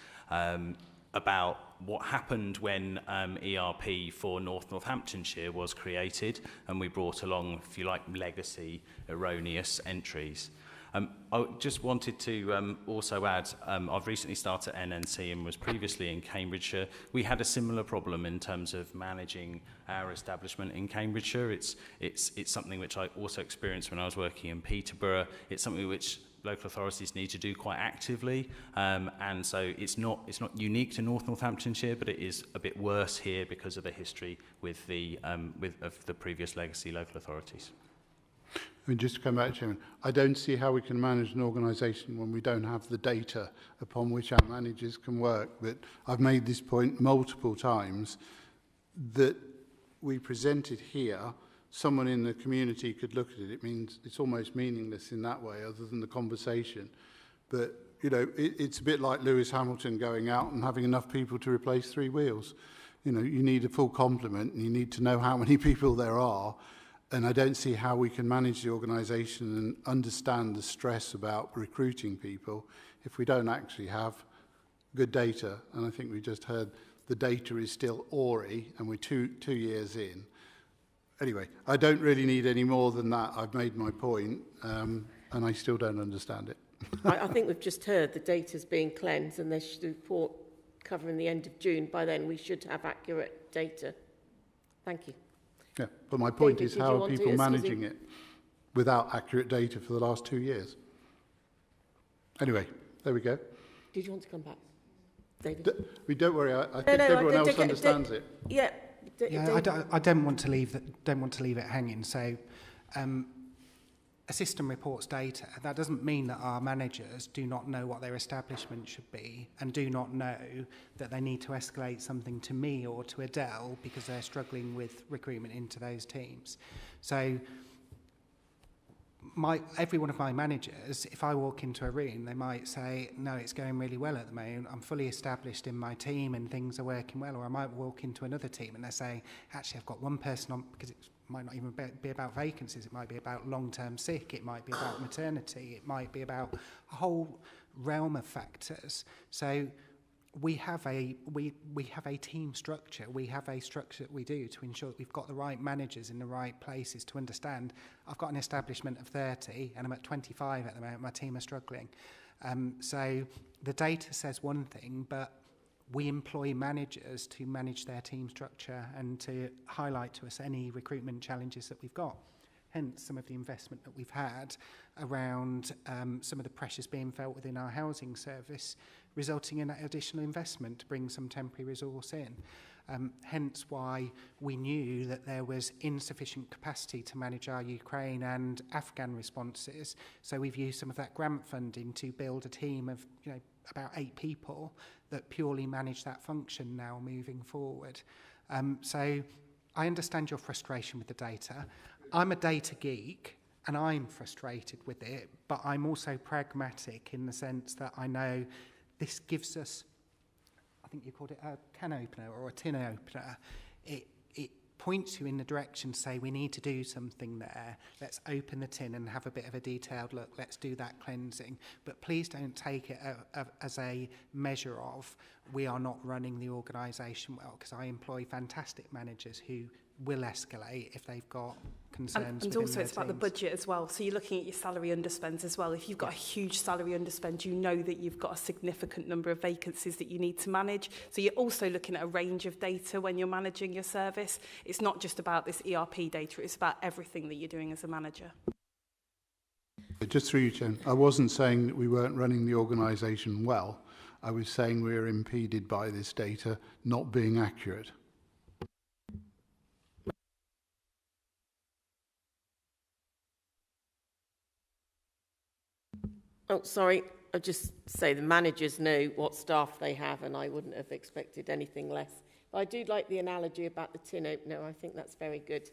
about what happened when ERP for Northamptonshire was created, and we brought along, if you like, legacy erroneous entries. I just wanted to also add, I've recently started at NNC and was previously in Cambridgeshire. We had a similar problem in terms of managing our establishment in Cambridgeshire. It's something which I also experienced when I was working in Peterborough. It's something which local authorities need to do quite actively, and so it's not unique to Northamptonshire, but it is a bit worse here because of the history with of the previous legacy local authorities. I mean, just to come back, Chairman, I don't see how we can manage an organisation when we don't have the data upon which our managers can work. But I've made this point multiple times that we presented here, someone in the community could look at it. It means it's almost meaningless in that way, other than the conversation. But, you know, it's a bit like Lewis Hamilton going out and having enough people to replace 3 wheels. You know, you need a full complement and you need to know how many people there are. And I don't see how we can manage the organisation and understand the stress about recruiting people if we don't actually have good data. And I think we just heard the data is still awry and we're two years in. Anyway, I don't really need any more than that. I've made my point, and I still don't understand it. I think we've just heard the data's being cleansed and there should be a report covering the end of June. By then, we should have accurate data. Thank you. Yeah, but my point David, is how are people managing it? without accurate data for the last 2 years. Anyway, there we go. Did you want to come back, David? Don't worry. I think everyone else understands it. Yeah. I don't want to leave it hanging. So, a system reports data. That doesn't mean that our managers do not know what their establishment should be and do not know that they need to escalate something to me or to Adele because they're struggling with recruitment into those teams. So every one of my managers, if I walk into a room, they might say, no, it's going really well at the moment. I'm fully established in my team and things are working well. Or I might walk into another team and they say, actually, I've got one person on, because it might not even be about vacancies. It might be about long-term sick. It might be about maternity. It might be about a whole realm of factors. So we have a team structure. We have a structure that we do to ensure that we've got the right managers in the right places to understand. I've got an establishment of 30 and I'm at 25 at the moment. My team are struggling. So the data says one thing, but we employ managers to manage their team structure and to highlight to us any recruitment challenges that we've got. Hence some of the investment that we've had around some of the pressures being felt within our housing service, resulting in that additional investment to bring some temporary resource in. Hence why we knew that there was insufficient capacity to manage our Ukraine and Afghan responses. So we've used some of that grant funding to build a team of about 8 people that purely manage that function now moving forward. So I understand your frustration with the data. I'm a data geek and I'm frustrated with it, but I'm also pragmatic in the sense that I know this gives us, I think you called it a can opener or a tin opener. It points you in the direction to say we need to do something there. Let's open the tin and have a bit of a detailed look. Let's do that cleansing. But please don't take it as a measure of we are not running the organisation well, because I employ fantastic managers who will escalate if they've got concerns. And also it's about the budget as well. So you're looking at your salary underspends as well. If you've got a huge salary underspend, you know that you've got a significant number of vacancies that you need to manage. So you're also looking at a range of data when you're managing your service. It's not just about this ERP data, it's about everything that you're doing as a manager. Just through you, Jen, I wasn't saying that we weren't running the organisation well. I was saying we were impeded by this data not being accurate. Oh, sorry. I'll just say the managers know what staff they have, and I wouldn't have expected anything less. But I do like the analogy about the tin opener. I think that's very good.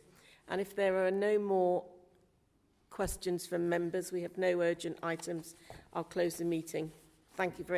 And if there are no more questions from members, we have no urgent items, I'll close the meeting. Thank you very much.